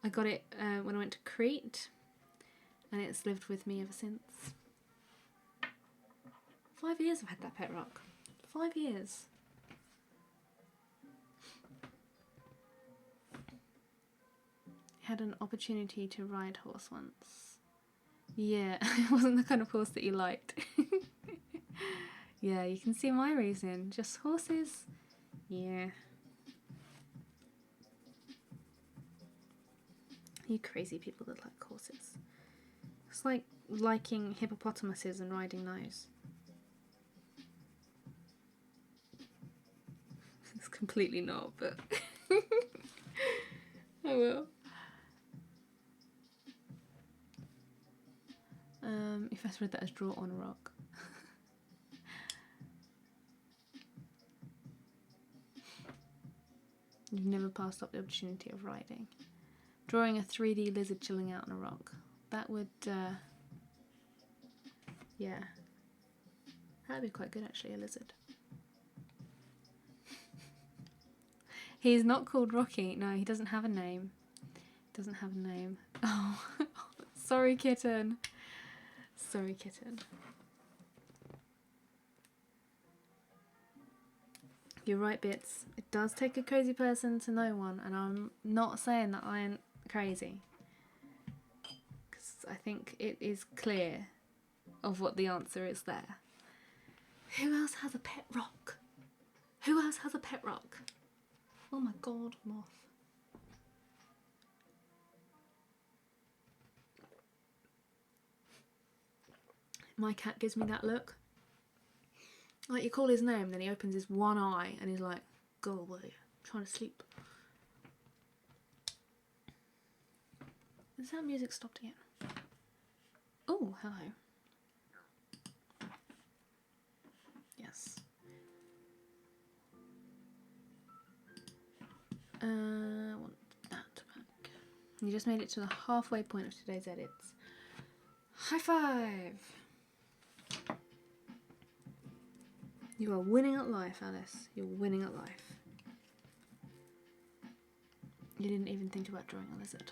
I got it when I went to Crete, and it's lived with me ever since. 5 years I've had that pet rock. 5 years. Had an opportunity to ride horse once. Yeah, it wasn't the kind of horse that you liked. Yeah, you can see my reason. Just horses. Yeah. You crazy people that like horses. It's like liking hippopotamuses and riding those. It's completely not, but I will. You first read that as draw on a rock. You've never passed up the opportunity of riding. Drawing a 3D lizard chilling out on a rock. That would, yeah. That'd be quite good actually, a lizard. He's not called Rocky. No, he doesn't have a name. Doesn't have a name. Oh, sorry kitten. Sorry kitten. You're right, Bits. It does take a crazy person to know one, and I'm not saying that I ain't crazy. Because I think it is clear of what the answer is there. Who else has a pet rock? Who else has a pet rock? Oh my god, moth. My cat gives me that look. Like, you call his name, then he opens his one eye and he's like, go away, I'm trying to sleep. Has that music stopped again? Oh, hello. Yes. I want that back. You just made it to the halfway point of today's edits. High five! You are winning at life, Alice. You're winning at life. You didn't even think about drawing a lizard.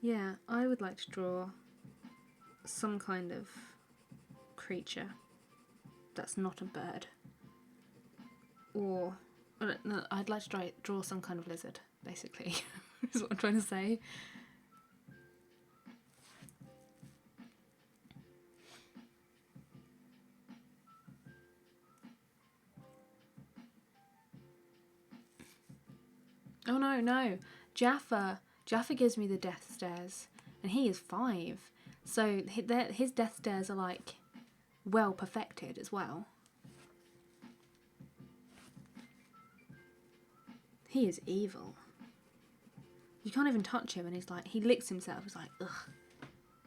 Yeah, I would like to draw some kind of creature that's not a bird. Or, no, I'd like to draw some kind of lizard, basically, is what I'm trying to say. Oh no, Jaffa gives me the death stares, and he is 5, so his death stares are like well perfected as well. He is evil. You can't even touch him, and he's like, he licks himself. He's like,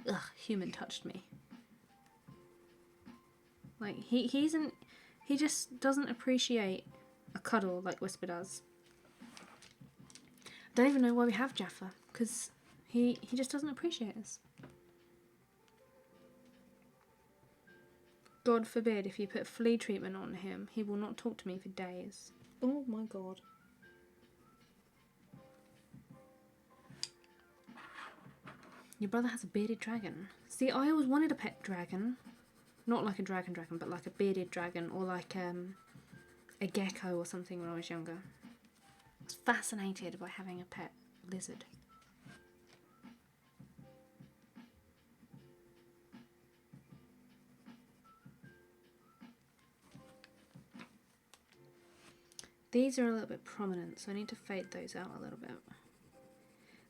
ugh, human touched me. Like he just doesn't appreciate a cuddle like Whisper does. I don't even know why we have Jaffa, because he just doesn't appreciate us. God forbid if you put flea treatment on him, he will not talk to me for days. Oh my god. Your brother has a bearded dragon. See, I always wanted a pet dragon. Not like a dragon, but like a bearded dragon, or like a gecko or something when I was younger. I was fascinated by having a pet lizard. These are a little bit prominent, so I need to fade those out a little bit.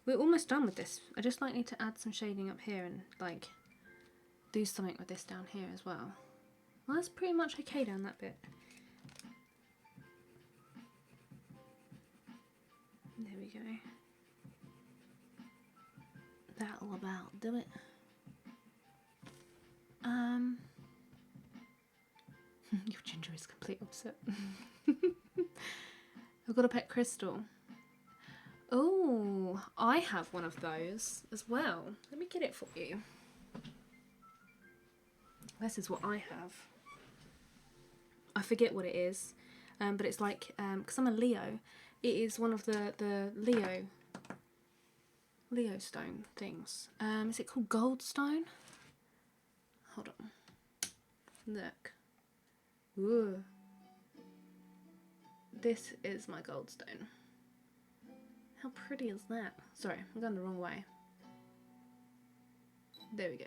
We're almost done with this. I just need to add some shading up here and like do something with this down here as well. Well, that's pretty much okay down that bit. There we go. That'll about do it. Your ginger is complete opposite. I've got a pet crystal. Oh, I have one of those as well. Let me get it for you. This is what I have. I forget what it is, but it's like, because I'm a Leo, it is one of the Leo stone things. Is it called gold stone? hold on. Look. Ooh. This is my goldstone. How pretty is that? Sorry, I'm going the wrong way. There we go.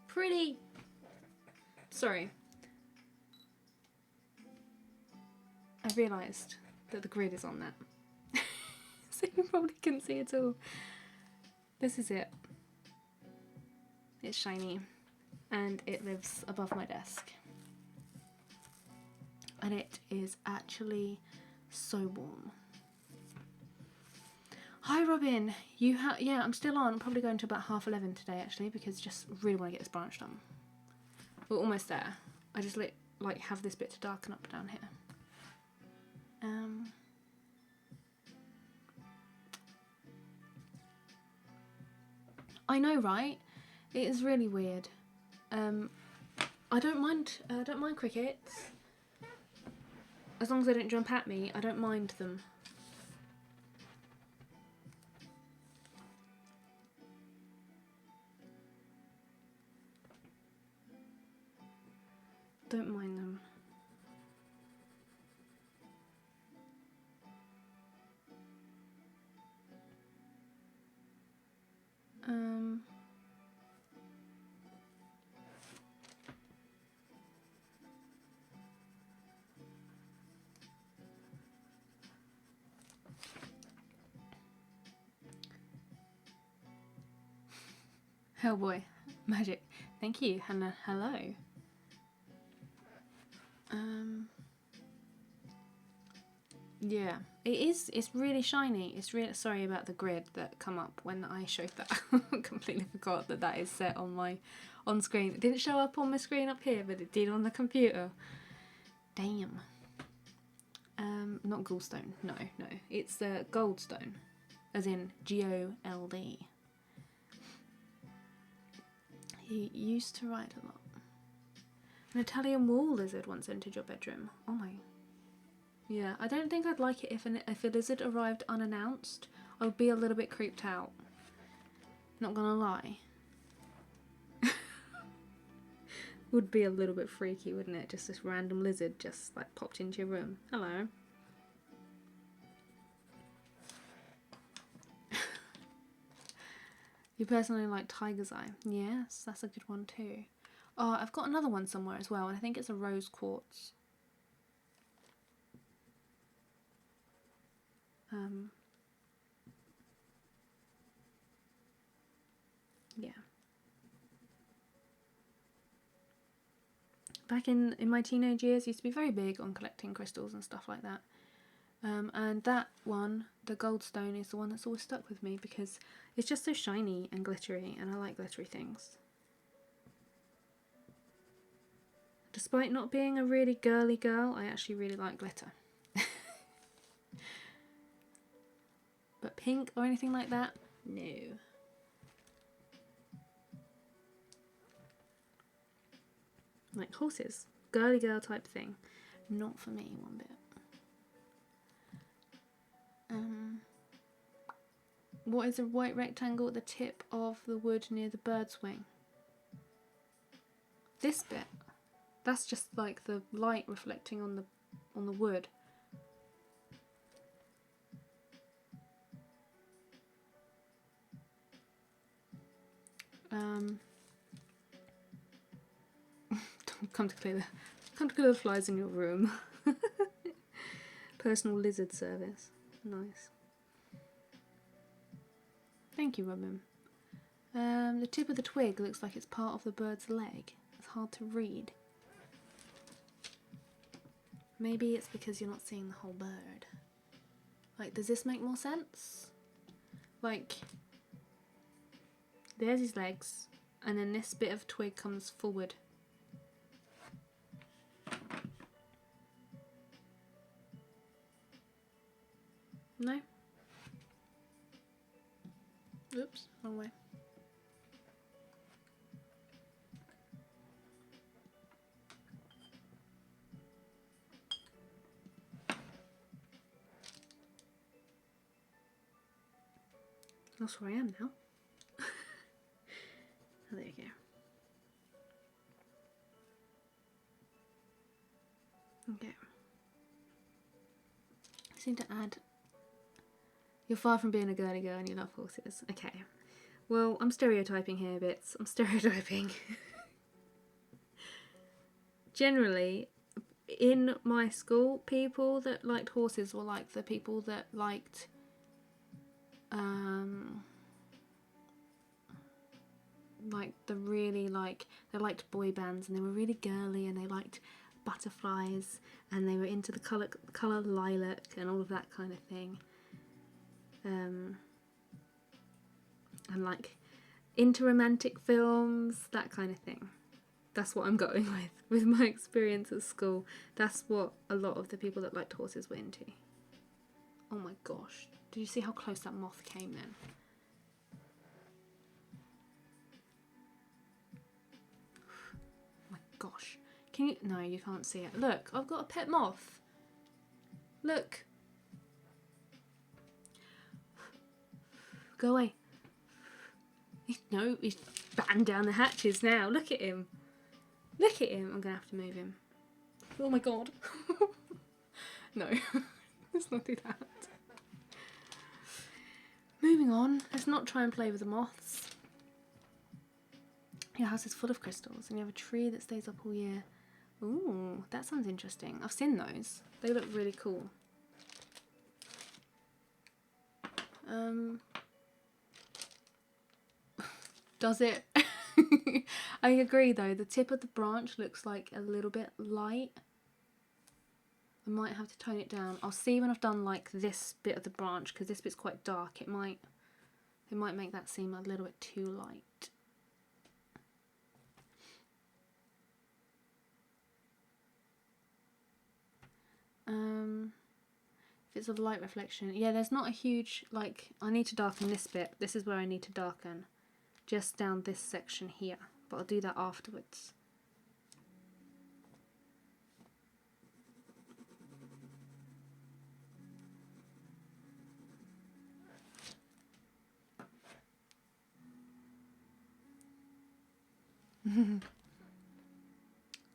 Pretty! Sorry. I realised that the grid is on that. So you probably couldn't see it all. This is it. It's shiny. And it lives above my desk. And it is actually so warm. Hi Robin, yeah, I'm still on. I'm probably going to about 11:30 today actually, because just really want to get this branch done. We're almost there. I just like have this bit to darken up down here. I know, right? It is really weird. I don't mind crickets. As long as they don't jump at me, I don't mind them. Don't mind them. Hellboy, magic. Thank you, Hannah. Hello. Yeah, it's really shiny. It's really, sorry about the grid that come up when I showed that. I completely forgot that is set on my screen. It didn't show up on my screen up here, but it did on the computer. Damn. Not gallstone. No. It's the goldstone, as in Gold. He used to write a lot. An Italian wall lizard once entered your bedroom. Oh my. Yeah, I don't think I'd like it if a lizard arrived unannounced. I would be a little bit creeped out. Not gonna lie. Would be a little bit freaky, wouldn't it? Just this random lizard just like popped into your room. Hello. You personally like Tiger's Eye? Yes, that's a good one too. Oh, I've got another one somewhere as well, and I think it's a rose quartz. Yeah. Back in my teenage years, I used to be very big on collecting crystals and stuff like that. And that one, the goldstone, is the one that's always stuck with me because it's just so shiny and glittery, and I like glittery things. Despite not being a really girly girl, I actually really like glitter. But pink or anything like that? No. Like horses. Girly girl type thing. Not for me one bit. What is a white rectangle at the tip of the wood near the bird's wing? This bit. That's just like the light reflecting on the wood. Come to clear the flies in your room. Personal lizard service. Nice. Thank you, Robin. The tip of the twig looks like it's part of the bird's leg. It's hard to read. Maybe it's because you're not seeing the whole bird. Like, does this make more sense? Like, there's his legs, and then this bit of twig comes forward. No? Oops, wrong way. That's where I am now. Oh, there you go. seem to add... You're far from being a girly girl and you love horses. Okay. Well, I'm stereotyping here a bit. I'm stereotyping. Generally, in my school, people that liked horses were like the people that liked... like the really they liked boy bands, and they were really girly, and they liked butterflies, and they were into the colour lilac and all of that kind of thing, and like into romantic films, that kind of thing. That's what I'm going with my experience at school. That's what a lot of the people that liked horses were into. Oh my gosh, did you see how close that moth came then? Gosh, can you? No, you can't see it. Look, I've got a pet moth. Look. Go away. No, he's batting down the hatches now. Look at him. Look at him. I'm gonna have to move him. Oh my god. No, let's not do that. Moving on. Let's not try and play with the moths. Your house is full of crystals and you have a tree that stays up all year. Ooh, that sounds interesting. I've seen those. They look really cool. Does it? I agree though, the tip of the branch looks like a little bit light. I might have to tone it down. I'll see when I've done like this bit of the branch, because this bit's quite dark. It might make that seem a little bit too light. If it's a light reflection, yeah, there's not a huge, like, I need to darken this bit. This is where I need to darken, just down this section here, but I'll do that afterwards.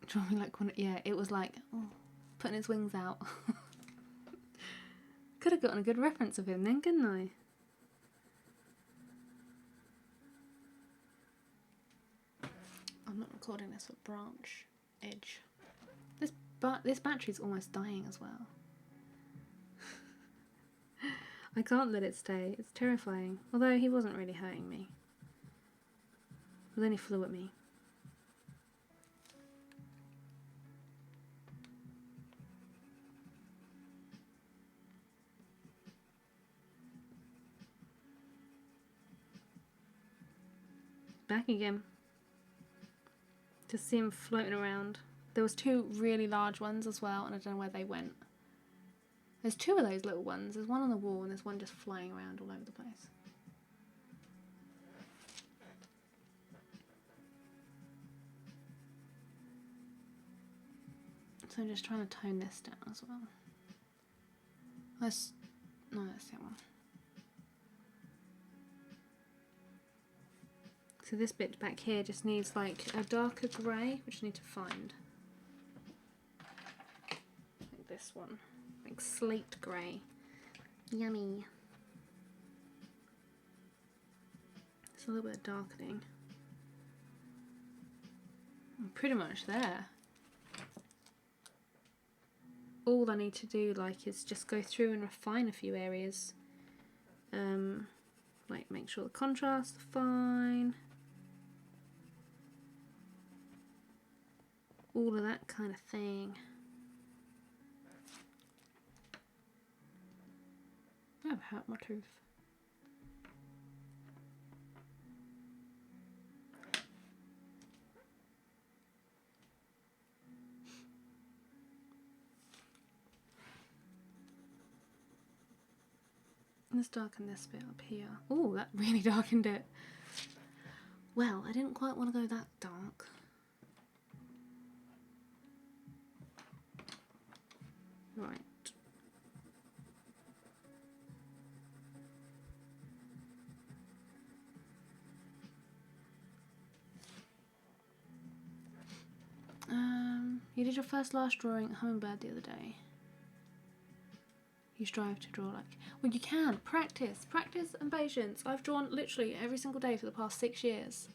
Drawing like one, yeah, it was like, oh, putting his wings out. Could have gotten a good reference of him then, couldn't I? I'm not recording this with branch edge. This battery's almost dying as well. I can't let it stay. It's terrifying. Although he wasn't really hurting me. But then he flew at me. Back again. Just see him floating around. There was two really large ones as well, and I don't know where they went. There's two of those little ones. There's one on the wall and there's one just flying around all over the place. So I'm just trying to tone this down as well. That's the one. So this bit back here just needs like a darker grey, which I need to find. Like this one, like slate grey. Yummy. It's a little bit of darkening. I'm pretty much there. All I need to do is just go through and refine a few areas. Like make sure the contrasts are fine. All of that kind of thing. I've hurt my tooth. Let's darken this bit up here. Oh, that really darkened it. Well, I didn't quite want to go that dark. Right. You did your first last drawing at Hummingbird the other day. You strive to draw like... Well, you can. Practice and patience. I've drawn literally every single day for the past 6 years.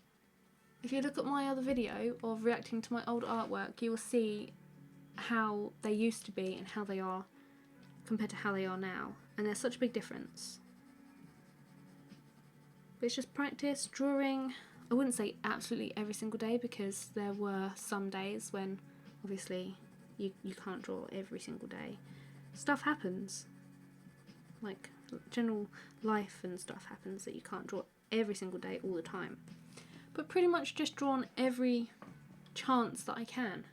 If you look at my other video of reacting to my old artwork, you will see how they used to be and how they are compared to how they are now. And there's such a big difference. But it's just practice, drawing. I wouldn't say absolutely every single day, because there were some days when obviously you can't draw every single day. Stuff happens. Like general life and stuff happens that you can't draw every single day all the time. But pretty much just drawn every chance that I can.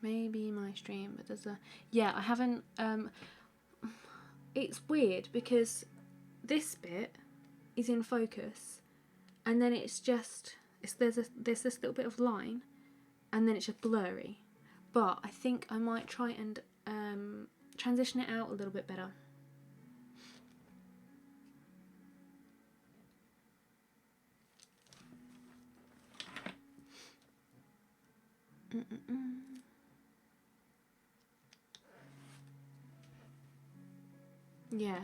Maybe my stream, but there's a... Yeah, I haven't... It's weird because this bit is in focus and then it's just... There's this little bit of line and then it's just blurry. But I think I might try and transition it out a little bit better. Yeah,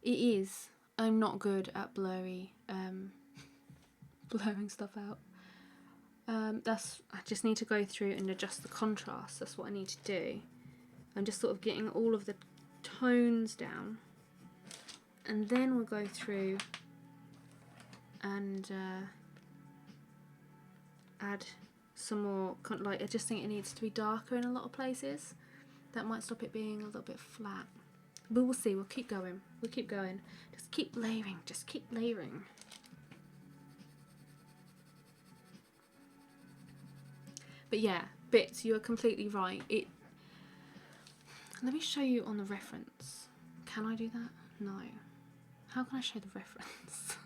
it is. I'm not good at blurring stuff out. I just need to go through and adjust the contrast. That's what I need to do. I'm just sort of getting all of the tones down, and then we'll go through and add some more. Like, I just think it needs to be darker in a lot of places. That might stop it being a little bit flat. But we'll see. We'll keep going. We'll keep going. Just keep layering. Just keep layering. But yeah, bits, you are completely right. Let me show you on the reference. Can I do that? No. How can I show the reference?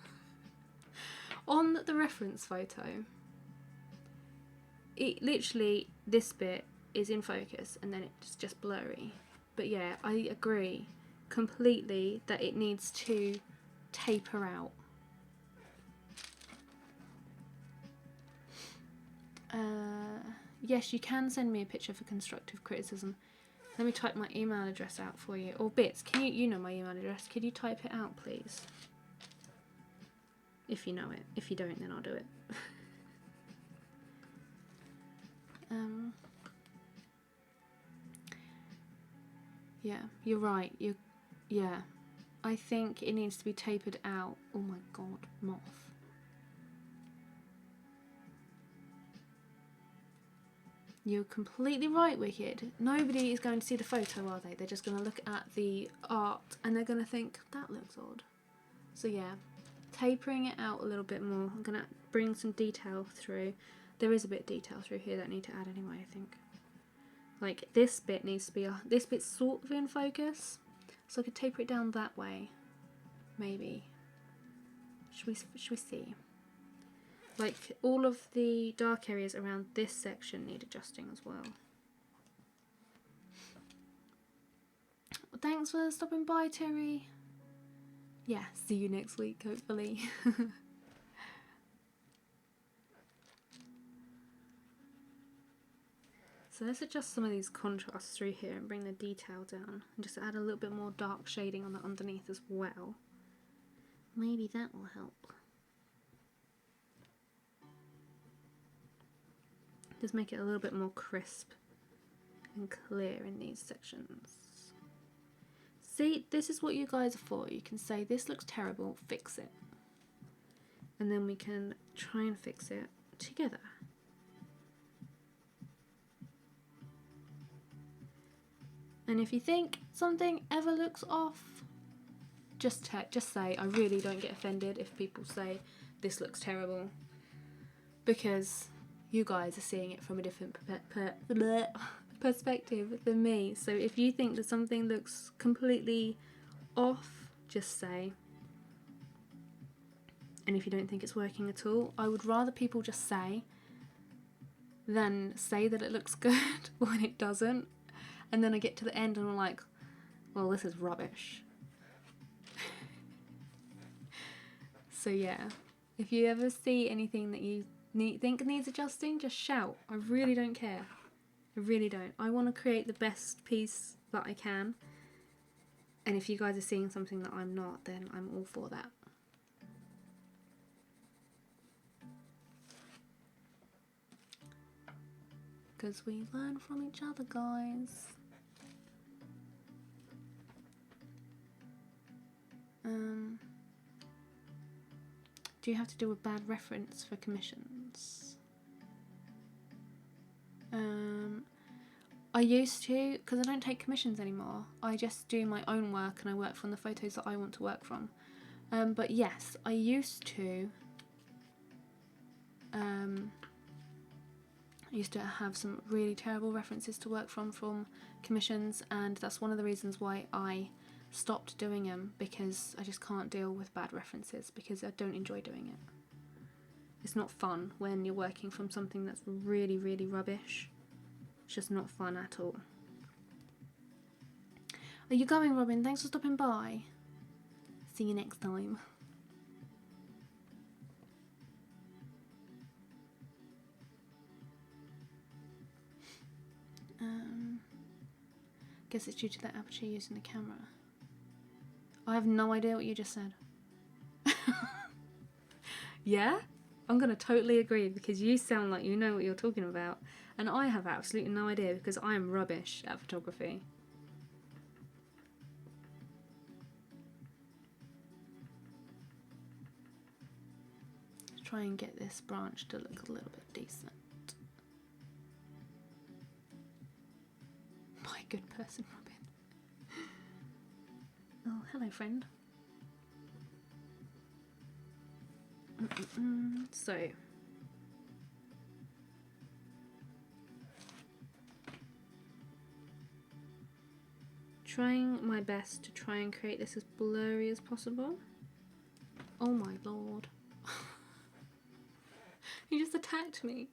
On the reference photo, it literally, this bit is in focus and then it's just blurry. But yeah, I agree completely that it needs to taper out. Yes, you can send me a picture for constructive criticism. Let me type my email address out for you. Or Bits, can you know my email address, could you type it out please? If you know it. If you don't, then I'll do it. Yeah, you're right. Yeah, I think it needs to be tapered out. Oh my god, moth. You're completely right, Wicked. Nobody is going to see the photo, are they? They're just going to look at the art and they're going to think, that looks odd. So yeah, tapering it out a little bit more. I'm going to bring some detail through. There is a bit of detail through here that I need to add anyway, I think. Like, this bit needs to be, this bit's sort of in focus, so I could taper it down that way, maybe. Should we see? Like, all of the dark areas around this section need adjusting as well. Thanks for stopping by, Terry. Yeah, see you next week, hopefully. So let's adjust some of these contrasts through here and bring the detail down. And just add a little bit more dark shading on the underneath as well. Maybe that will help. Just make it a little bit more crisp and clear in these sections. See, this is what you guys are for. You can say, this looks terrible, fix it. And then we can try and fix it together. And if you think something ever looks off, just say, I really don't get offended if people say, this looks terrible. Because you guys are seeing it from a different perspective than me. So if you think that something looks completely off, just say. And if you don't think it's working at all, I would rather people just say than say that it looks good when it doesn't. And then I get to the end and I'm like, well, this is rubbish. So yeah, if you ever see anything that you think needs adjusting, just shout. I really don't care. I really don't. I want to create the best piece that I can. And if you guys are seeing something that I'm not, then I'm all for that. Because we learn from each other, guys. Do you have to do a bad reference for commissions? I used to, because I don't take commissions anymore. I just do my own work and I work from the photos that I want to work from. But yes, I used to. I used to have some really terrible references to work from commissions, and that's one of the reasons why I stopped doing them, because I just can't deal with bad references, because I don't enjoy doing it. It's not fun when you're working from something that's really, really rubbish. It's just not fun at all. Are you going, Robin? Thanks for stopping by. See you next time. Guess it's due to the aperture used in the camera. I have no idea what you just said. Yeah? I'm going to totally agree, because you sound like you know what you're talking about. And I have absolutely no idea, because I am rubbish at photography. Let's try and get this branch to look a little bit decent. My good person, Robin. Oh, hello, friend. So, trying my best to try and create this as blurry as possible. Oh my lord. He just attacked me.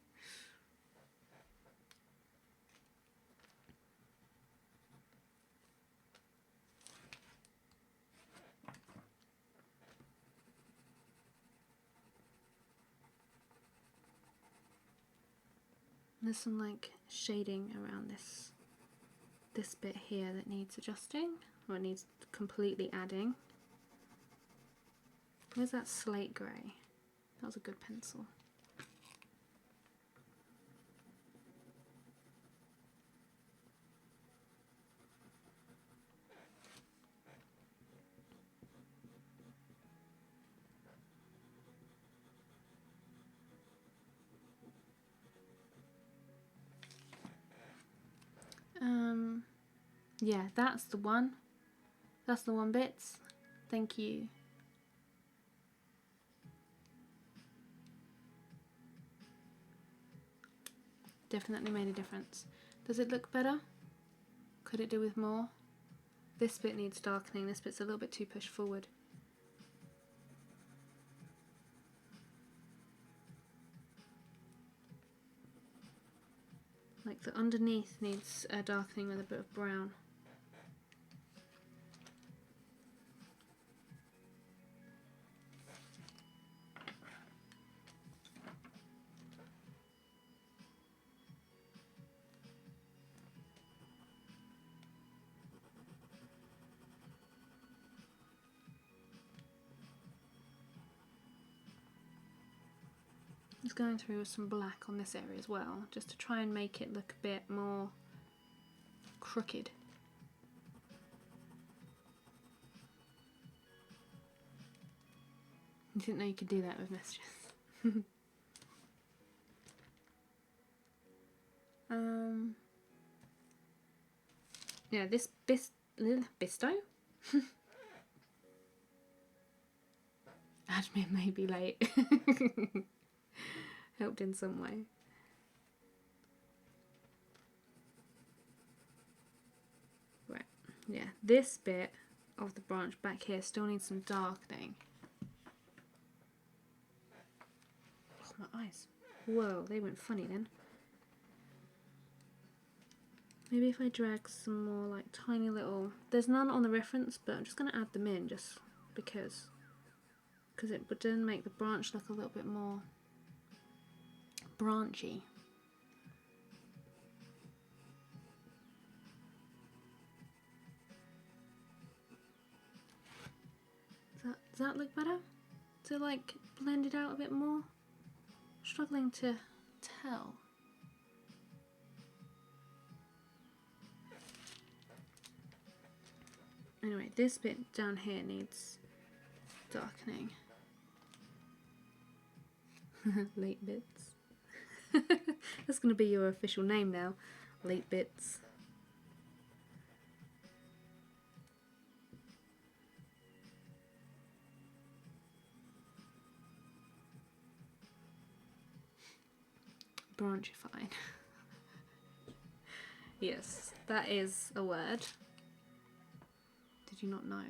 There's some like shading around this bit here that needs adjusting, or it needs completely adding. Where's that slate grey? That was a good pencil. Yeah, that's the one. That's the one, Bits. Thank you. Definitely made a difference. Does it look better? Could it do with more? This bit needs darkening. This bit's a little bit too pushed forward. Like the underneath needs a darkening with a bit of brown. Just going through with some black on this area as well, just to try and make it look a bit more crooked. You didn't know you could do that with messages. Yeah, this Bisto? Admin may be late. Helped in some way. Right, yeah, this bit of the branch back here still needs some darkening. Oh, my eyes. Whoa, they went funny then. Maybe if I drag some more like tiny little... There's none on the reference, but I'm just going to add them in just because. because it would then make the branch look a little bit more branchy. Does that look better? To like blend it out a bit more? Struggling to tell. Anyway, this bit down here needs darkening. Late bits. That's going to be your official name now. Late bits. Branchifying. Yes, that is a word. Did you not know?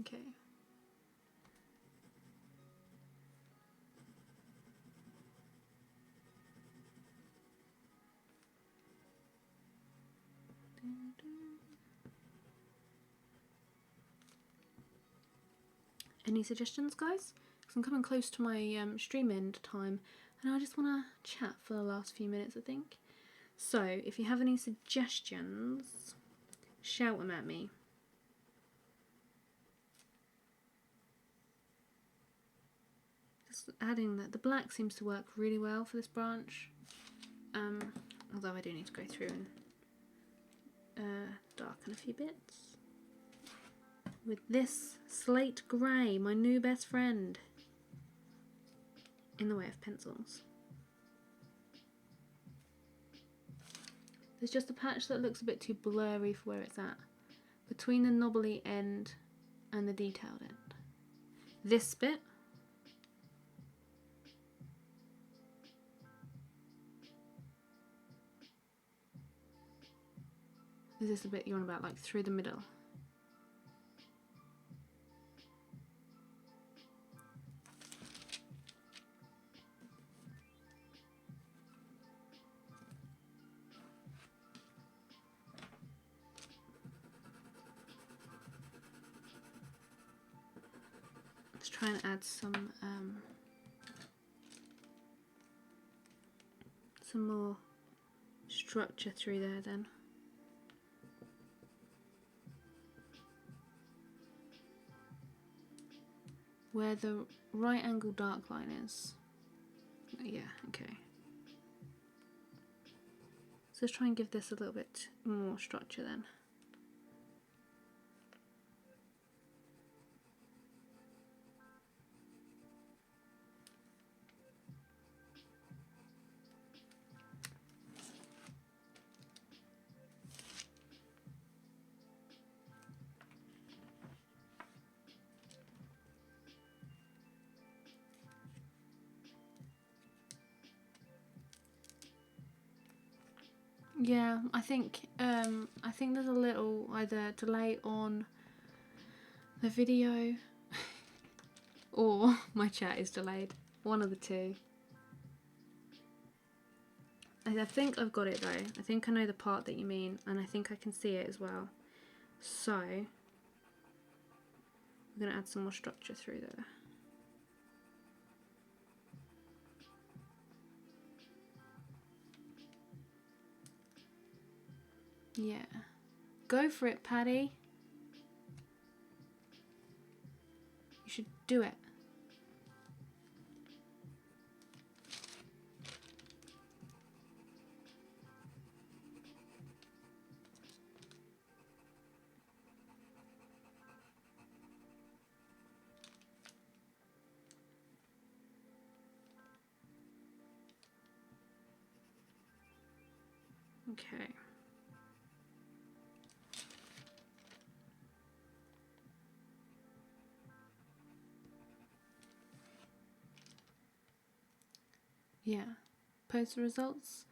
Okay. Any suggestions, guys? Because I'm coming close to my stream end time and I just want to chat for the last few minutes, I think. So, if you have any suggestions, shout them at me. Just adding that the black seems to work really well for this branch. Although I do need to go through and darken a few bits. With this slate grey, my new best friend, in the way of pencils. There's just a patch that looks a bit too blurry for where it's at, between the knobbly end and the detailed end. This bit, is this the bit you're on about, like through the middle? Let's try and add some more structure through there then. Where the right angle dark line is. Yeah, okay. So let's try and give this a little bit more structure then. Yeah, I think there's a little either delay on the video or my chat is delayed. One of the two. I think I've got it though. I think I know the part that you mean, and I think I can see it as well. So I'm gonna add some more structure through there. Yeah. Go for it, Paddy. You should do it. Okay. Yeah. Post the results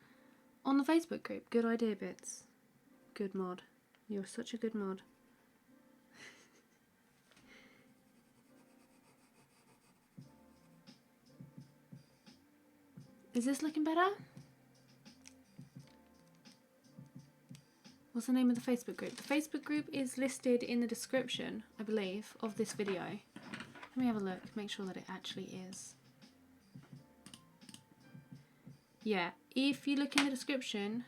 on the Facebook group. Good idea, Bits. Good mod. You're such a good mod. Is this looking better? What's the name of the Facebook group? The Facebook group is listed in the description, I believe, of this video. Let me have a look, make sure that it actually is. Yeah, if you look in the description,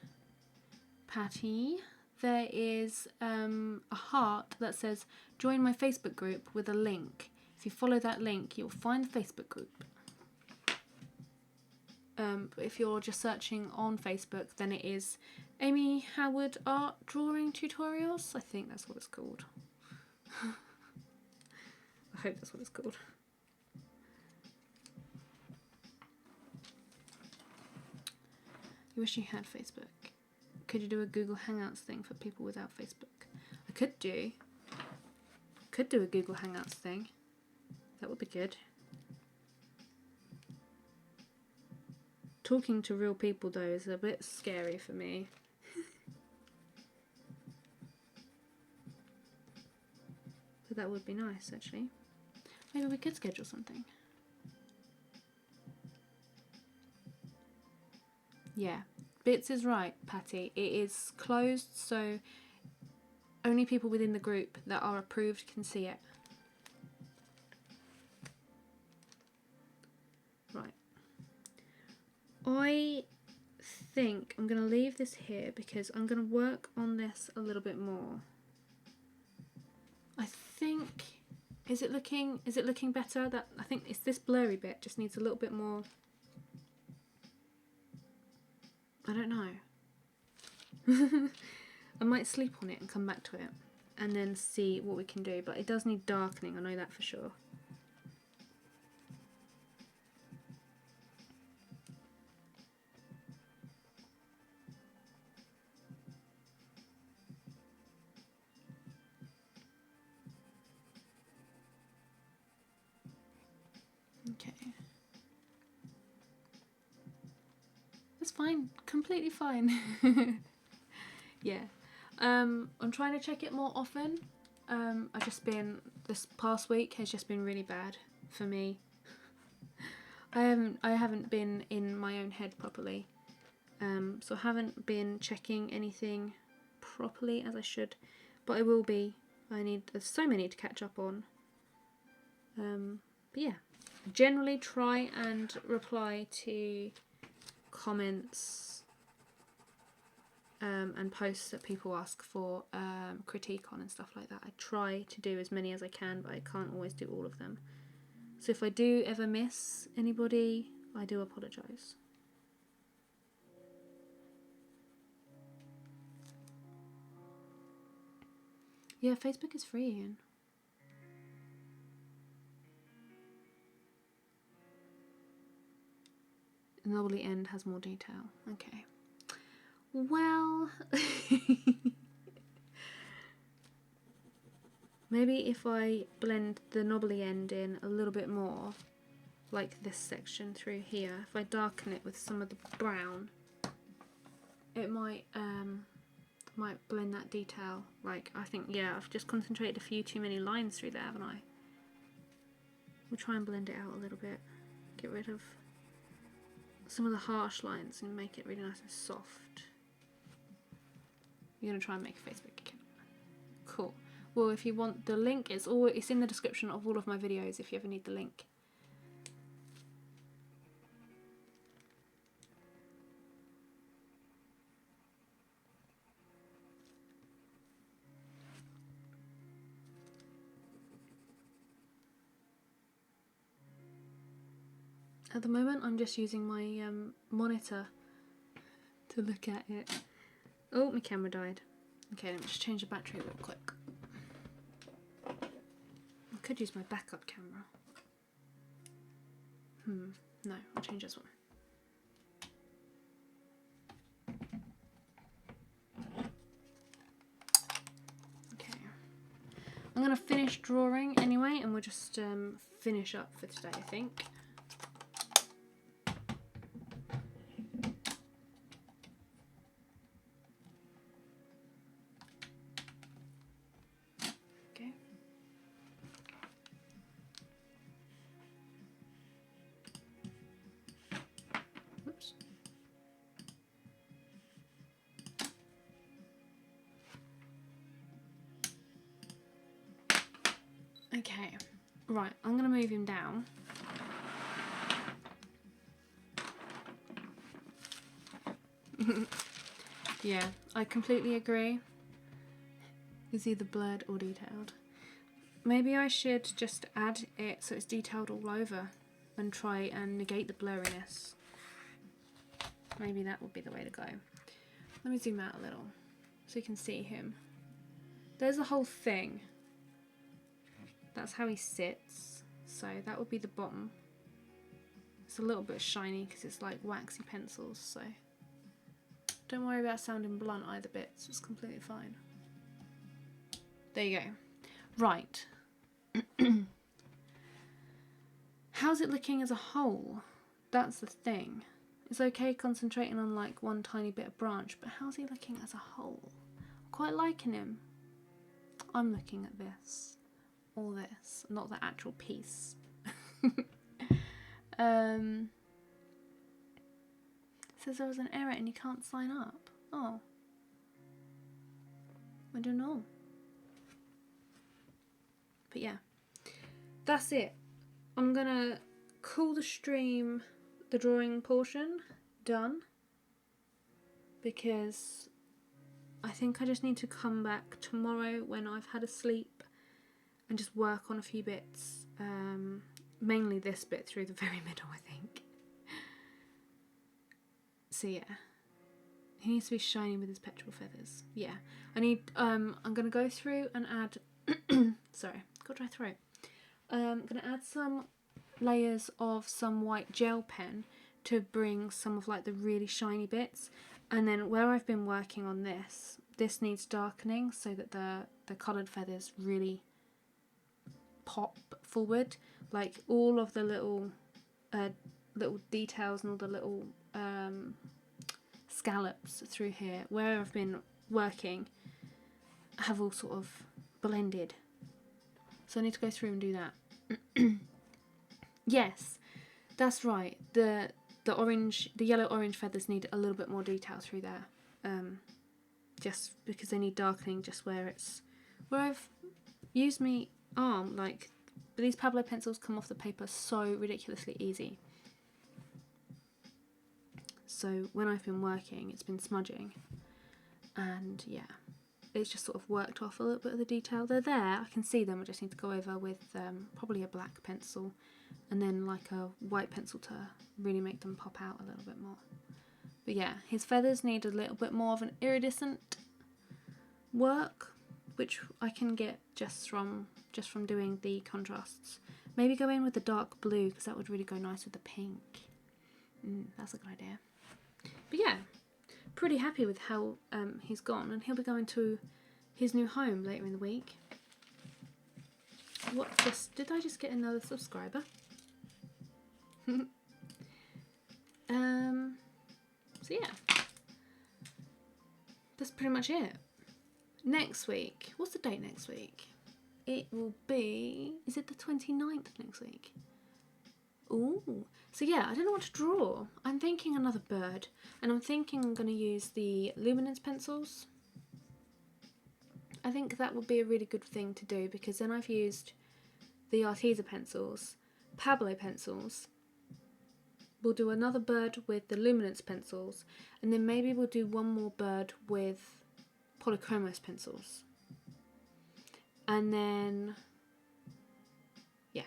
Patty, there is a heart that says join my Facebook group with a link. If you follow that link, you'll find the Facebook group. But if you're just searching on Facebook, then it is Amie Howard Art Drawing Tutorials. I think that's what it's called. I hope that's what it's called. You wish you had Facebook. Could you do a Google Hangouts thing for people without Facebook? I could do a Google Hangouts thing. That would be good. Talking to real people though is a bit scary for me. But that would be nice actually. Maybe we could schedule something. Yeah, Bits is right, Patty. It is closed, so only people within the group that are approved can see it. Right. I think I'm going to leave this here because I'm going to work on this a little bit more. I think, is it looking better? That I think it's this blurry bit just needs a little bit more. I don't know. I might sleep on it and come back to it and then see what we can do, but it does need darkening, I know that for sure. Okay. That's fine, completely fine. Yeah. I'm trying to check it more often. This past week has just been really bad for me. I haven't been in my own head properly. So I haven't been checking anything properly as I should, but I will be. There's so many to catch up on. But yeah, generally try and reply to comments and posts that people ask for critique on and stuff like that. I try to do as many as I can, but I can't always do all of them. So if I do ever miss anybody, I do apologise. Yeah, Facebook is free, Ian. The Knobbly End has more detail. Okay. Well, maybe if I blend the knobbly end in a little bit more, like this section through here, if I darken it with some of the brown, it might blend that detail. Like, I think, yeah, I've just concentrated a few too many lines through there, haven't I? We'll try and blend it out a little bit. Get rid of some of the harsh lines and make it really nice and soft. You're going to try and make a Facebook account. Cool. Well, if you want the link, it's in the description of all of my videos if you ever need the link. At the moment, I'm just using my monitor to look at it. Oh, my camera died. Okay, let me just change the battery real quick. I could use my backup camera. No, I'll change this one. Okay. I'm going to finish drawing anyway, and we'll just finish up for today, I think. Okay, right, I'm going to move him down. Yeah, I completely agree. He's either blurred or detailed. Maybe I should just add it so it's detailed all over and try and negate the blurriness. Maybe that would be the way to go. Let me zoom out a little so you can see him. There's the whole thing. That's how he sits. So that would be the bottom. It's a little bit shiny because it's like waxy pencils, so don't worry about sounding blunt either bits, it's completely fine. There you go. Right. How's it looking as a whole? That's the thing. It's okay concentrating on like one tiny bit of branch, but how's he looking as a whole? I'm quite liking him. I'm looking at this. All this, not the actual piece. Says there was an error and you can't sign up. Oh. I don't know. But yeah. That's it. I'm gonna call the stream the drawing portion done. Because I think I just need to come back tomorrow when I've had a sleep and just work on a few bits. Mainly this bit through the very middle, I think. So yeah. He needs to be shiny with his petrol feathers. Yeah. I need I'm gonna go through and add sorry, got dry throat. I'm gonna add some layers of some white gel pen to bring some of like the really shiny bits. And then where I've been working on this needs darkening so that the coloured feathers really pop forward. Like all of the little details and all the little scallops through here where I've been working have all sort of blended. So I need to go through and do that. Yes, that's right. The yellow orange feathers need a little bit more detail through there. Just because they need darkening just where I've used my arm, like these Pablo pencils come off the paper so ridiculously easy. So when I've been working, it's been smudging, and yeah, it's just sort of worked off a little bit of the detail. They're there, I can see them, I just need to go over with probably a black pencil and then like a white pencil to really make them pop out a little bit more. But yeah, his feathers need a little bit more of an iridescent work, which I can get just from doing the contrasts. Maybe go in with the dark blue because that would really go nice with the pink. That's a good idea. But yeah, pretty happy with how he's gone, and he'll be going to his new home later in the week. What's this? Did I just get another subscriber? So yeah, that's pretty much it. Next week, what's the date next week? It will be, is it the 29th next week? Ooh, so yeah, I don't know what to draw. I'm thinking another bird, and I'm thinking I'm going to use the luminance pencils. I think that would be a really good thing to do, because then I've used the Artistico pencils, Pablo pencils. We'll do another bird with the luminance pencils, and then maybe we'll do one more bird with polychromos pencils. And then, yeah.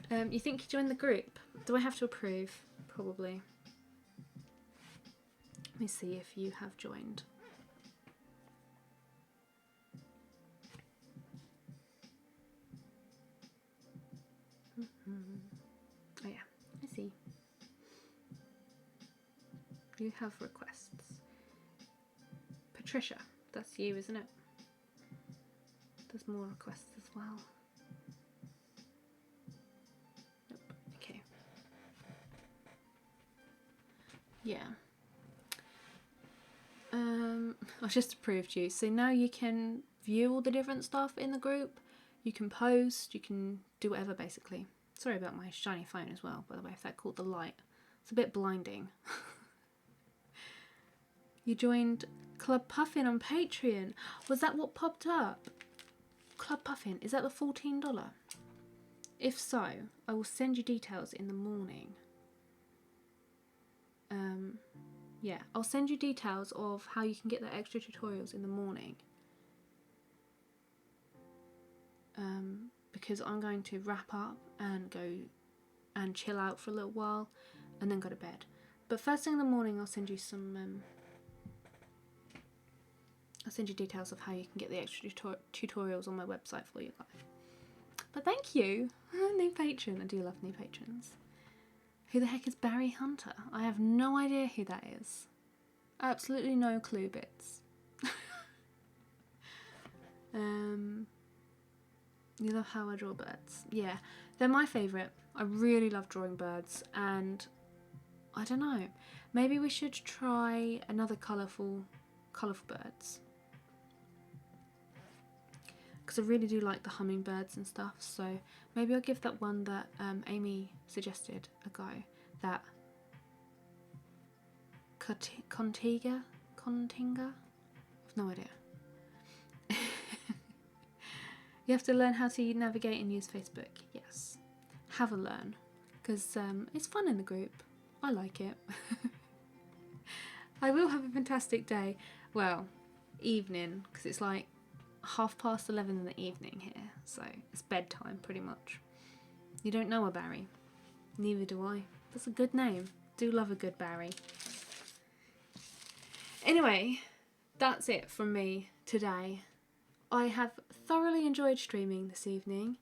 You think you join the group? Do I have to approve? Probably. Let me see if you have joined. Oh yeah, I see. You have requests. Patricia, that's you, isn't it? There's more requests as well. Nope. Okay. Yeah. I just approved you. So now you can view all the different stuff in the group. You can post, you can do whatever basically. Sorry about my shiny phone as well, by the way, if that caught the light. It's a bit blinding. You joined Club Puffin on Patreon. Was that what popped up? Club Puffin, is that the $14? If so, I will send you details in the morning. Yeah, I'll send you details of how you can get the extra tutorials in the morning. Because I'm going to wrap up and go and chill out for a little while and then go to bed. But first thing in the morning, I'll send you some. I'll send you details of how you can get the extra tutorials on my website for you guys. But thank you, new patron. I do love new patrons. Who the heck is Barry Hunter? I have no idea who that is. Absolutely no clue bits. You love how I draw birds. Yeah, they're my favourite. I really love drawing birds, and I don't know, maybe we should try another colourful birds. Because I really do like the hummingbirds and stuff, so maybe I'll give that one that Amie suggested a go. That Contiga? I've no idea. You have to learn how to navigate and use Facebook. Yes, have a learn, because it's fun in the group. I like it. I will have a fantastic day. Well, evening, because it's like 11:30 in the evening here, so it's bedtime pretty much. You don't know a Barry? Neither do I. That's a good name. Do love a good Barry. Anyway, that's it from me today. I have thoroughly enjoyed streaming this evening,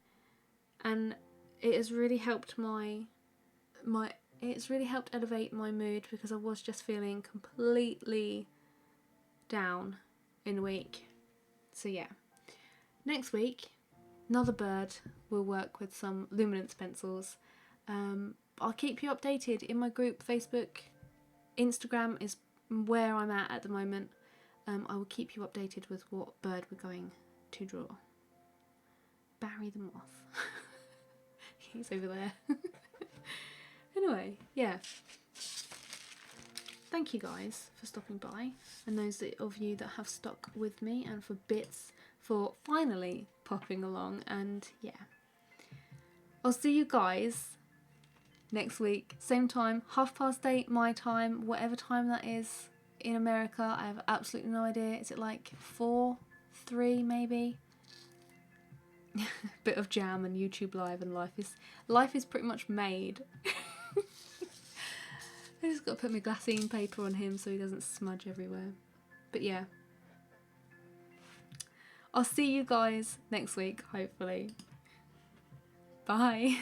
and it has really helped it's really helped elevate my mood, because I was just feeling completely down in the week. So yeah, next week another bird will work with some luminance pencils. I'll keep you updated in my group. Facebook, Instagram is where I'm at the moment. I will keep you updated with what bird we're going to draw. Barry the moth. He's over there. Anyway, yeah. Thank you guys for stopping by, and those of you that have stuck with me, and for bits for finally popping along. And yeah, I'll see you guys next week, same time, 8:30 my time, whatever time that is in America. I have absolutely no idea. Is it like 4, 3 maybe? Bit of jam and YouTube live, and life is pretty much made. I just got to put my glassine paper on him so he doesn't smudge everywhere. But yeah, I'll see you guys next week, hopefully. Bye.